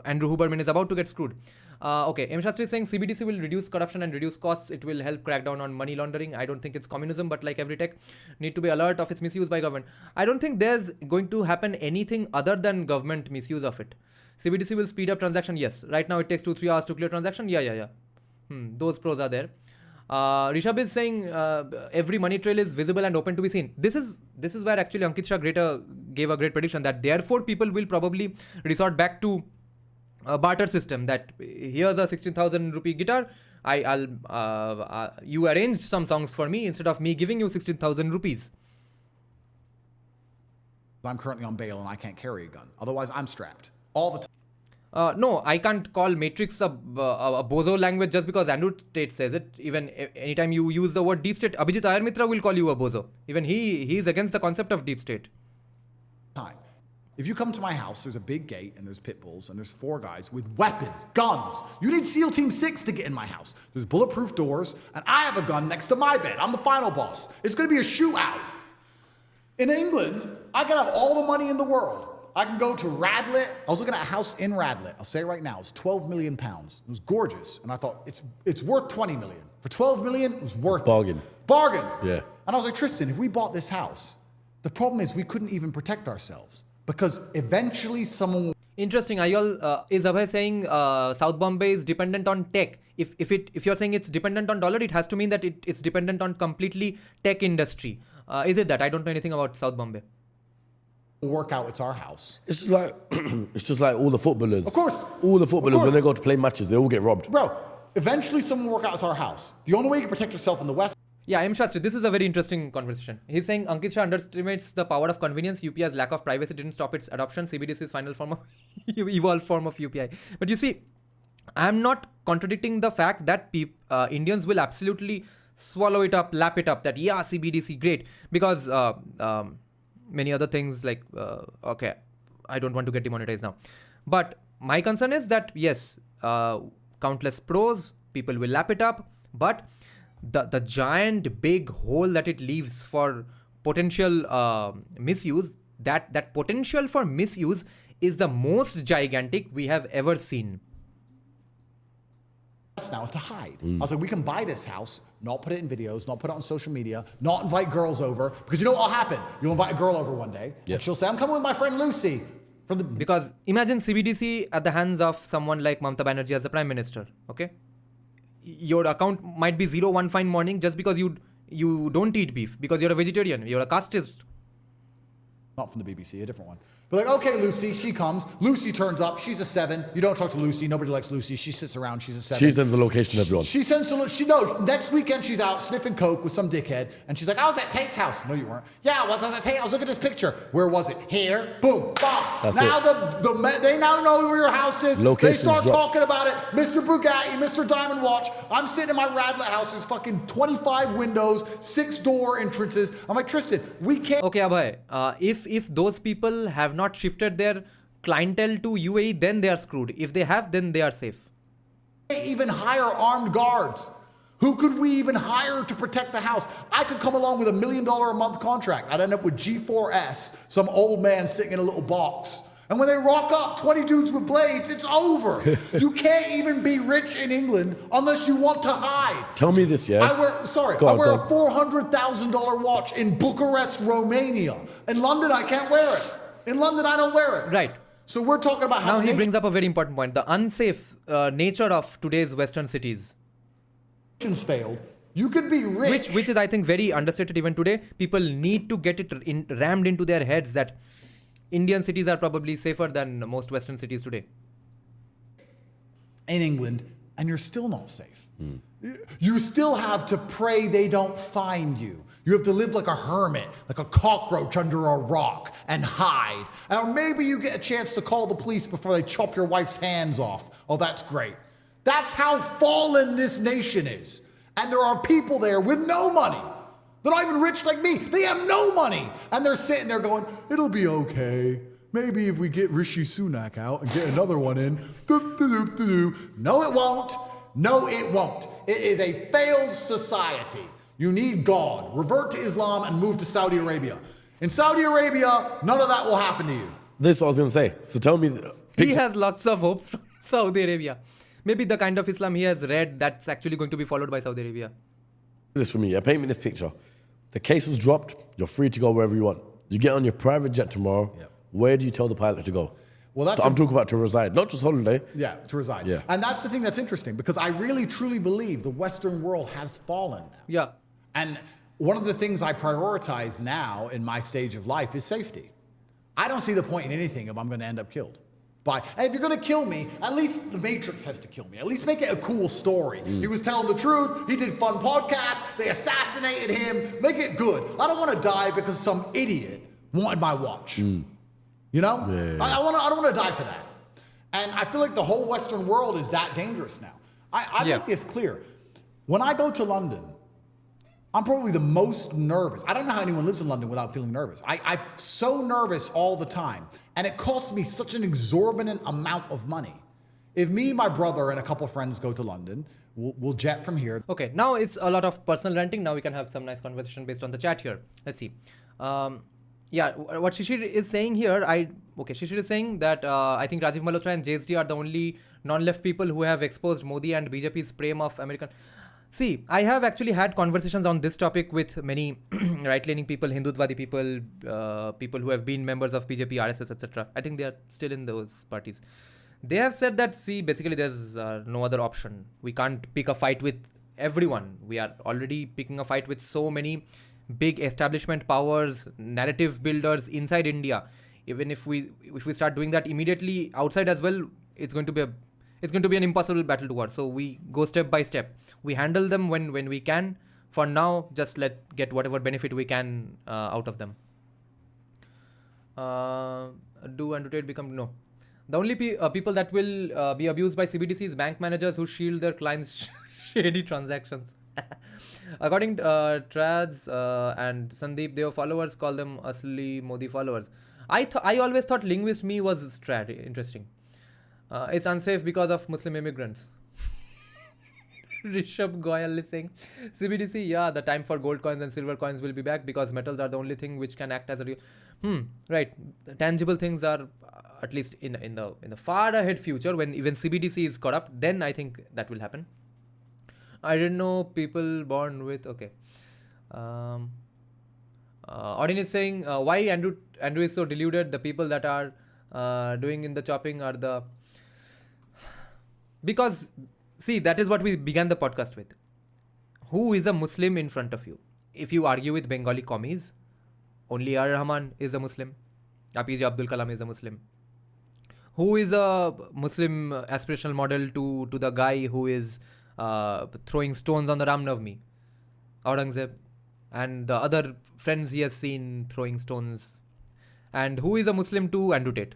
[SPEAKER 1] Andrew Huberman is about to get screwed. Okay, M. Shastri is saying CBDC will reduce corruption and reduce costs. It will help crack down on money laundering. I don't think it's communism, but like every tech, need to be alert of its misuse by government. I don't think there's going to happen anything other than government misuse of it. CBDC will speed up transaction. Yes, right now it takes 2-3 hours to clear transaction. Yeah. Those pros are there. Rishabh is saying every money trail is visible and open to be seen. This is where actually Ankit Shah gave a great prediction that therefore people will probably resort back to a barter system, that here's a 16,000 rupee guitar, you arrange some songs for me instead of me giving you 16,000 rupees.
[SPEAKER 3] I'm currently on bail and I can't carry a gun. Otherwise, I'm strapped all the time.
[SPEAKER 1] No, I can't call Matrix a bozo language just because Andrew Tate says it. Even anytime you use the word deep state, Abhijit Ayar Mitra will call you a bozo. Even he is against the concept of deep state.
[SPEAKER 3] Time. If you come to my house, there's a big gate and there's pit bulls and there's 4 guys with weapons, guns. You need SEAL Team 6 to get in my house. There's bulletproof doors and I have a gun next to my bed. I'm the final boss. It's going to be a shootout. In England, I can have all the money in the world. I can go to Radlett. I was looking at a house in Radlett. I'll say it right now. It's 12 million pounds. It was gorgeous. And I thought, it's worth 20 million. For 12 million, it was worth
[SPEAKER 4] Bargain.
[SPEAKER 3] it. Bargain.
[SPEAKER 4] Yeah.
[SPEAKER 3] And I was like, Tristan, if we bought this house, the problem is we couldn't even protect ourselves. Because eventually someone will.
[SPEAKER 1] Interesting. Are you all, is Abhay saying South Bombay is dependent on tech? If you're saying it's dependent on dollar, it has to mean that it's dependent on completely tech industry. Is it that? I don't know anything about South Bombay.
[SPEAKER 3] Work out it's our house.
[SPEAKER 4] It's just like it's just like all the footballers.
[SPEAKER 3] Of course.
[SPEAKER 4] All the footballers,
[SPEAKER 3] Of course.
[SPEAKER 4] when they go to play matches, they all get robbed.
[SPEAKER 3] Bro, eventually someone will work out it's our house. The only way you can protect yourself in the West.
[SPEAKER 1] Yeah, M. Shastri, this is a very interesting conversation. He's saying Ankit Shah underestimates the power of convenience. UPI's lack of privacy didn't stop its adoption. CBDC's final form of evolved form of UPI. But you see, I'm not contradicting the fact that Indians will absolutely swallow it up, lap it up, that yeah, CBDC, great. Because many other things like, okay, I don't want to get demonetized now. But my concern is that, yes, countless pros, people will lap it up, but the giant big hole that it leaves for potential misuse, that potential for misuse is the most gigantic we have ever seen.
[SPEAKER 3] Now is to hide. I was like, we can buy this house, not put it in videos, not put it on social media, not invite girls over, because you know what will happen? You'll invite a girl over one day, and she'll say, I'm coming with my friend Lucy.
[SPEAKER 1] Because imagine CBDC at the hands of someone like Mamata Banerjee as the Prime Minister, okay? Your account might be zero one fine morning just because you don't eat beef, because you're a vegetarian, you're a casteist.
[SPEAKER 3] Not from the BBC, a different one. But like, okay, Lucy, she comes. Lucy turns up. She's a 7. You don't talk to Lucy. Nobody likes Lucy. She sits around. She's a 7.
[SPEAKER 4] She sends the location to everyone.
[SPEAKER 3] She sends to, she knows. Next weekend, she's out sniffing coke with some dickhead. And she's like, I was at Tate's house. No, you weren't. Yeah, I was at Tate. I was looking at this picture. Where was it? Here. Boom. Bam.
[SPEAKER 4] That's
[SPEAKER 3] now
[SPEAKER 4] it.
[SPEAKER 3] they now know where your house is.
[SPEAKER 4] Location's
[SPEAKER 3] they start
[SPEAKER 4] dropped.
[SPEAKER 3] talking about it. Mr. Bugatti, Mr. Diamond Watch. I'm sitting in my Radlett house. There's fucking 25 windows, 6 door entrances. I'm like, Tristan, we can't.
[SPEAKER 1] Okay, Abhay, if those people have not shifted their clientele to UAE, then they are screwed. If they have, then they are safe.
[SPEAKER 3] Even hire armed guards. Who could we even hire to protect the house? I could come along with $1 million a month contract. I'd end up with G4S, some old man sitting in a little box. And when they rock up, 20 dudes with blades, it's over. You can't even be rich in England unless you want to hide.
[SPEAKER 4] Tell me this, yeah?
[SPEAKER 3] I wear a $400,000 watch in Bucharest, Romania. In London, I can't wear it. In London, I don't wear it.
[SPEAKER 1] Right.
[SPEAKER 3] So we're talking about how
[SPEAKER 1] Now he brings up a very important point. The unsafe nature of today's Western cities.
[SPEAKER 3] nations failed. You could be rich.
[SPEAKER 1] Which is, I think, very understated even today. People need to get it rammed into their heads that Indian cities are probably safer than most Western cities today.
[SPEAKER 3] In England, and you're still not safe. You still have to pray they don't find you. You have to live like a hermit, like a cockroach under a rock, and hide. Or maybe you get a chance to call the police before they chop your wife's hands off. Oh, that's great. That's how fallen this nation is. And there are people there with no money. They're not even rich like me. They have no money. And they're sitting there going, it'll be okay. Maybe if we get Rishi Sunak out and get another one in. No, it won't. No, it won't. It is a failed society. You need God. Revert to Islam and move to Saudi Arabia. In Saudi Arabia, none of that will happen to you.
[SPEAKER 4] This is what I was going to say. So tell me...
[SPEAKER 1] He has lots of hopes from Saudi Arabia. Maybe the kind of Islam he has read, that's actually going to be followed by Saudi Arabia.
[SPEAKER 4] This for me. Paint me this picture. The case was dropped. You're free to go wherever you want. You get on your private jet tomorrow.
[SPEAKER 3] Yep.
[SPEAKER 4] Where do you tell the pilot to go?
[SPEAKER 3] Well,
[SPEAKER 4] I'm talking about to reside, not just holiday.
[SPEAKER 3] Yeah, to reside.
[SPEAKER 4] Yeah.
[SPEAKER 3] And that's the thing that's interesting, because I really, truly believe the Western world has fallen now.
[SPEAKER 1] Yeah.
[SPEAKER 3] And one of the things I prioritize now in my stage of life is safety. I don't see the point in anything if I'm going to end up killed. And if you're going to kill me, at least the Matrix has to kill me. At least make it a cool story. He was telling the truth. He did fun podcasts. They assassinated him. Make it good. I don't want to die because some idiot wanted my watch. You know?
[SPEAKER 4] Yeah.
[SPEAKER 3] I don't want to die for that. And I feel like the whole Western world is that dangerous now. I make this clear. When I go to London, I'm probably the most nervous. I don't know how anyone lives in London without feeling nervous. I'm so nervous all the time. And it costs me such an exorbitant amount of money. If me, my brother, and a couple friends go to London, we'll jet from here.
[SPEAKER 1] Okay, now it's a lot of personal ranting. Now we can have some nice conversation based on the chat here. Let's see. Yeah, what Shishir is saying here, Shishir is saying that I think Rajiv Malhotra and JSD are the only non-left people who have exposed Modi and BJP's prem of American... See, I have actually had conversations on this topic with many right-leaning people, Hindutwadi people, people who have been members of BJP, RSS, etc. I think they are still in those parties. They have said that, see, basically there's no other option. We can't pick a fight with everyone. We are already picking a fight with so many big establishment powers, narrative builders inside India. Even if we start doing that immediately outside as well, it's going to be an impossible battle to watch. So we go step by step. We handle them when we can. For now, just get whatever benefit we can out of them. Do and rotate become no. The only people that will be abused by CBDC is bank managers who shield their clients' shady transactions. According to Trads and Sandeep, their followers call them Asli Modi followers. I always thought linguist me was Trad. Interesting. It's unsafe because of Muslim immigrants. Rishabh Goyal is saying, CBDC, yeah, the time for gold coins and silver coins will be back because metals are the only thing which can act as a right. The tangible things are at least in the far ahead future, when even CBDC is corrupt, then I think that will happen. I didn't know people born with Odin is saying, why Andrew is so deluded? The people that are doing in the chopping are the... Because, see, that is what we began the podcast with. Who is a Muslim in front of you? If you argue with Bengali commies, only R. Rahman is a Muslim. APJ Abdul Kalam is a Muslim. Who is a Muslim aspirational model to the guy who is throwing stones on the Ram Navami? Aurangzeb. And the other friends he has seen throwing stones. And who is a Muslim to Andrew Tate?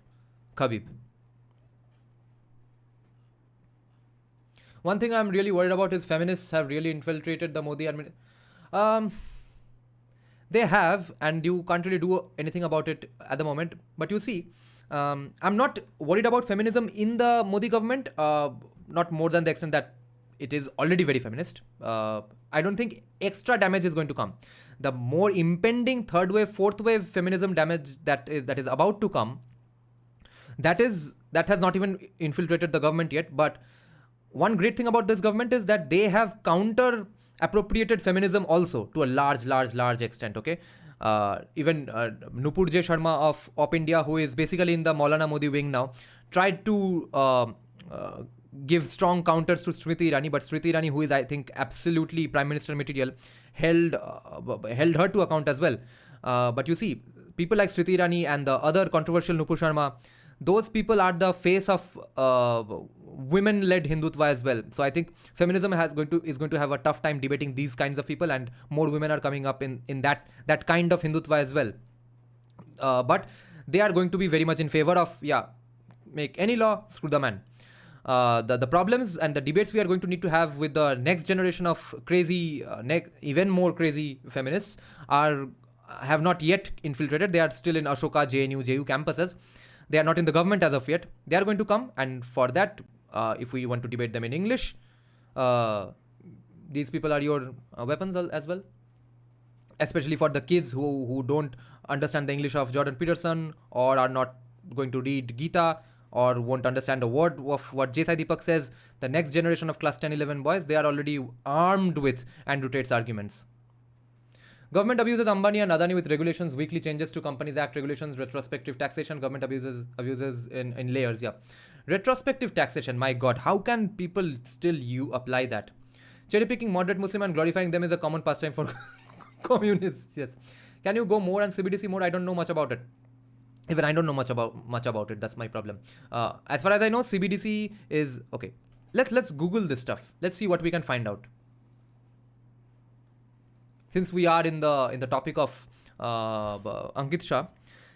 [SPEAKER 1] Khabib. One thing I'm really worried about is feminists have really infiltrated the Modi administration. They have, and you can't really do anything about it at the moment. But you see, I'm not worried about feminism in the Modi government, not more than the extent that it is already very feminist. I don't think extra damage is going to come. The more impending third wave, fourth wave feminism damage that is about to come, that has not even infiltrated the government yet. But one great thing about this government is that they have counter appropriated feminism also to a large extent. Okay, even Nupur J Sharma of Op India, who is basically in the Maulana Modi wing now, tried to give strong counters to Smriti Irani, but Smriti Irani, who is I think absolutely Prime Minister material, held her to account as well. But you see, people like Smriti Irani and the other controversial Nupur Sharma, those people are the face of women-led Hindutva as well. So I think feminism is going to have a tough time debating these kinds of people, and more women are coming up in that kind of Hindutva as well. But they are going to be very much in favor of, make any law, screw the man. The problems and the debates we are going to need to have with the next generation of crazy, even more crazy feminists have not yet infiltrated. They are still in Ashoka, JNU, JU campuses. They are not in the government as of yet. They are going to come, and for that, if we want to debate them in English, these people are your weapons as well. Especially for the kids who don't understand the English of Jordan Peterson, or are not going to read Gita, or won't understand a word of what J. Sai Deepak says. The next generation of class 10, 11 boys, they are already armed with Andrew Tate's arguments. Government abuses Ambani and Adani with regulations, weekly changes to Companies Act regulations, retrospective taxation. Government abuses in layers. Yeah, retrospective taxation. My God, how can people still apply that? Cherry picking moderate Muslim and glorifying them is a common pastime for communists. Yes. Can you go more on CBDC more? I don't know much about it. Even I don't know much about it. That's my problem. As far as I know, CBDC is okay. Let's Google this stuff. Let's see what we can find out. Since we are in the topic of Ankit Shah,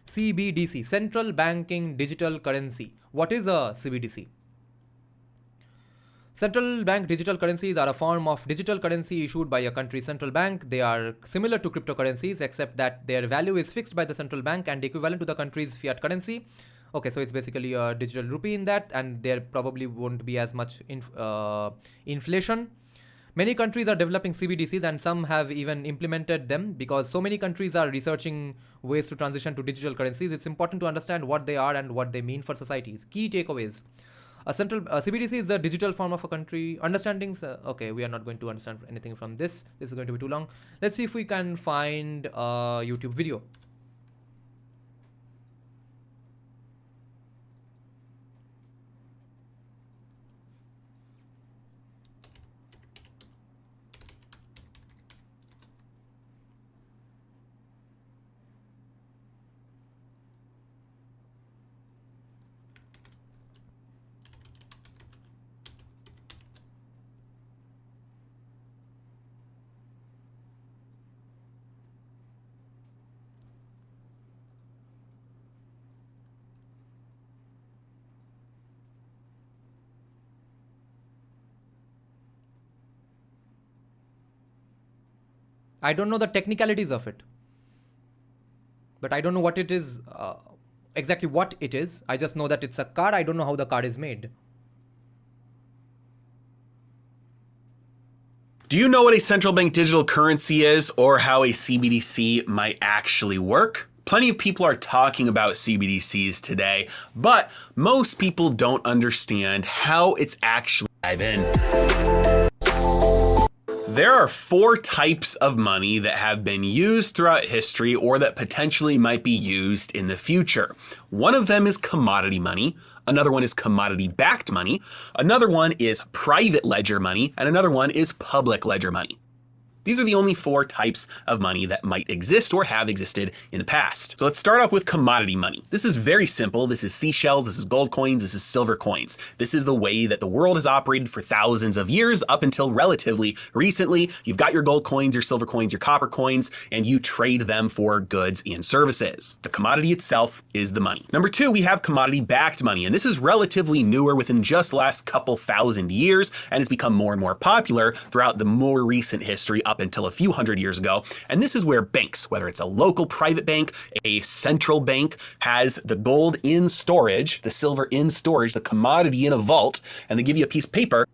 [SPEAKER 1] CBDC, Central Banking Digital Currency. What is a CBDC? Central bank digital currencies are a form of digital currency issued by a country's central bank. They are similar to cryptocurrencies, except that their value is fixed by the central bank and equivalent to the country's fiat currency. Okay, so it's basically a digital rupee in that, and there probably won't be as much inflation. Many countries are developing CBDCs, and some have even implemented them. Because so many countries are researching ways to transition to digital currencies, it's important to understand what they are and what they mean for societies. Key takeaways. CBDC is the digital form of a country. Understandings. Okay, we are not going to understand anything from this. This is going to be too long. Let's see if we can find a YouTube video. I don't know the technicalities of it, but I don't know what it is, exactly what it is. I just know that it's a card. I don't know how the card is made.
[SPEAKER 5] Do you know what a central bank digital currency is, or how a CBDC might actually work? Plenty of people are talking about CBDCs today, but most people don't understand how it's actually dive in. There are 4 types of money that have been used throughout history, or that potentially might be used in the future. One of them is commodity money. Another one is commodity-backed money. Another one is private ledger money. And another one is public ledger money. These are the only 4 types of money that might exist or have existed in the past. So let's start off with commodity money. This is very simple. This is seashells, this is gold coins, this is silver coins. This is the way that the world has operated for thousands of years up until relatively recently. You've got your gold coins, your silver coins, your copper coins, and you trade them for goods and services. The commodity itself is the money. Number 2, we have commodity-backed money, and this is relatively newer within just the last couple thousand years, and it's become more and more popular throughout the more recent history up until a few hundred years ago. And this is where banks, whether it's a local private bank, a central bank, has the gold in storage, the silver in storage, the commodity in a vault, and they give you a piece of paper.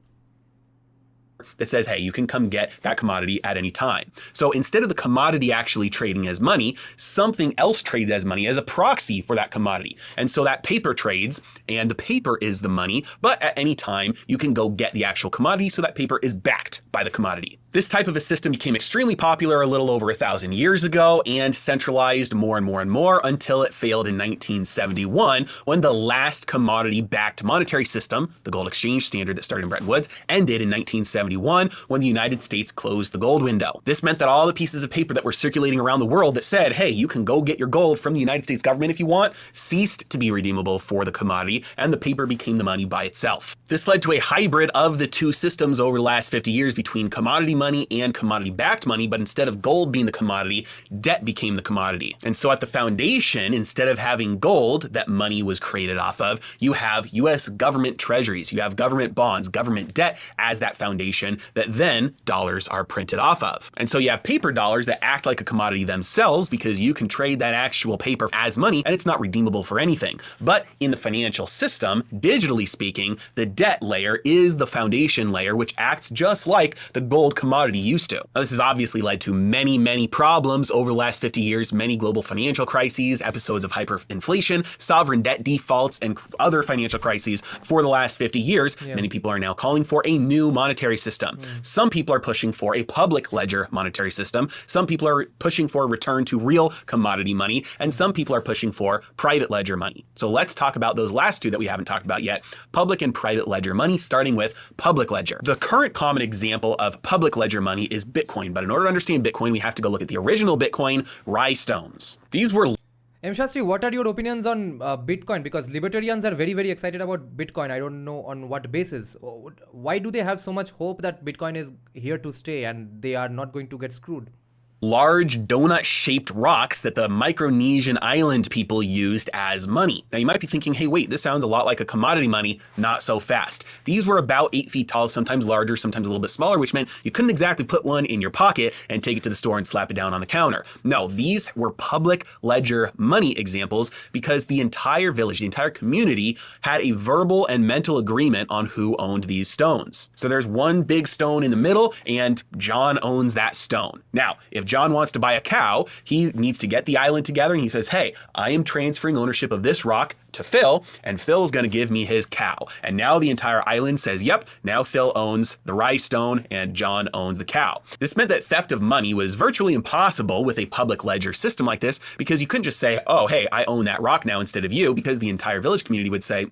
[SPEAKER 5] that says, hey, you can come get that commodity at any time. So instead of the commodity actually trading as money, something else trades as money as a proxy for that commodity. And so that paper trades, and the paper is the money, but at any time you can go get the actual commodity, so that paper is backed by the commodity. This type of a system became extremely popular a little over 1,000 years ago and centralized more and more and more until it failed in 1971 when the last commodity-backed monetary system, the gold exchange standard that started in Bretton Woods, ended in 1971 when the United States closed the gold window. This meant that all the pieces of paper that were circulating around the world that said, hey, you can go get your gold from the United States government if you want, ceased to be redeemable for the commodity, and the paper became the money by itself. This led to a hybrid of the two systems over the last 50 years between commodity money and commodity-backed money, but instead of gold being the commodity, debt became the commodity. And so at the foundation, instead of having gold that money was created off of, you have US government treasuries, you have government bonds, government debt as that foundation that then dollars are printed off of. And so you have paper dollars that act like a commodity themselves because you can trade that actual paper as money and it's not redeemable for anything. But in the financial system, digitally speaking, the debt layer is the foundation layer, which acts just like the gold commodity used to. Now, this has obviously led to many, many problems over the last 50 years, many global financial crises, episodes of hyperinflation, sovereign debt defaults, and other financial crises for the last 50 years. Yeah. Many people are now calling for a new monetary system. Some people are pushing for a public ledger monetary system. Some people are pushing for a return to real commodity money, and some people are pushing for private ledger money. So let's talk about those last two that we haven't talked about yet, public and private ledger money, starting with public ledger. The current common example of public ledger money is Bitcoin, but in order to understand Bitcoin, we have to go look at the original Bitcoin rhinestones. These were
[SPEAKER 1] Shastri, what are your opinions on Bitcoin? Because libertarians are very, very excited about Bitcoin. I don't know on what basis. Why do they have so much hope that Bitcoin is here to stay and they are not going to get screwed?
[SPEAKER 5] large donut-shaped rocks that the Micronesian island people used as money. Now you might be thinking, hey, wait, this sounds a lot like a commodity money. Not so fast. These were about 8 feet tall, sometimes larger, sometimes a little bit smaller, which meant you couldn't exactly put one in your pocket and take it to the store and slap it down on the counter. No, these were public ledger money examples because the entire village, the entire community had a verbal and mental agreement on who owned these stones. So there's one big stone in the middle and John owns that stone. Now, if John wants to buy a cow, he needs to get the island together and he says, hey, I am transferring ownership of this rock to Phil, and Phil's going to give me his cow. And now the entire island says, yep, now Phil owns the rye stone and John owns the cow. This meant that theft of money was virtually impossible with a public ledger system like this because you couldn't just say, oh, hey, I own that rock now instead of you, because the entire village community would say,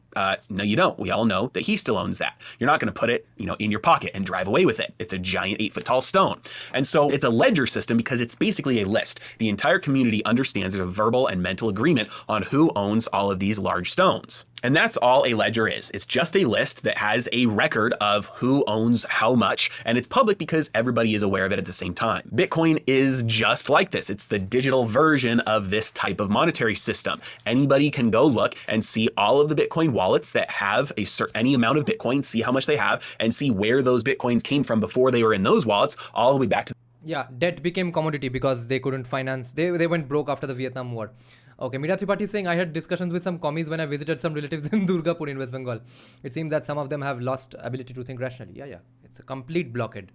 [SPEAKER 5] no, you don't. We all know that he still owns that. You're not going to put it, in your pocket and drive away with it. It's a giant 8-foot tall stone. And so it's a ledger system because it's basically a list. The entire community understands there's a verbal and mental agreement on who owns all of these large stones. And that's all a ledger is. It's just a list that has a record of who owns how much, and it's public because everybody is aware of it at the same time. Bitcoin is just like this. It's the digital version of this type of monetary system. Anybody can go look and see all of the Bitcoin wallets that have any amount of Bitcoin, see how much they have, and see where those Bitcoins came from before they were in those wallets, all the way back to...
[SPEAKER 1] Yeah, debt became commodity because they couldn't finance. They went broke after the Vietnam War. Okay, Meera Tripathi is saying, I had discussions with some commies when I visited some relatives in Durgapur in West Bengal. It seems that some of them have lost ability to think rationally. Yeah. It's a complete blockade.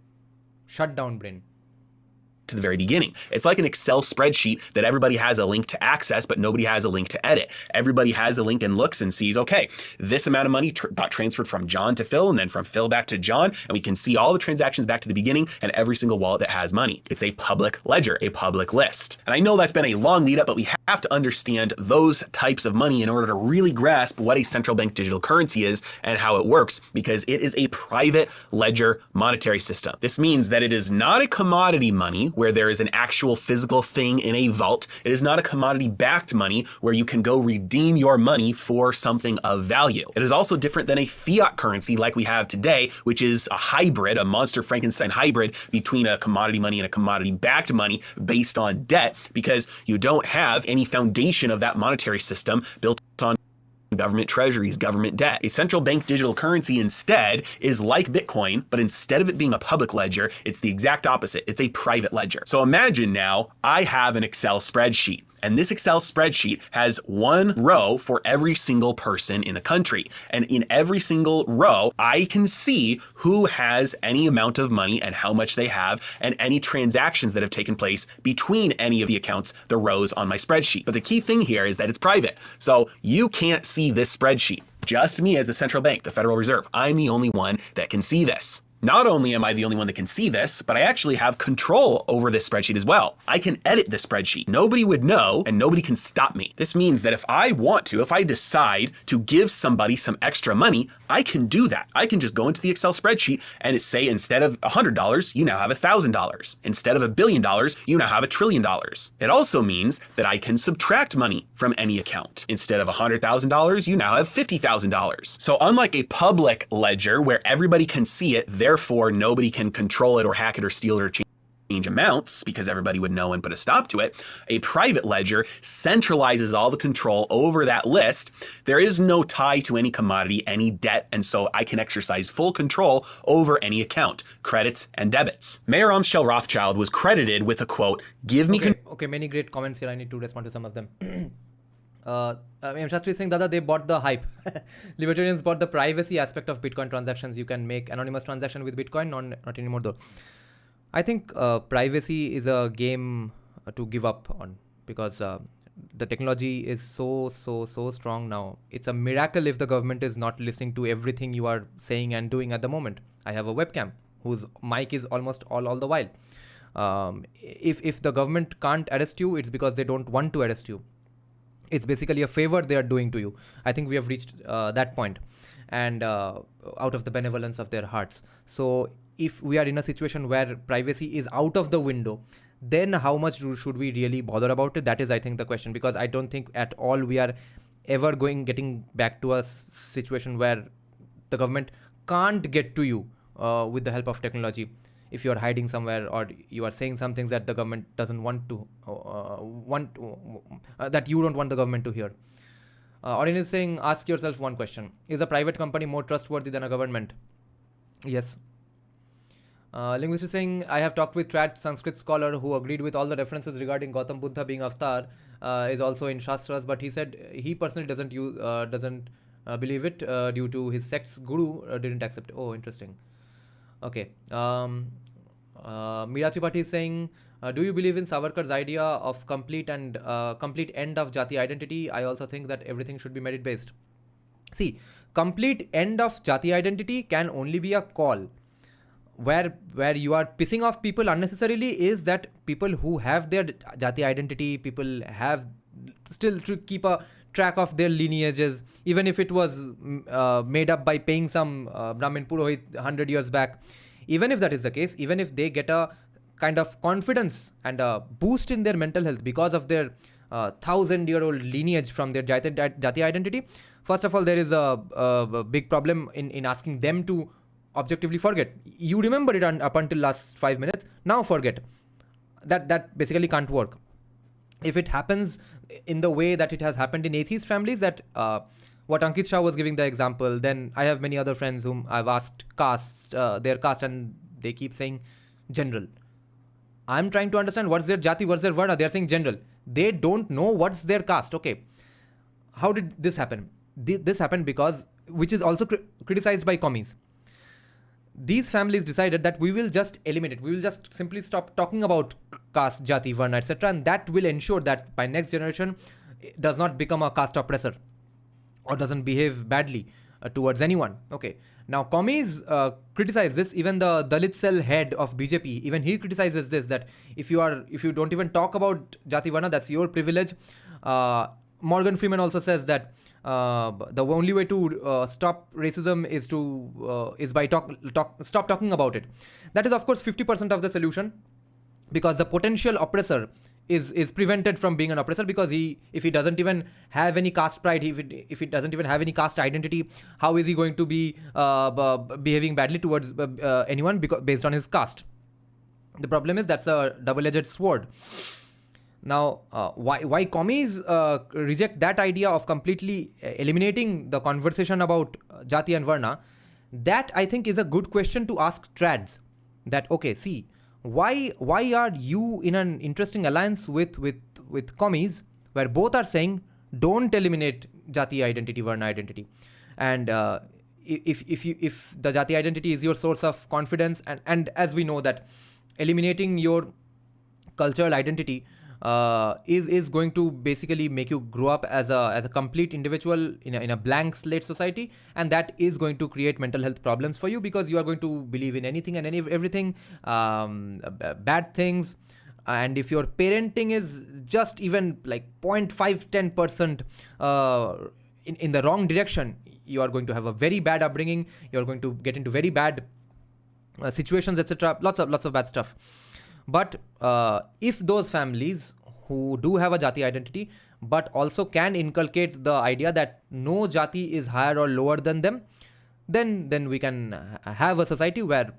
[SPEAKER 1] Shut down brain.
[SPEAKER 5] To the very beginning. It's like an Excel spreadsheet that everybody has a link to access, but nobody has a link to edit. Everybody has a link and looks and sees, okay, this amount of money got transferred from John to Phil and then from Phil back to John, and we can see all the transactions back to the beginning and every single wallet that has money. It's a public ledger, a public list. And I know that's been a long lead up, but we have to understand those types of money in order to really grasp what a central bank digital currency is and how it works, because it is a private ledger monetary system. This means that it is not a commodity money where there is an actual physical thing in a vault. It is not a commodity-backed money where you can go redeem your money for something of value. It is also different than a fiat currency like we have today, which is a hybrid, a monster Frankenstein hybrid between a commodity money and a commodity-backed money based on debt, because you don't have any foundation of that monetary system built on government treasuries, government debt. A central bank digital currency instead is like Bitcoin, but instead of it being a public ledger, it's the exact opposite. It's a private ledger. So imagine now I have an Excel spreadsheet. And this Excel spreadsheet has one row for every single person in the country. And in every single row, I can see who has any amount of money and how much they have, and any transactions that have taken place between any of the accounts, the rows on my spreadsheet. But the key thing here is that it's private. So you can't see this spreadsheet. Just me as the central bank, the Federal Reserve. I'm the only one that can see this. Not only am I the only one that can see this, but I actually have control over this spreadsheet as well. I can edit the spreadsheet. Nobody would know and nobody can stop me. This means that if I want to, if I decide to give somebody some extra money, I can do that. I can just go into the Excel spreadsheet and it say instead of $100, you now have $1,000. Instead of $1 billion, you now have $1 trillion. It also means that I can subtract money from any account. Instead of $100,000, you now have $50,000. So unlike a public ledger where everybody can see it, therefore nobody can control it or hack it or steal it or change amounts because everybody would know and put a stop to it, a private ledger centralizes all the control over that list. There is no tie to any commodity, any debt, and so I can exercise full control over any account, credits and debits. Mayor Amschel Rothschild was credited with a quote, "Give me..."
[SPEAKER 1] Okay, many great comments here. I need to respond to some of them. Shastri is saying, Dada, they bought the hype. Libertarians bought the privacy aspect of Bitcoin transactions. You can make anonymous transaction with Bitcoin, not anymore though. I think privacy is a game to give up on because the technology is so strong now. It's a miracle if the government is not listening to everything you are saying and doing at the moment. I have a webcam whose mic is almost all the while. If the government can't arrest you, it's because they don't want to arrest you. It's basically a favor they are doing to you. I think we have reached that point, and out of the benevolence of their hearts. So if we are in a situation where privacy is out of the window, then how much should we really bother about it? That is, I think, the question, because I don't think at all we are ever getting back to a situation where the government can't get to you with the help of technology. If you are hiding somewhere or you are saying some things that the government doesn't want to, that you don't want the government to hear. Orin is saying, ask yourself one question. Is a private company more trustworthy than a government? Yes. Linguist is saying, I have talked with Tate, Sanskrit scholar, who agreed with all the references regarding Gautam Buddha being avatar, is also in Shastras, but he said he personally doesn't believe it due to his sect's guru didn't accept it. Oh, interesting. Okay. Meera Tripathi is saying, do you believe in Savarkar's idea of complete end of Jati identity? I also think that everything should be merit based. See, complete end of Jati identity can only be a call. Where you are pissing off people unnecessarily is that people who have their Jati identity, people have still to keep a track of their lineages, even if it was made up by paying some Brahmin Purohit 100 years back. Even if that is the case, even if they get a kind of confidence and a boost in their mental health because of their 1,000-year-old lineage from their Jati identity, first of all, there is a big problem in asking them to objectively forget. You remember it up until last 5 minutes, now forget. That basically can't work. If it happens in the way that it has happened in atheist families, that what Ankit Shah was giving the example, then I have many other friends whom I've asked their caste, and they keep saying general. I'm trying to understand what's their Jati, what's their Varna. They're saying general. They don't know what's their caste. Okay. How did this happen? This happened because, which is also criticized by commies. These families decided that we will just eliminate, we will just simply stop talking about caste, Jati, Varna, etc. And that will ensure that by next generation it does not become a caste oppressor or doesn't behave badly towards anyone. Okay. Now, commies criticize this. Even the Dalit cell head of BJP, even he criticizes this, that if you don't even talk about Jati, Varna, that's your privilege. Morgan Freeman also says that the only way to stop racism is by stop talking about it. That is, of course, 50% of the solution, because the potential oppressor is prevented from being an oppressor, because if he doesn't even have any caste pride, if he doesn't even have any caste identity, how is he going to be behaving badly towards anyone based on his caste? The problem is that's a double-edged sword. Now, why commies reject that idea of completely eliminating the conversation about Jati and Varna, that I think is a good question to ask trads. That, okay, see, why are you in an interesting alliance with commies where both are saying don't eliminate Jati identity, Varna identity. And if the Jati identity is your source of confidence, and as we know that eliminating your cultural identity is going to basically make you grow up as a complete individual in a blank slate society, and that is going to create mental health problems for you, because you are going to believe in anything and everything, bad things. And if your parenting is just even like 0.5-10% in the wrong direction, you are going to have a very bad upbringing. You are going to get into very bad situations, etc. Lots of bad stuff. But if those families who do have a Jati identity but also can inculcate the idea that no Jati is higher or lower than them, then we can have a society where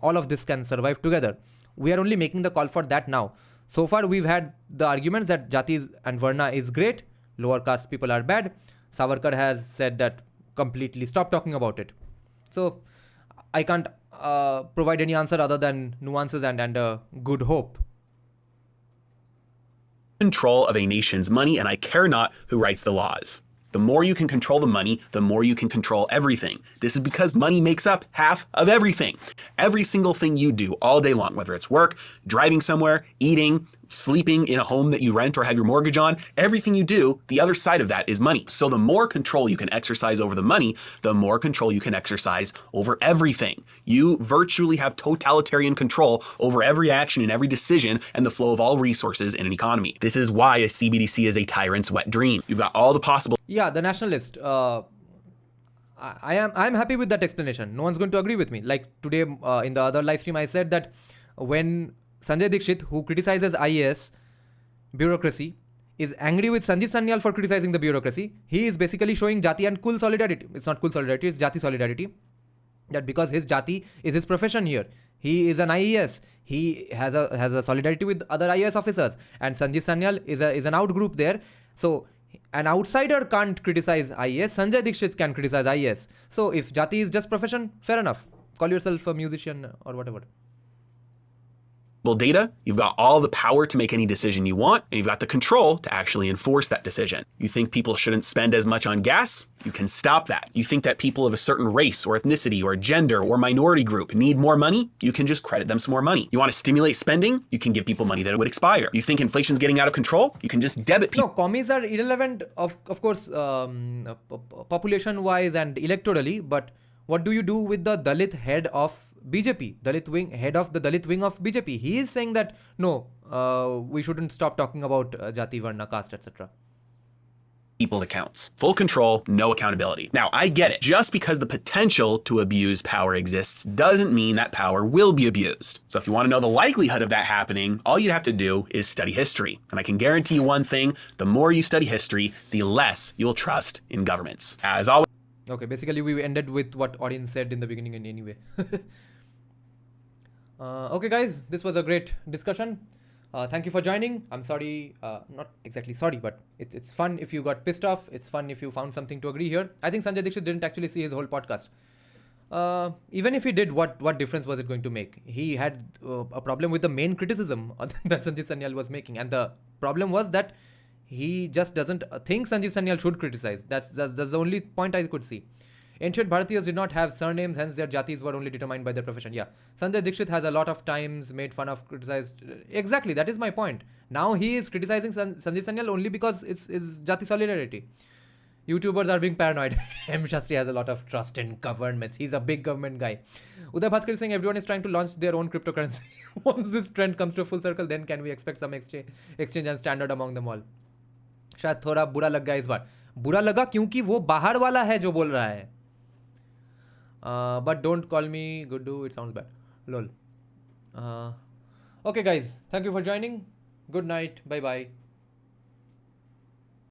[SPEAKER 1] all of this can survive together. We are only making the call for that now. So far we've had the arguments that Jati and Varna is great, lower caste people are bad. Savarkar has said that completely stop talking about it. So I can't provide any answer other than nuances and good hope.
[SPEAKER 5] Control of a nation's money, and I care not who writes the laws. The more you can control the money, the more you can control everything. This is because money makes up half of everything. Every single thing you do all day long, whether it's work, driving somewhere, eating, sleeping in a home that you rent or have your mortgage on, everything you do, the other side of that is money. So the more control you can exercise over the money, the more control you can exercise over everything. You virtually have totalitarian control over every action and every decision and the flow of all resources in an economy. This is why a CBDC is a tyrant's wet dream. You've got all the possible...
[SPEAKER 1] Yeah, the nationalist. I'm happy with that explanation. No one's going to agree with me. Like today in the other live stream, I said that when Sanjay Dikshit, who criticizes IAS bureaucracy, is angry with Sanjeev Sanyal for criticizing the bureaucracy, he is basically showing Jati and Kul solidarity. It's not Kul solidarity, it's Jati solidarity. That because his Jati is his profession here. He is an IAS. He has a solidarity with other IAS officers. And Sanjeev Sanyal is an out group there. So an outsider can't criticize IAS. Sanjay Dikshit can criticize IAS. So if Jati is just profession, fair enough. Call yourself a musician or whatever.
[SPEAKER 5] Data, you've got all the power to make any decision you want, and you've got the control to actually enforce that decision. You think people shouldn't spend as much on gas? You can stop that. You think that people of a certain race or ethnicity or gender or minority group need more money? You can just credit them some more money. You want to stimulate spending? You can give people money that would expire. You think inflation's getting out of control? You can just debit people.
[SPEAKER 1] No, commies are irrelevant, of course, population-wise and electorally, but what do you do with the Dalit head of BJP, head of the Dalit wing of BJP? He is saying that no, we shouldn't stop talking about Jati, Varna, caste, etc.
[SPEAKER 5] People's accounts. Full control, no accountability. Now, I get it. Just because the potential to abuse power exists doesn't mean that power will be abused. So if you want to know the likelihood of that happening, all you'd have to do is study history. And I can guarantee you one thing, the more you study history, the less you'll trust in governments. As always.
[SPEAKER 1] Okay, basically we ended with what audience said in the beginning in any way. Okay guys, this was a great discussion. Thank you for joining. I'm sorry, not exactly sorry, but it's fun if you got pissed off. It's fun if you found something to agree here. I think Sanjay Dikshit didn't actually see his whole podcast. Even if he did, what difference was it going to make? He had a problem with the main criticism that Sanjeev Sanyal was making. And the problem was that he just doesn't think Sanjeev Sanyal should criticize. That's the only point I could see. Ancient Bharatiyas did not have surnames, hence their jatis were only determined by their profession. Yeah, Sanjay Dikshit has a lot of times made fun of, criticized. Exactly, that is my point. Now he is criticizing Sanjeev Sanyal only because it's jati solidarity. YouTubers are being paranoid. M. Shastri has a lot of trust in governments. He's a big government guy. Uday Bhaskar is saying everyone is trying to launch their own cryptocurrency. Once this trend comes to a full circle, then can we expect some exchange and standard among them all? शायद थोड़ा बुरा लग गया इस बार. बुरा लगा क्योंकि वो बाहर वाला है जो बोल रहा है. But don't call me Guddu, it sounds bad. Lol. Okay guys, thank you for joining. Good night. Bye bye.